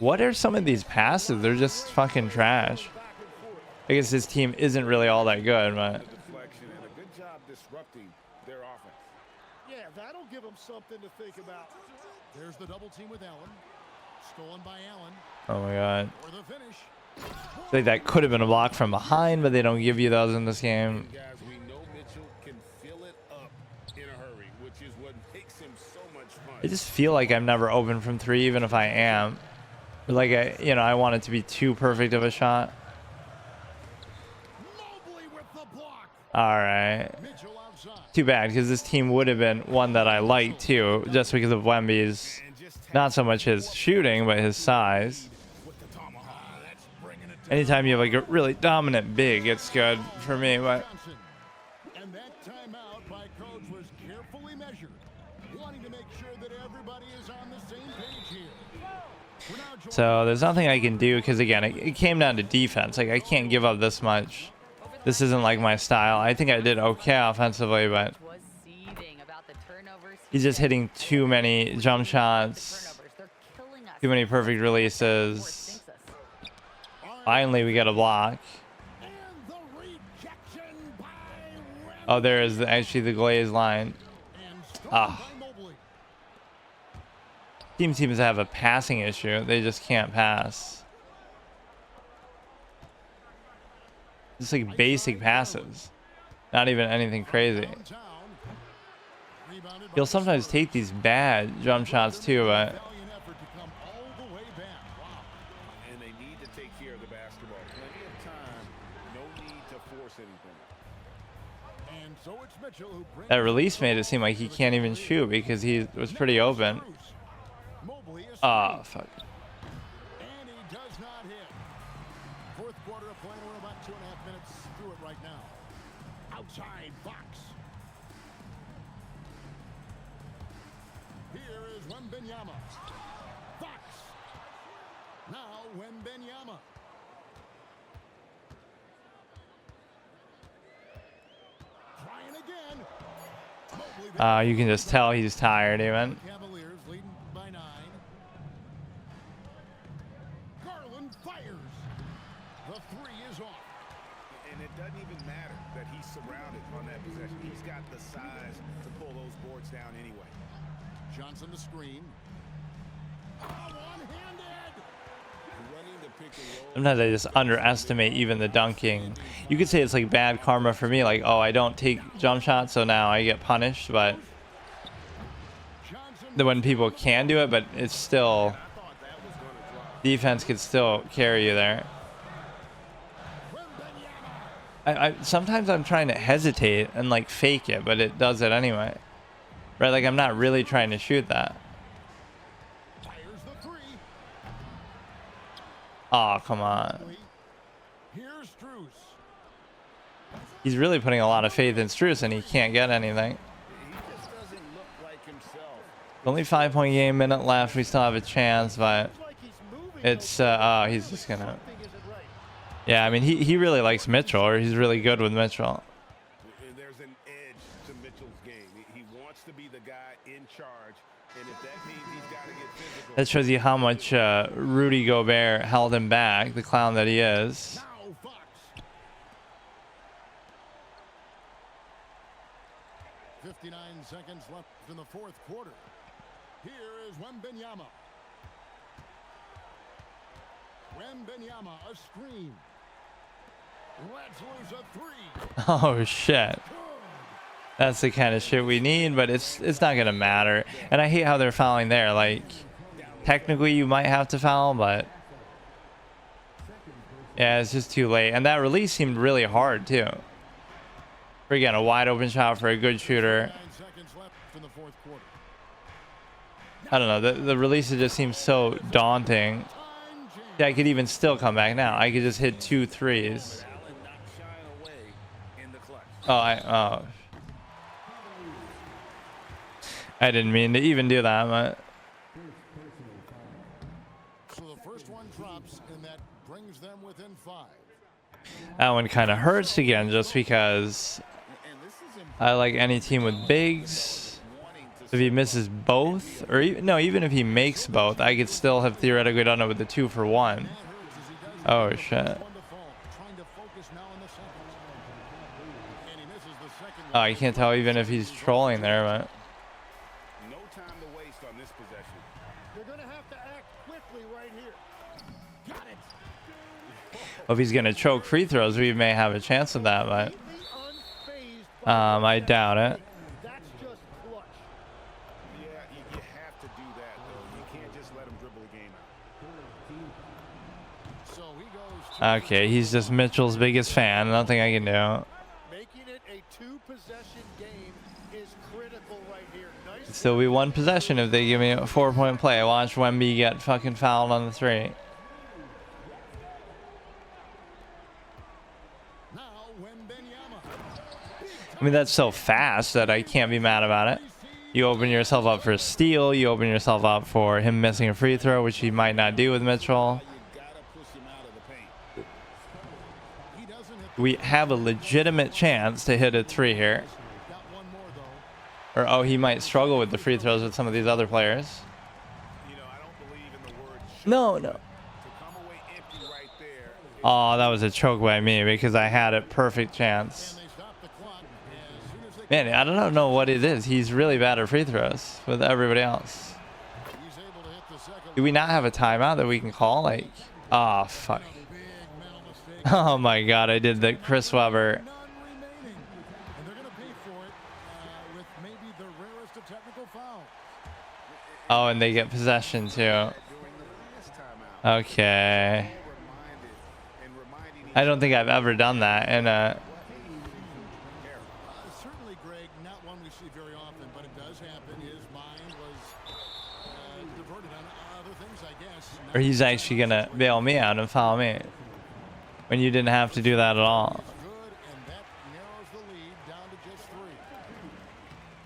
What are some of these passes? They're just fucking trash. I guess this team isn't really all that good, but Yeah, that'll give them something to think about. There's the double team with Allen. Stolen by Allen. oh my god. For the finish. I think that could have been a block from behind, but they don't give you those in this game. Guys, we know Mitchell can fill it up in a hurry, which is what makes him so much fun. I just feel like I'm never open from three, even if I am. Like, I want it to be too perfect of a shot. Mobley with the block. All right. Mitchell outside. Too bad, because this team would have been one that I liked too, just because of Wemby's, not so much his shooting, but his size. Anytime you have like a really dominant big, it's good for me. But Johnson. And that timeout by coach was carefully measured, wanting to make sure that everybody is on the same page here. We're now joined so there's nothing I can do, because again, it came down to defense. Like, I can't give up this much. This isn't like my style. I think I did okay offensively, but Was seething about the turnovers. he's just hitting too many jump shots, Turnovers. They're killing us. too many perfect releases. Stinks us. Finally, we get a block. and the rejection by Wemby. Oh, there is actually the Glaze line. And stolen Ah. by Mobley. Team seems to have a passing issue. They just can't pass. Just like basic passes. Not even anything crazy. Downtown. Rebounded by He'll sometimes take these bad jump shots too, but valiant effort to come all the way back. Wow. And they need to take care of the basketball. Plenty of time. No need to force anything. And so it's Mitchell who brings that release made it seem like he can't even shoot because he was pretty open. Mobley is Oh, fuck. and he does not hit. Fourth quarter of play. We're about 2.5 minutes through it right now. Outside box. Here is Wembanyama. Fox. Now Wembanyama. Trying again. Mobley You can just tell he's tired even. Cavaliers leading by 9. Garland fires. The three is off. And it doesn't even matter that he's surrounded on that possession. He's got the size to pull those boards down anyway. Johnson the screen. One-handed. Running the pick and roll. Sometimes I just underestimate even the dunking. You could say it's like bad karma for me, like, oh, I don't take jump shots, so now I get punished, but Johnson when people can do it, but it's still, defense could still carry you there. Sometimes I'm trying to hesitate and like fake it, but it does it anyway. Right? Like, I'm not really trying to shoot that. fires the three. Oh, come on. Here's Strus. He's really putting a lot of faith in Strus, and he can't get anything. He just doesn't look like himself. Only 5-point game, minute left. We still have a chance, but Like he's moving. it's he's just gonna. Something isn't right. Yeah, I mean, he really likes Mitchell, or he's really good with Mitchell. There's an edge to Mitchell's game. He wants to be the guy in charge, and if that means he's got to get physical. That shows you how much Rudy Gobert held him back, the clown that he is. Now Fox. .59 seconds left in the fourth quarter. Here is Wembanyama. Wembanyama, a screen. Let's lose a three. Oh shit. That's the kind of shit we need, but it's not gonna matter. And I hate how they're fouling there. Like, technically you might have to foul, but yeah, it's just too late. And that release seemed really hard too. Again, a wide open shot for a good shooter. 9 seconds left in the fourth quarter. I don't know. The releases just seems so daunting. Time jam. Yeah, I could even still come back now. I could just hit 2 threes. Allen not shying away in the clutch. Oh, I didn't mean to even do that, but So the first one drops, and that brings them within 5. that one kind of hurts again just because And this is I like any team with bigs. wanting to If he misses both, or even if he makes both, I could still have theoretically done it with the 2 for 1. Oh shit. One to fall, trying to focus now on the second. And he misses the second Oh, one. I can't tell even if he's trolling there, but no time to waste on this possession. You're going to have to act quickly right here. Got it. if he's gonna choke free throws, we may have a chance of that, but Completely unfazed by I doubt it. That's just clutch. Yeah, you have to do that, though. You can't just let him dribble the game out. So he goes Okay, he's just Mitchell's biggest fan. Nothing I can do. Making it a 2-possession game is critical right here. Nice. It'd still be 1 possession if they give me a 4-point play. Watch Wemby get fucking fouled on the 3. now Wembenyama. I mean, that's so fast that I can't be mad about it. You open yourself up for a steal. You open yourself up for him missing a free throw, which he might not do with Mitchell. You gotta push him out of the paint. He doesn't hit. We have a legitimate chance to hit a 3 here. Got one more though. Or, oh, he might struggle with the free throws with some of these other players. You know, I don't believe in the word No. to come away empty right there. Oh, that was a choke by me because I had a perfect chance. And they stop the clock as soon as they Man, I don't know what it is. He's really bad at free throws with everybody else. he's able to hit the second. Do we not have a timeout that we can call? Like, oh, fuck. Big mental mistake. Oh my god, I did the Chris Webber. None remaining. And they're going to pay for it with maybe the rarest of technical fouls. Oh, and they get possession too. During the last timeout, Okay. reminding I don't think I've ever done that. And Certainly, Greg, not one we see very often, but it does happen. His mind was diverted on other things, I guess. or he's actually gonna bail me out and foul me when you didn't have to do that at all. Good, and that narrows the lead down to just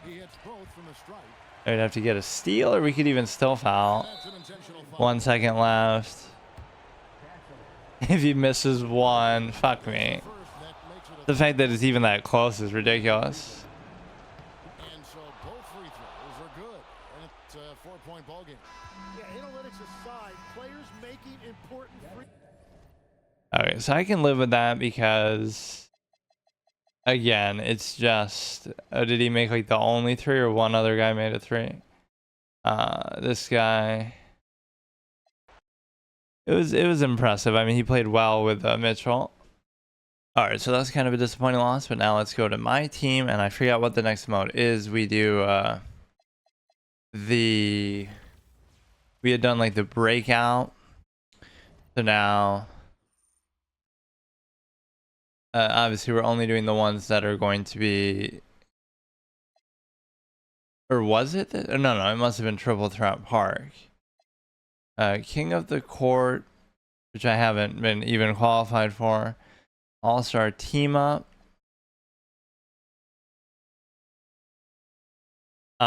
3. He hits both from the strike. I'd have to get a steal, or we could even still foul. That's an intentional foul. 1 second left. If he misses 1, fuck me. First, that makes it a The fact that it's even that close is ridiculous. And so both free throws are good. And it's a 4-point ball game. Yeah, analytics aside, players making important free. Okay, so I can live with that because, again, it's just, did he make like the only 3 or one other guy made a 3? This guy, it was impressive. I mean, he played well with Mitchell. All right, so that's kind of a disappointing loss, but now let's go to my team, and I forgot what the next mode is. We do we had done like the breakout, so now obviously we're only doing the ones that are going to be, or was it no, it must have been Triple Threat Park. King of the Court, which I haven't been even qualified for. All-Star Team Up. So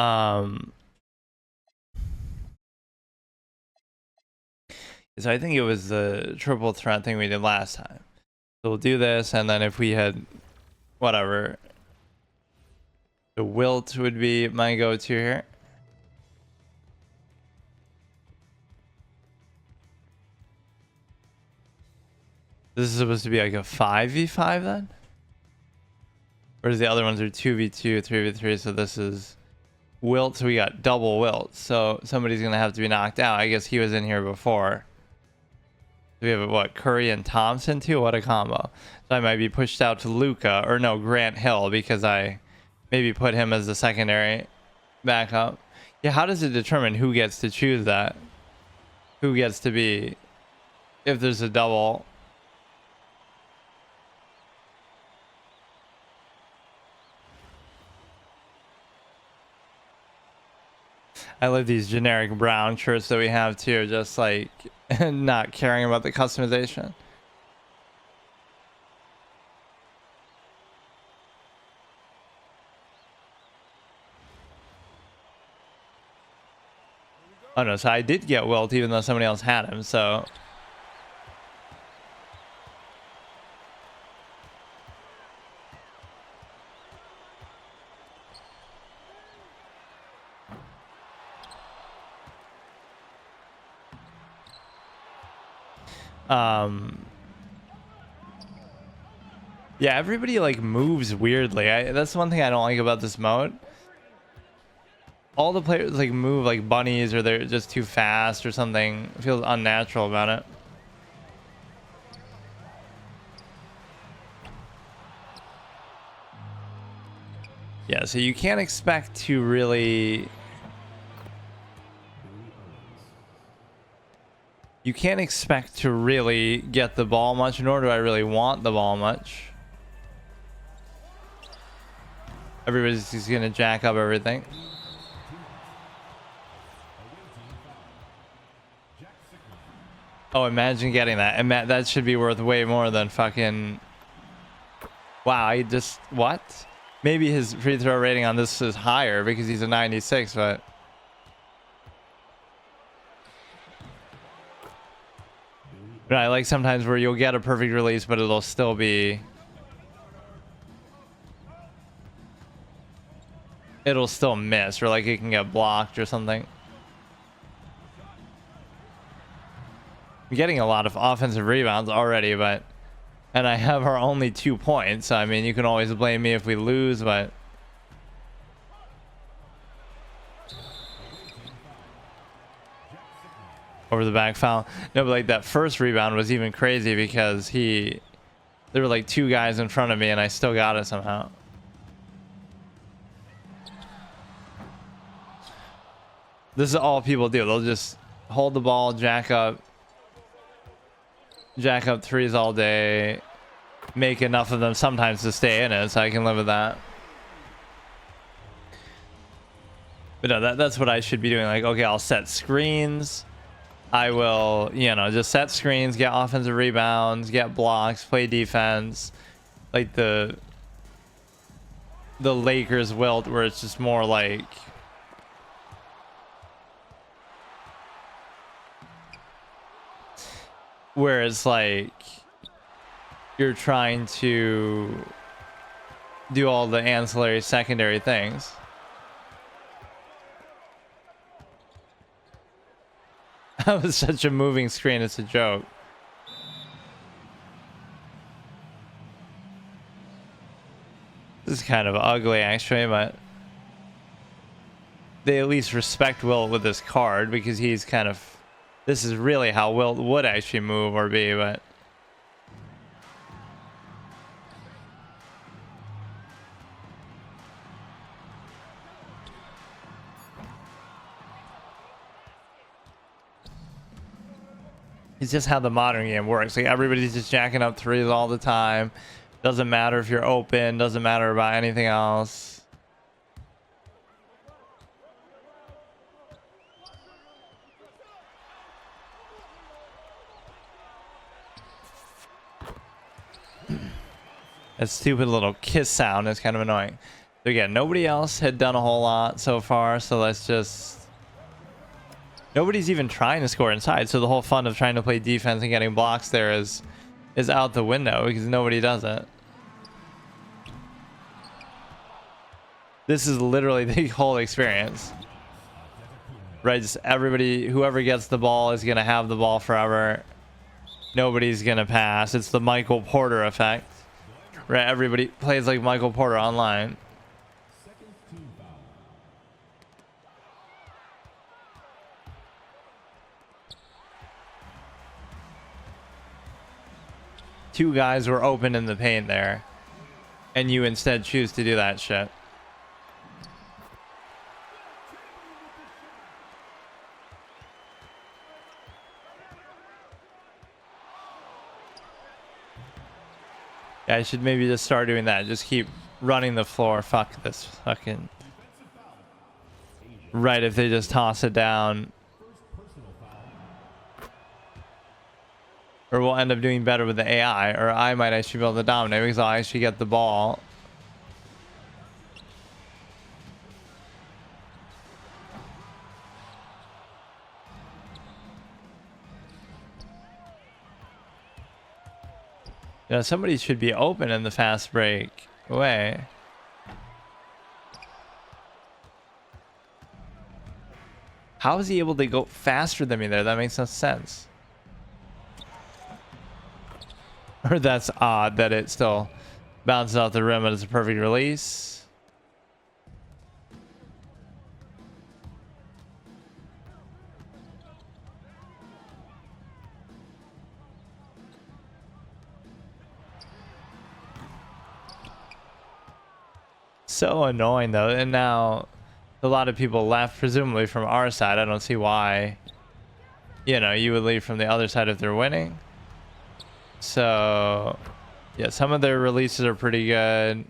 I think it was the triple threat thing we did last time. So we'll do this, and then if we had whatever, the Wilt would be my go-to here. This is supposed to be like a 5v5 then? Whereas the other ones are 2v2, 3v3, so this is Wilt, so we got double Wilt. So somebody's going to have to be knocked out. I guess he was in here before. We have, what, Curry and Thompson too? What a combo. So I might be pushed out to Luka, or no, Grant Hill, because I maybe put him as the secondary backup. Yeah, how does it determine who gets to choose that? Who gets to be, if there's a double? I love these generic brown shirts that we have too, just like not caring about the customization. Oh no, so I did get Wilt even though somebody else had him, so. Yeah, everybody like moves weirdly. That's one thing I don't like about this mode. All the players like move like bunnies, or they're just too fast or something. It feels unnatural about it. Yeah, so you can't expect to really... You can't expect to really get the ball much, nor do I really want the ball much. Everybody's just gonna jack up everything. Oh, imagine getting that. That should be worth way more than fucking... Wow, I just... What? Maybe his free throw rating on this is higher because he's a 96, but... But I like sometimes where you'll get a perfect release, but it'll still be... It'll still miss, or like it can get blocked or something. I'm getting a lot of offensive rebounds already, but... And I have our only 2 points. I mean, you can always blame me if we lose, but... Over the back foul. No, but like that first rebound was even crazy because there were like 2 guys in front of me and I still got it somehow. This is all people do. They'll just hold the ball, jack up threes all day, make enough of them sometimes to stay in it, so I can live with that. But no, that's what I should be doing. Like, okay, I'll set screens. I will, you know, just set screens, get offensive rebounds, get blocks, play defense. Like the Lakers wilt, where it's just more like... Where it's like you're trying to do all the ancillary secondary things. That was such a moving screen, it's a joke. This is kind of ugly actually, but they at least respect Wilt with this card because he's kind of... This is really how Wilt would actually move or be, but... It's just how the modern game works. Like, everybody's just jacking up threes all the time. Doesn't matter if you're open. Doesn't matter about anything else. That stupid little kiss sound is kind of annoying. So again, nobody else had done a whole lot so far, so let's just... Nobody's even trying to score inside, so the whole fun of trying to play defense and getting blocks there is out the window because nobody does it. This is literally the whole experience. Right, just everybody, whoever gets the ball is going to have the ball forever. Nobody's going to pass. It's the Michael Porter effect. Right, everybody plays like Michael Porter online. Two guys were open in the paint there, and you instead choose to do that shit. Yeah, I should maybe just start doing that. Just keep running the floor. Fuck this fucking... Right, if they just toss it down. Or we'll end up doing better with the AI, or I might actually be able to dominate because I'll actually get the ball. You know, somebody should be open in the fast break way. How is he able to go faster than me there? That makes no sense. Or that's odd that it still bounces off the rim, but it's a perfect release. So annoying though, and now a lot of people left, presumably from our side. I don't see why, you know, you would leave from the other side if they're winning. So, yeah, some of their releases are pretty good.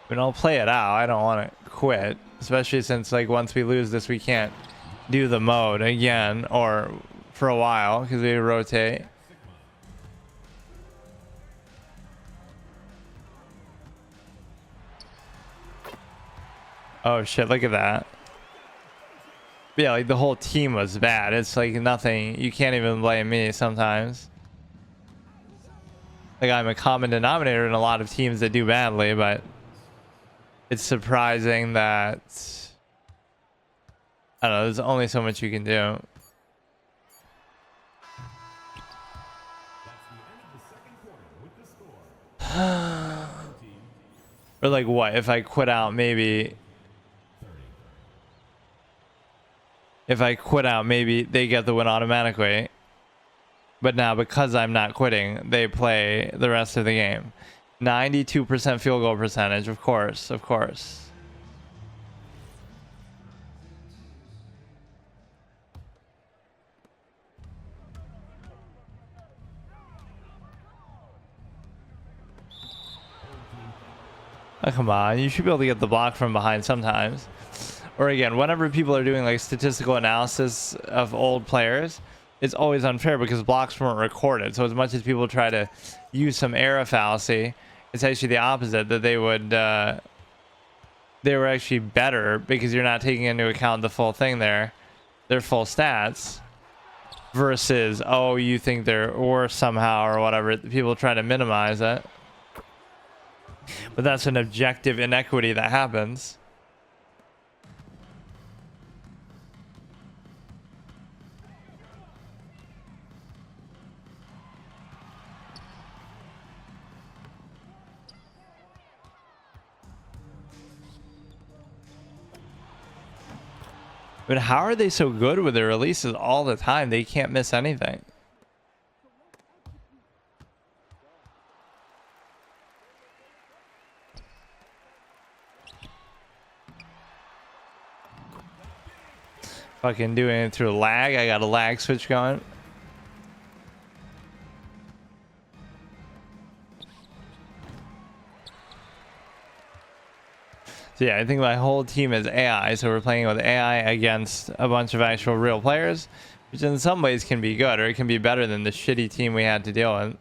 I mean, I'll play it out. I don't want to quit, especially since, like, once we lose this, we can't do the mode again, or for a while, because we rotate. Oh shit, look at that. Yeah, like the whole team was bad. It's like nothing, you can't even blame me sometimes. Like I'm a common denominator in a lot of teams that do badly, but it's surprising that, I don't know, there's only so much you can do. Or like what, if I quit out maybe... If I quit out, maybe they get the win automatically. But now, because I'm not quitting, they play the rest of the game. 92% field goal percentage, of course, of course. Oh, come on, you should be able to get the block from behind sometimes. Or again, whenever people are doing like statistical analysis of old players, it's always unfair because blocks weren't recorded. So as much as people try to use some error fallacy, it's actually the opposite, that they would they were actually better because you're not taking into account the full thing there, their full stats, versus, oh, you think they're worse somehow or whatever. People try to minimize it. But that's an objective inequity that happens. But how are they so good with their releases all the time? They can't miss anything. Fucking doing it through lag. I got a lag switch going. So yeah, I think my whole team is AI, so we're playing with AI against a bunch of actual real players, which in some ways can be good, or it can be better than the shitty team we had to deal with.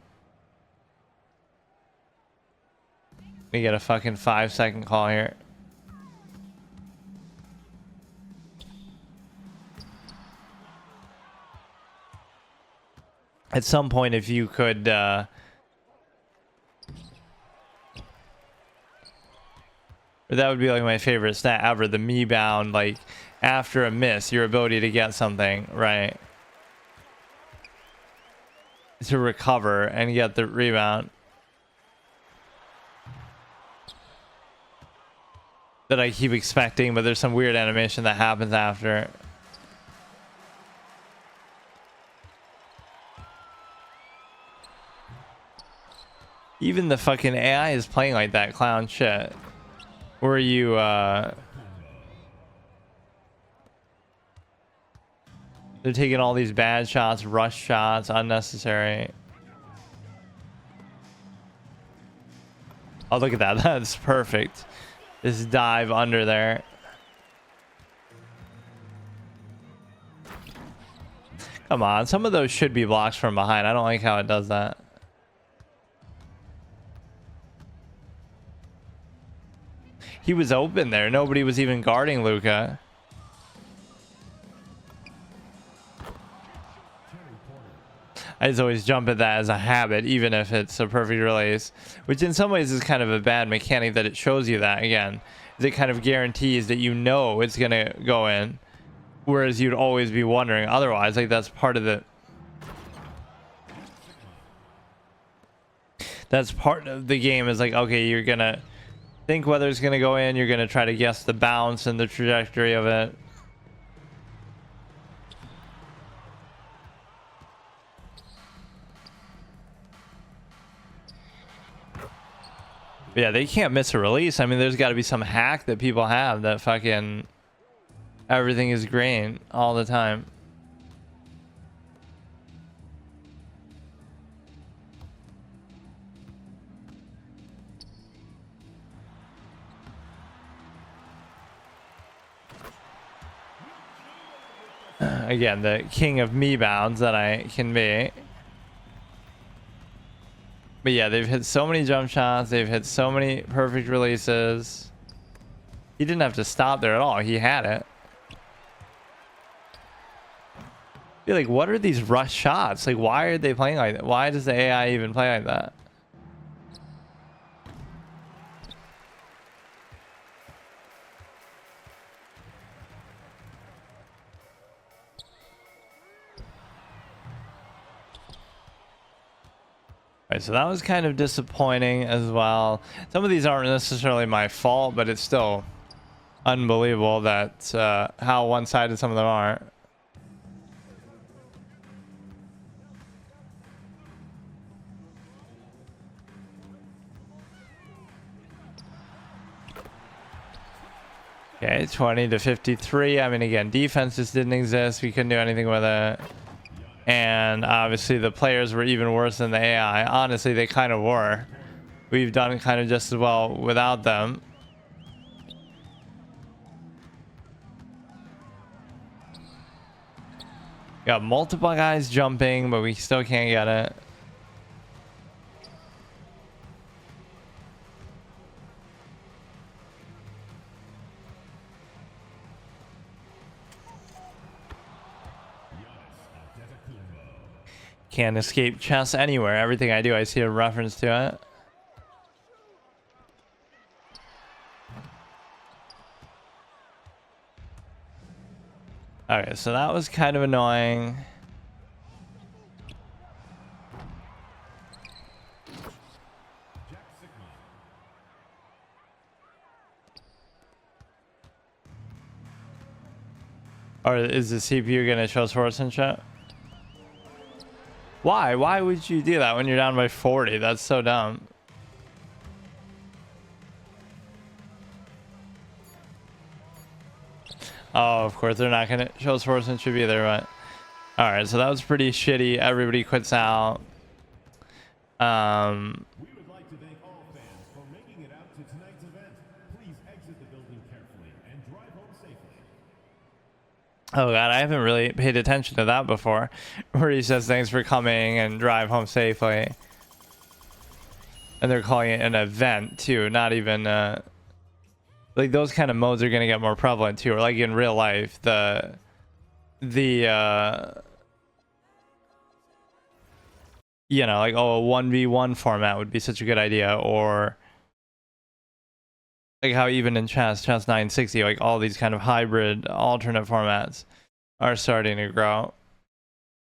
We get a fucking 5-second call here. At some point, if you could... that would be like my favorite stat ever, the me bound, like after a miss, your ability to get something right, to recover and get the rebound, that I keep expecting, but there's some weird animation that happens after. Even the fucking AI is playing like that clown shit. Where you They're taking all these bad shots, rush shots, unnecessary. Oh, look at that. That's perfect. This dive under there. Come on. Some of those should be blocks from behind. I don't like how it does that. He was open there. Nobody was even guarding Luka. I just always jump at that as a habit, even if it's a perfect release, which in some ways is kind of a bad mechanic that it shows you that again. It kind of guarantees that you know it's going to go in, whereas you'd always be wondering otherwise. Like that's part of the game is like, okay, you're going to think whether it's going to go in, you're going to try to guess the bounce and the trajectory of it. Yeah, they can't miss a release. I mean, there's got to be some hack that people have that fucking everything is green all the time. Again, the king of me bounds that I can be. But yeah, they've hit so many jump shots. They've hit so many perfect releases. He didn't have to stop there at all. He had it. Be like, what are these rush shots? Like, why are they playing like that? Why does the AI even play like that? Right, so that was kind of disappointing as well. Some of these aren't necessarily my fault, but it's still unbelievable that how one-sided some of them are. Okay, 20 to 53. I mean, again, defense just didn't exist. We couldn't do anything with it. And obviously the players were even worse than the AI. Honestly, they kind of were. We've done kind of just as well without them. Got multiple guys jumping, but we still can't get it. Can't escape chess anywhere. Everything I do, I see a reference to it. Okay, so that was kind of annoying. Or is the CPU gonna show sportsmanship? Why? Why would you do that when you're down by 40? That's so dumb. Oh, of course they're not gonna show sportsmanship either, but all right, so that was pretty shitty. Everybody quits out. We would like to thank all fans for making it out to tonight's event. Please exit the building carefully and drive home safely. Oh god, I haven't really paid attention to that before, where he says thanks for coming and drive home safely. And they're calling it an event too, not even like those kind of modes are gonna get more prevalent too, or like in real life, the you know, like, oh, a 1v1 format would be such a good idea, or like how even in chess 960, like all these kind of hybrid alternate formats are starting to grow.